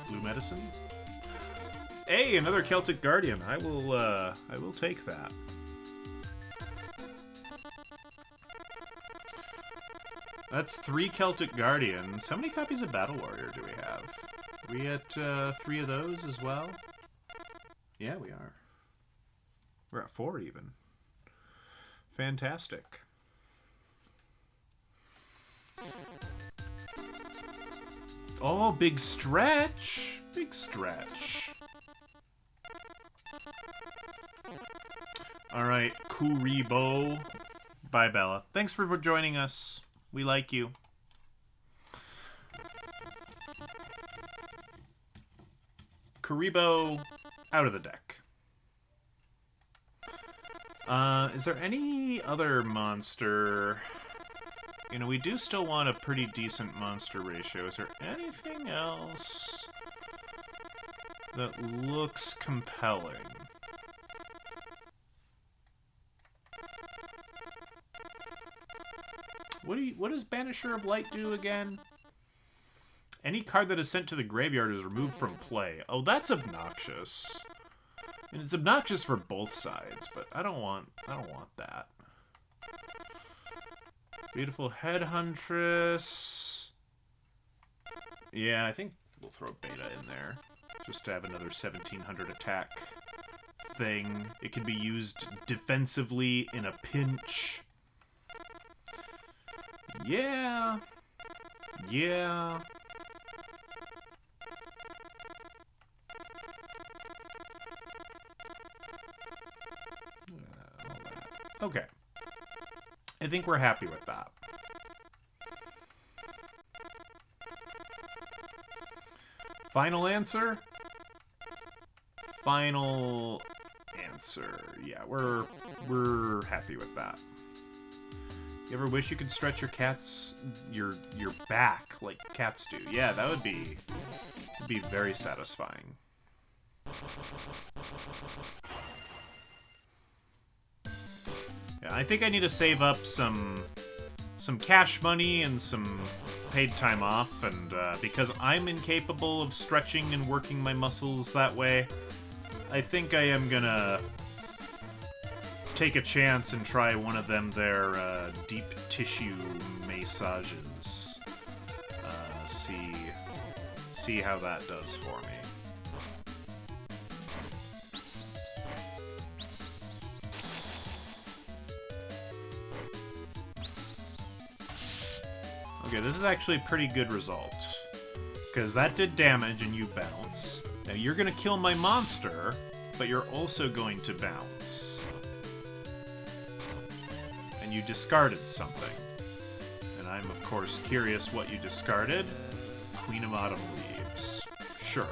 Blue medicine? Hey, another Celtic Guardian. I will take that. That's 3 Celtic Guardians. How many copies of Battle Warrior do we have? Are we at 3 of those as well? Yeah, we are. We're at 4 even. Fantastic. Oh, big stretch. Big stretch. Alright, Karibo. Bye, Bella. Thanks for joining us. We like you. Karibo out of the deck. Is there any other monster? You know, we do still want a pretty decent monster ratio. Is there anything else that looks compelling? What does Banisher of Light do again? Any card that is sent to the graveyard is removed from play. Oh, that's obnoxious. And it's obnoxious for both sides, but I don't want that. Beautiful Headhuntress. Yeah, I think we'll throw Beta in there. Just to have another 1700 attack thing. It can be used defensively in a pinch. Yeah. Yeah. Okay. I think we're happy with that. Final answer? Final answer. Yeah, we're happy with that. You ever wish you could stretch your your back like cats do? Yeah, that would be very satisfying. Yeah, I think I need to save up some cash money and some paid time off, and because I'm incapable of stretching and working my muscles that way, I think I am gonna take a chance and try one of them their deep tissue massages. See how that does for me. Okay, this is actually a pretty good result. Because that did damage and you bounce. Now you're going to kill my monster, but you're also going to bounce. And you discarded something. And I'm, of course, curious what you discarded. Queen of Autumn Leaves. Sure.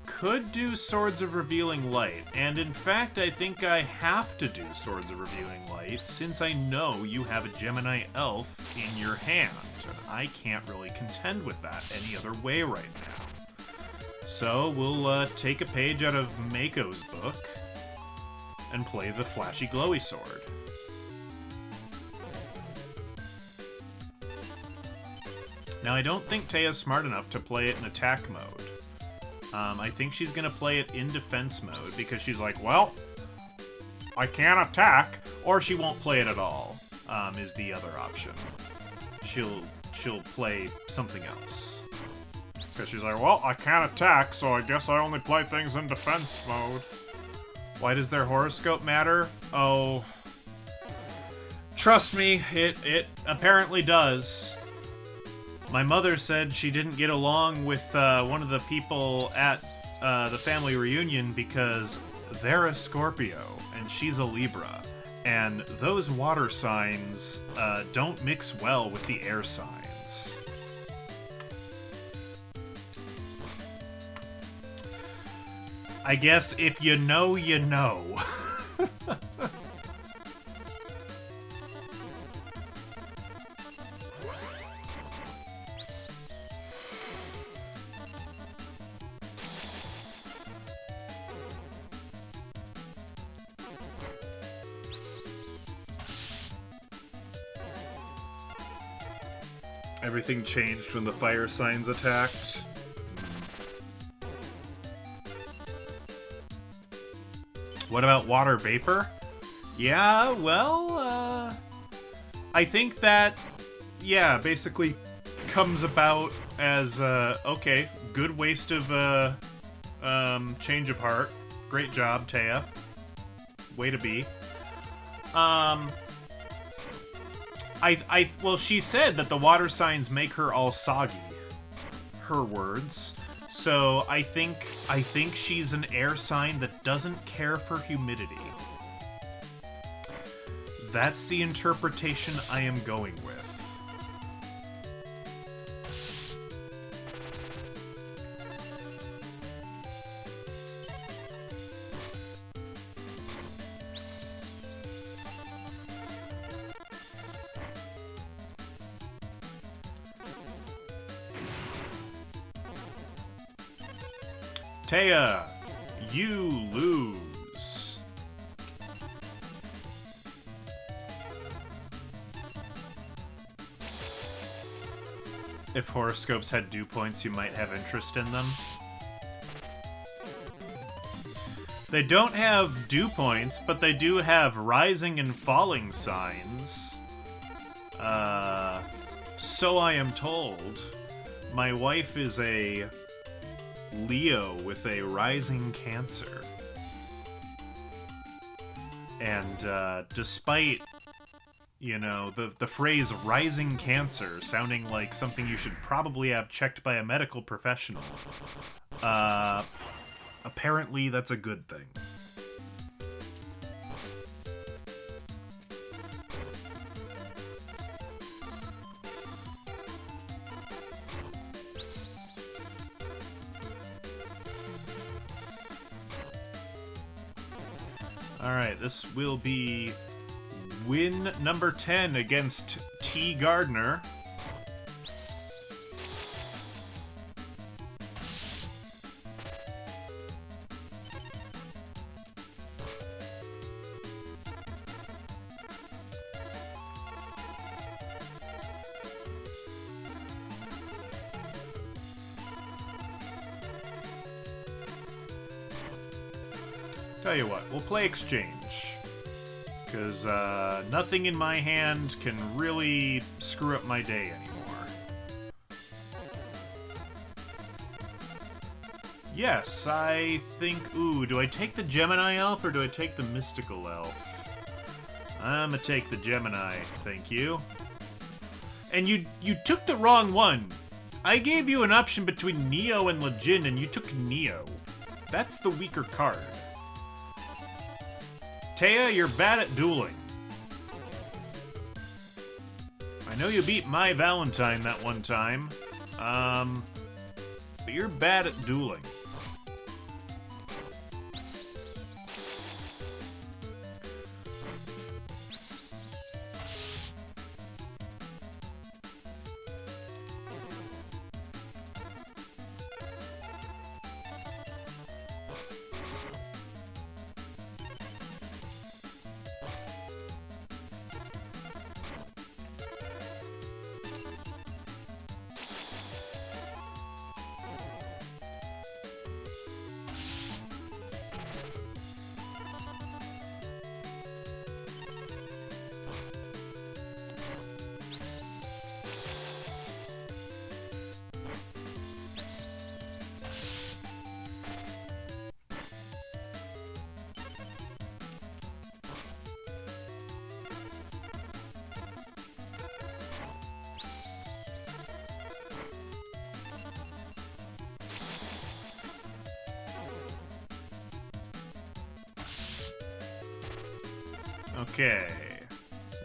Could do Swords of Revealing Light, and in fact I think I have to do Swords of Revealing Light since I know you have a Gemini Elf in your hand, and I can't really contend with that any other way right now. So we'll take a page out of Mako's book and play the flashy glowy sword. Now I don't think Taya's smart enough to play it in attack mode. I think she's going to play it in defense mode because she's like, well, I can't attack, or she won't play it at all, is the other option. She'll play something else. Because she's like, well, I can't attack, so I guess I only play things in defense mode. Why does their horoscope matter? Oh, trust me, it apparently does. My mother said she didn't get along with one of the people at the family reunion because they're a Scorpio and she's a Libra. And those water signs don't mix well with the air signs. I guess if you know, you know. Everything changed when the fire signs attacked. What about water vapor? Yeah, well, I think that, yeah, basically comes about as, okay, good waste of, change of heart. Great job, Taya. Way to be. Well, she said that the water signs make her all soggy. Her words. So I think she's an air sign that doesn't care for humidity. That's the interpretation I am going with. Taya, you lose. If horoscopes had dew points, you might have interest in them. They don't have dew points, but they do have rising and falling signs. So I am told. My wife is a Leo with a rising Cancer. And despite, you know, the phrase rising Cancer sounding like something you should probably have checked by a medical professional, apparently that's a good thing. Alright, this will be win number 10 against T. Gardner. Tell you what, we'll play Exchange. Because nothing in my hand can really screw up my day anymore. Yes, I think... Ooh, do I take the Gemini Elf or do I take the Mystical Elf? I'm gonna take the Gemini, thank you. And you took the wrong one. I gave you an option between Neo and Legend, and you took Neo. That's the weaker card. Taya, you're bad at dueling. I know you beat my Valentine that one time, but you're bad at dueling. Okay.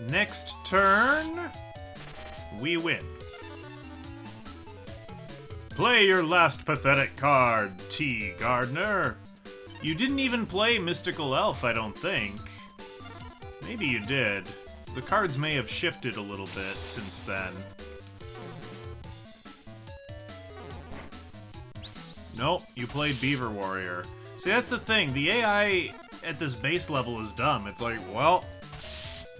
Next turn, we win. Play your last pathetic card, T. Gardner. You didn't even play Mystical Elf, I don't think. Maybe you did. The cards may have shifted a little bit since then. Nope, you played Beaver Warrior. See, that's the thing. The AI at this base level is dumb. It's like, well,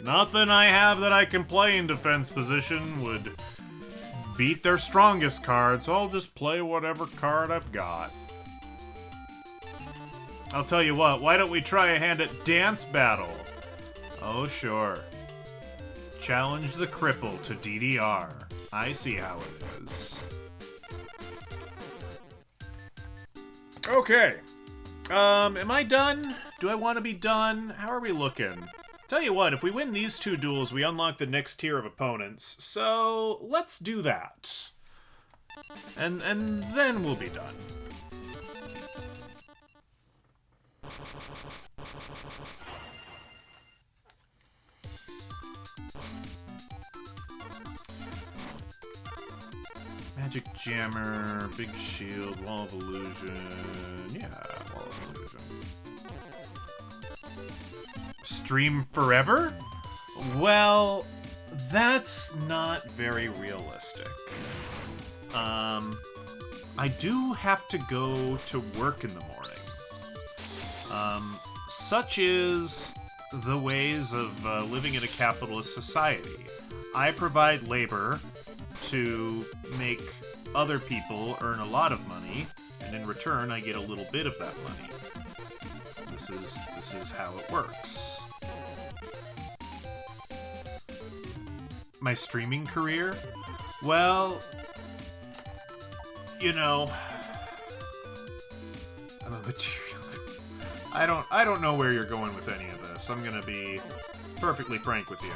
nothing I have that I can play in defense position would beat their strongest card, so I'll just play whatever card I've got. I'll tell you what, why don't we try a hand at Dance Battle? Oh, sure. Challenge the cripple to DDR. I see how it is. Okay. Am I done? Do I want to be done? How are we looking? Tell you what, if we win these two duels, we unlock the next tier of opponents. So, let's do that. And then we'll be done. Magic Jammer, Big Shield, Wall of Illusion. Yeah, Wall of Illusion. Stream forever? Well, that's not very realistic. I do have to go to work in the morning. Such is the ways of living in a capitalist society. I provide labor to make other people earn a lot of money, and in return, I get a little bit of that money. This is how it works. My streaming career? Well, you know, I'm a material. I don't know where you're going with any of this. I'm gonna be perfectly frank with you.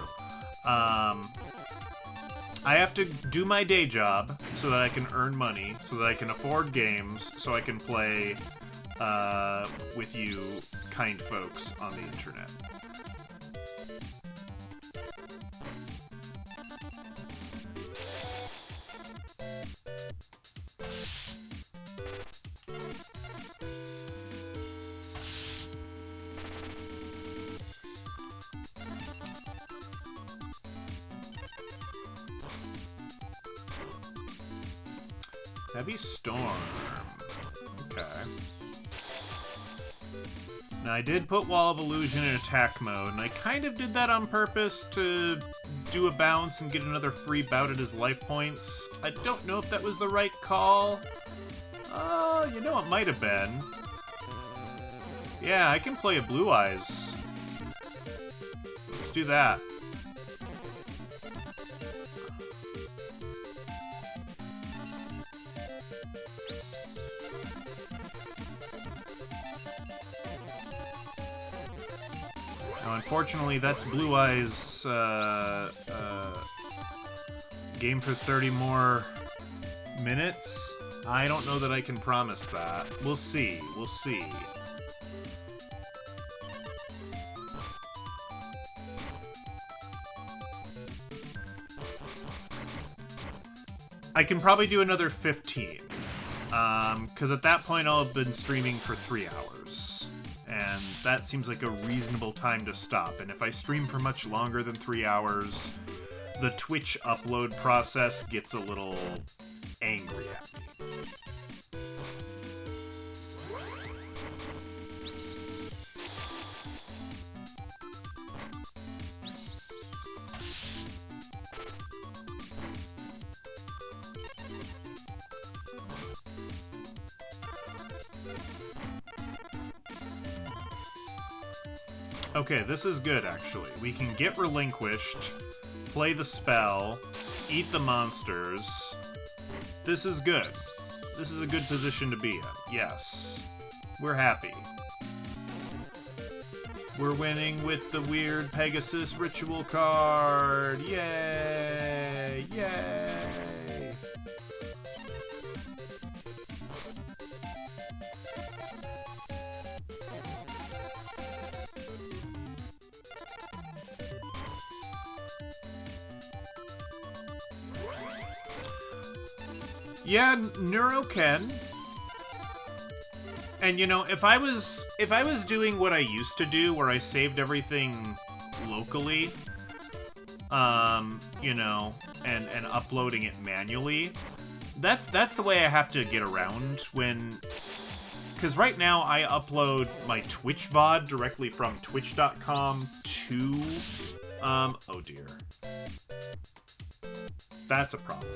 I have to do my day job so that I can earn money, so that I can afford games, so I can play with you kind folks on the internet. Heavy Storm. Okay. Now, I did put Wall of Illusion in attack mode, and I kind of did that on purpose to do a bounce and get another free bout at his life points. I don't know if that was the right call. You know, it might have been. Yeah, I can play a Blue Eyes. Let's do that. Now, unfortunately, that's Blue Eyes' game for 30 more minutes. I don't know that I can promise that. We'll see. We'll see. I can probably do another 15. Because at that point I'll have been streaming for 3 hours. And that seems like a reasonable time to stop. And if I stream for much longer than 3 hours, the Twitch upload process gets a little angry at me. Okay, this is good, actually. We can get relinquished, play the spell, eat the monsters. This is good. This is a good position to be in. Yes. We're happy. We're winning with the weird Pegasus ritual card. Yay! Yay! Yeah, Neuro can. And you know, if I was doing what I used to do, where I saved everything locally, you know, and uploading it manually, that's the way I have to get around when. Because right now I upload my Twitch VOD directly from twitch.com to, oh dear. That's a problem.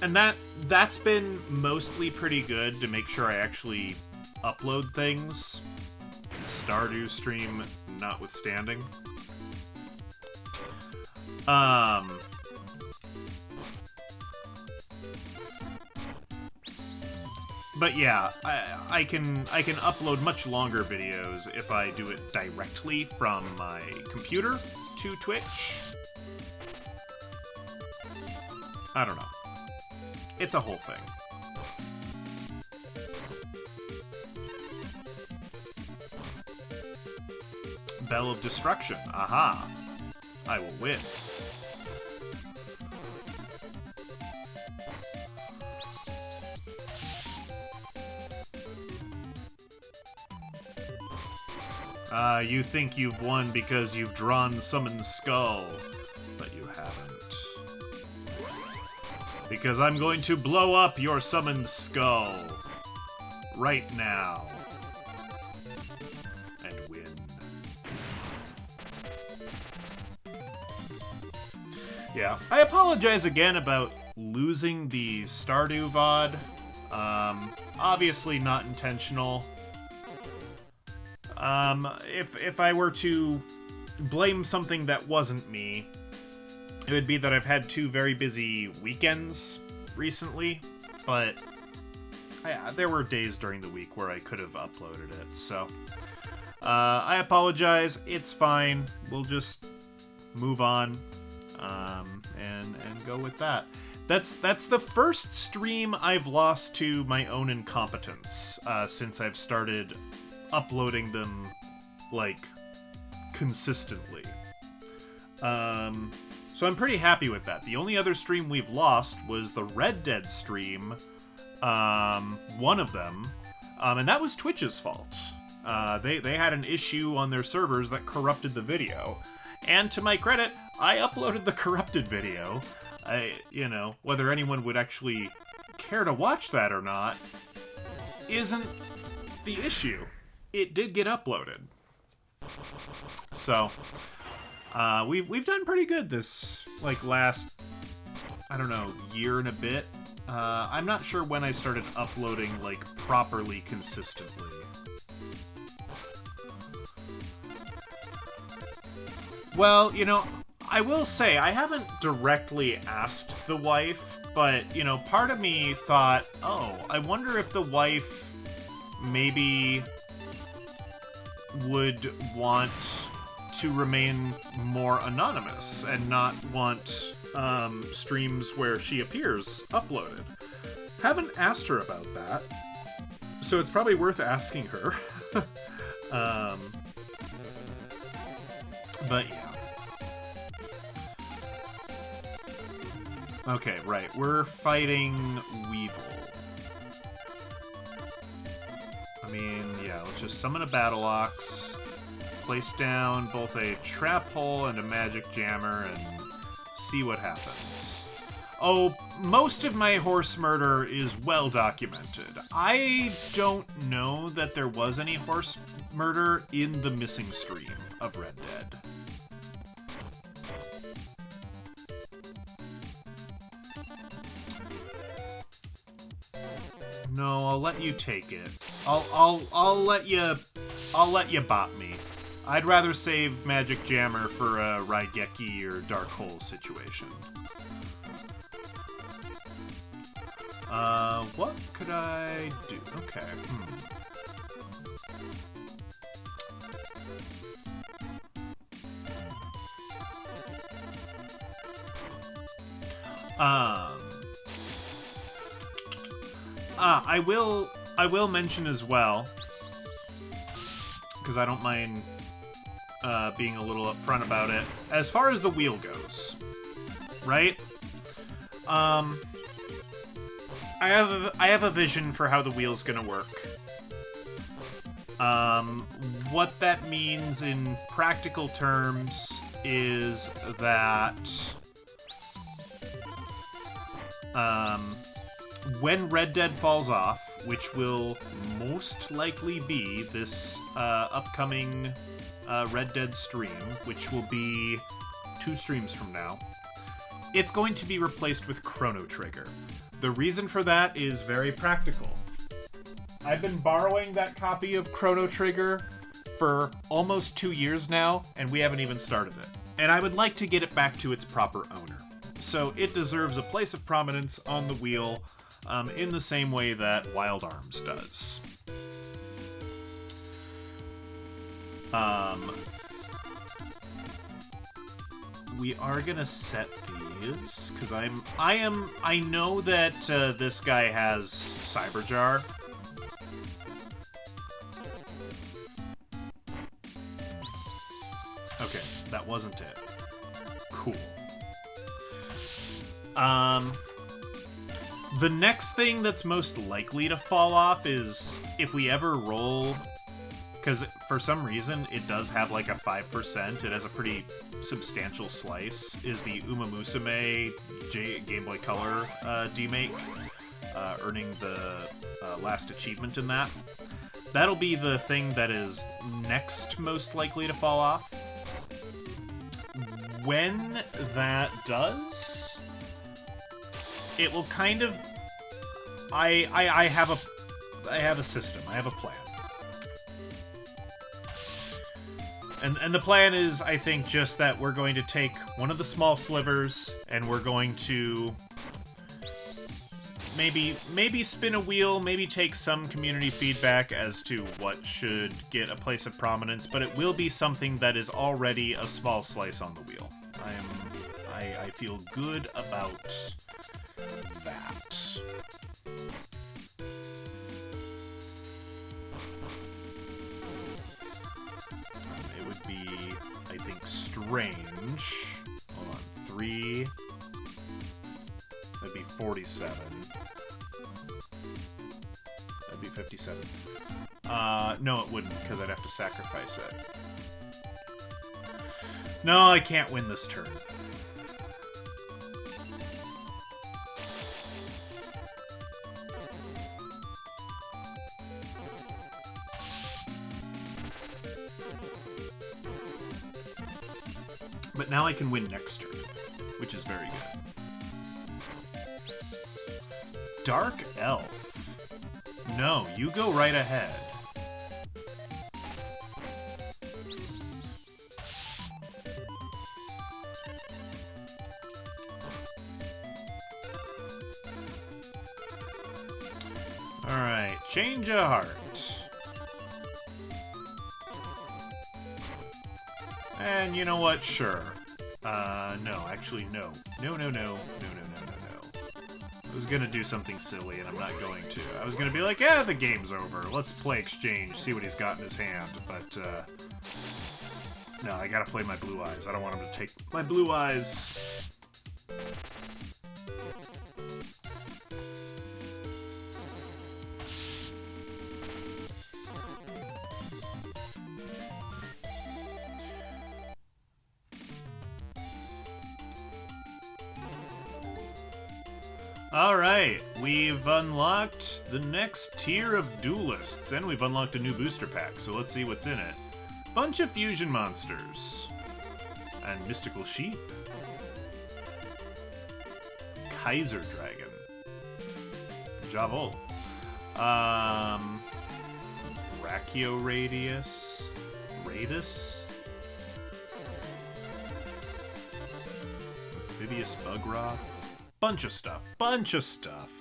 And that's been mostly pretty good to make sure I actually upload things. Stardew stream notwithstanding. But yeah, I can upload much longer videos if I do it directly from my computer to Twitch. I don't know. It's a whole thing. Bell of Destruction. Aha. I will win. You think you've won because you've drawn Summoned Skull, but you haven't. Because I'm going to blow up your summoned skull. Right now. And win. Yeah, I apologize again about losing the Stardew VOD. Obviously not intentional. If I were to blame something that wasn't me, it would be that I've had 2 very busy weekends recently, but there were days during the week where I could have uploaded it, so I apologize. It's fine. We'll just move on and go with that. That's the first stream I've lost to my own incompetence since I've started uploading them, like, consistently. So I'm pretty happy with that. The only other stream we've lost was the Red Dead stream, one of them, and that was Twitch's fault. They had an issue on their servers that corrupted the video, and to my credit, I uploaded the corrupted video. You know, whether anyone would actually care to watch that or not isn't the issue. It did get uploaded. So, we've done pretty good this, like, last, I don't know, year and a bit. I'm not sure when I started uploading, like, properly consistently. Well, you know, I will say, I haven't directly asked the wife, but, you know, part of me thought, oh, I wonder if the wife maybe would want to remain more anonymous and not want streams where she appears uploaded. Haven't asked her about that, so it's probably worth asking her. But yeah. Okay, right. We're fighting Weevil. I mean, yeah, let's just summon a Battle Ox, place down both a Trap Hole and a Magic Jammer, and see what happens. Oh, most of my horse murder is well documented. I don't know that there was any horse murder in the missing stream of Red Dead. No, I'll let you take it. I'll let you bot me. I'd rather save Magic Jammer for a Raigeki or Dark Hole situation. What could I do? Okay. I will mention as well, because I don't mind being a little upfront about it. As far as the wheel goes, right? I have a vision for how the wheel's gonna work. What that means in practical terms is that when Red Dead falls off, which will most likely be this upcoming Red Dead stream, which will be 2 streams from now, it's going to be replaced with Chrono Trigger. The reason for that is very practical. I've been borrowing that copy of Chrono Trigger for almost 2 years now, and we haven't even started it. And I would like to get it back to its proper owner. So it deserves a place of prominence on the wheel, in the same way that Wild Arms does. We are gonna set these because I know that this guy has Cyberjar. Okay, that wasn't it. Cool. The next thing that's most likely to fall off is if we ever roll because for some reason it does have like a 5%. It has a pretty substantial slice. Is the Uma Musume Game Boy Color demake, earning the last achievement in that. That'll be the thing that is next most likely to fall off. When that does, it will kind of... I have a system. I have a plan. And the plan is, I think, just that we're going to take one of the small slivers and we're going to maybe spin a wheel, maybe take some community feedback as to what should get a place of prominence, but it will be something that is already a small slice on the wheel. I feel good about that. It would be, I think, strange. Hold on, 3. That'd be 47. That'd be 57. No, it wouldn't, because I'd have to sacrifice it. No, I can't win this turn. But now I can win next turn, which is very good. Dark Elf. No, you go right ahead. Alright, change of heart. And you know what? Sure. No, actually, no. No. I was gonna do something silly, and I'm not going to. I was gonna be like, yeah, the game's over. Let's play exchange, see what he's got in his hand. But, no, I gotta play my blue eyes. I don't want him to take my blue eyes. Alright, we've unlocked the next tier of Duelists, and we've unlocked a new booster pack, so let's see what's in it. Bunch of fusion monsters. And mystical sheep. Kaiser Dragon. Javol. Brachioradius. Radis. Amphibious Bugroth. Bunch of stuff. Bunch of stuff.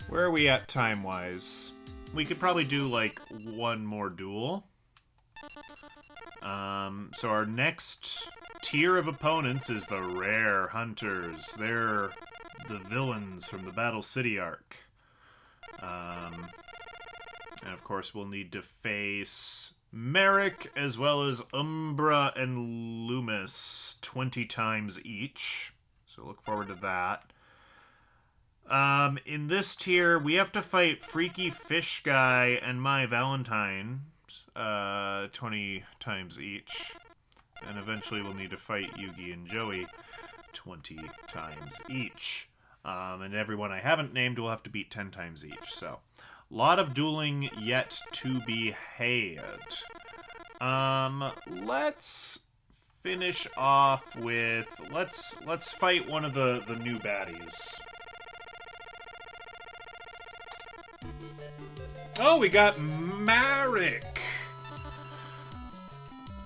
Where are we at time-wise? We could probably do, like, one more duel. So our next tier of opponents is the Rare Hunters. They're the villains from the Battle City arc. And of course we'll need to face Merrick, as well as Umbra and Loomis 20 times each. So look forward to that. In this tier, we have to fight Freaky Fish Guy and My Valentine 20 times each. And eventually we'll need to fight Yugi and Joey 20 times each. And everyone I haven't named will have to beat 10 times each, so... lot of dueling yet to be had. Let's finish off with... Let's fight one of the new baddies. Oh, we got Marek!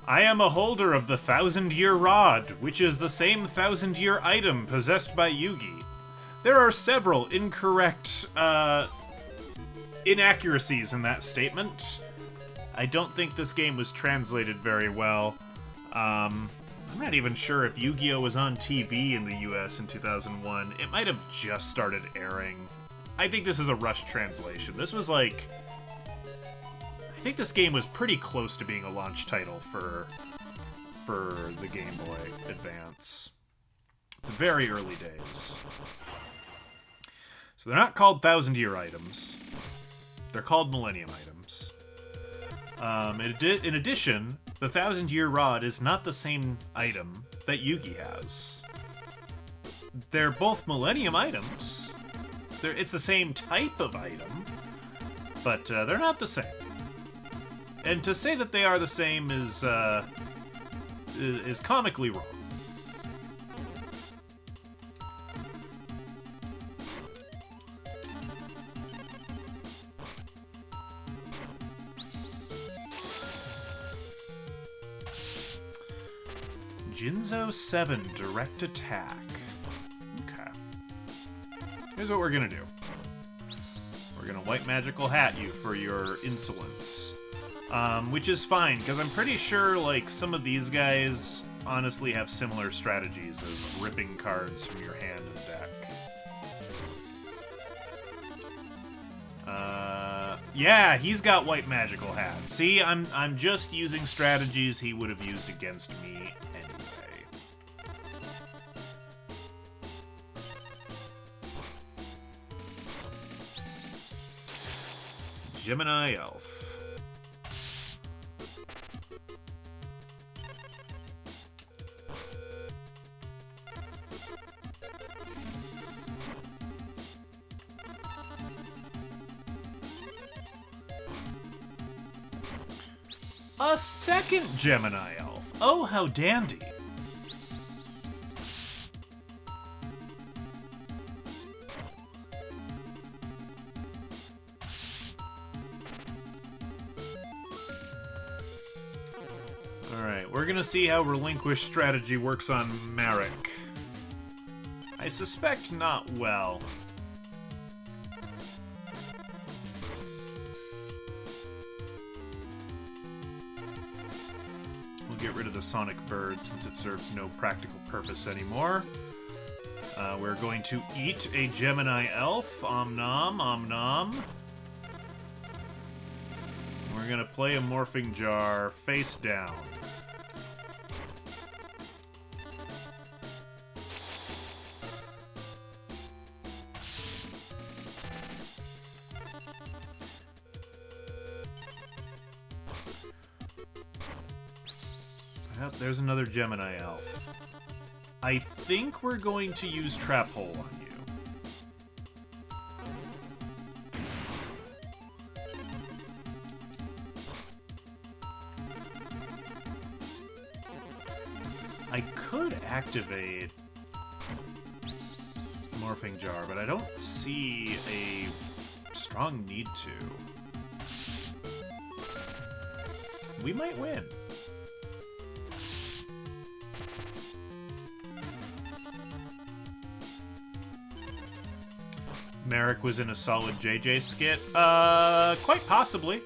I am a holder of the 1,000-year rod, which is the same 1,000-year item possessed by Yugi. There are several incorrect, inaccuracies in that statement. I don't think this game was translated very well. I'm not even sure if Yu-Gi-Oh! Was on TV in the US in 2001. It might have just started airing. I think this is a rushed translation. This was like... I think this game was pretty close to being a launch title for the Game Boy Advance. It's very early days. So they're not called 1,000-year items. They're called Millennium items. In addition, the 1,000-year rod is not the same item that Yugi has. They're both Millennium items. It's the same type of item, but they're not the same. And to say that they are the same is comically wrong. Jinzo 7 direct attack. Okay. Here's what we're gonna do. We're gonna white magical hat you for your insolence. Which is fine, because I'm pretty sure, like, some of these guys honestly have similar strategies of ripping cards from your hand and deck. Yeah, he's got white magical hat. See, I'm just using strategies he would have used against me anyway. Gemini Elf. A second Gemini Elf. Oh, how dandy. Alright, we're gonna see how Relinquish strategy works on Marek. I suspect not well. Get rid of the Sonic Bird since it serves no practical purpose anymore. We're going to eat a Gemini Elf. Om nom, om nom. We're going to play a Morphing Jar face down. Yep, there's another Gemini Elf. I think we're going to use Trap Hole on you. I could activate Morphing Jar, but I don't see a strong need to. We might win. Marek was in a solid JJ skit. Quite possibly.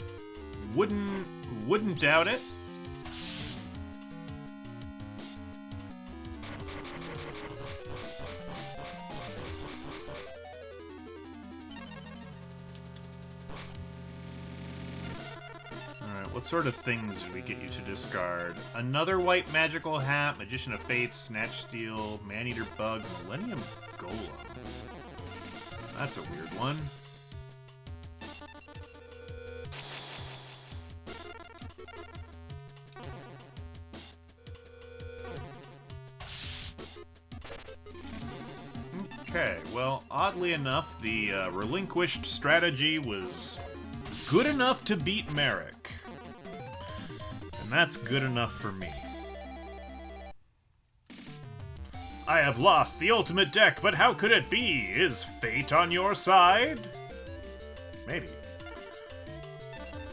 Wouldn't doubt it. Alright, what sort of things did we get you to discard? Another white magical hat, Magician of Faith, Snatch Steel, Maneater Bug, Millennium Golem. That's a weird one. Okay, well, oddly enough, the relinquished strategy was good enough to beat Marek. And that's good enough for me. I have lost the ultimate deck, but how could it be? Is fate on your side? Maybe.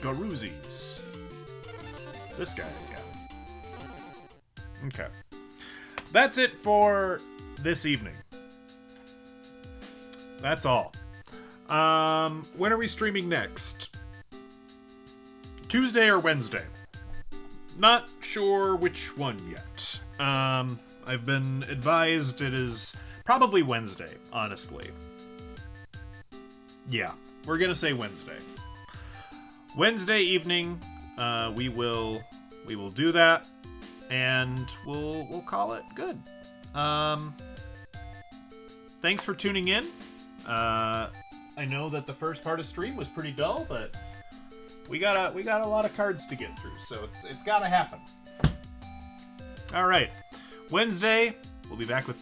Garuzis. This guy again. Okay. That's it for this evening. That's all. When are we streaming next? Tuesday or Wednesday? Not sure which one yet. I've been advised it is probably Wednesday, honestly. Yeah, we're gonna say Wednesday. Wednesday evening, we will do that, and we'll call it good. Thanks for tuning in. I know that the first part of stream was pretty dull, but we got a lot of cards to get through, so it's got to happen. All right, Wednesday we'll be back with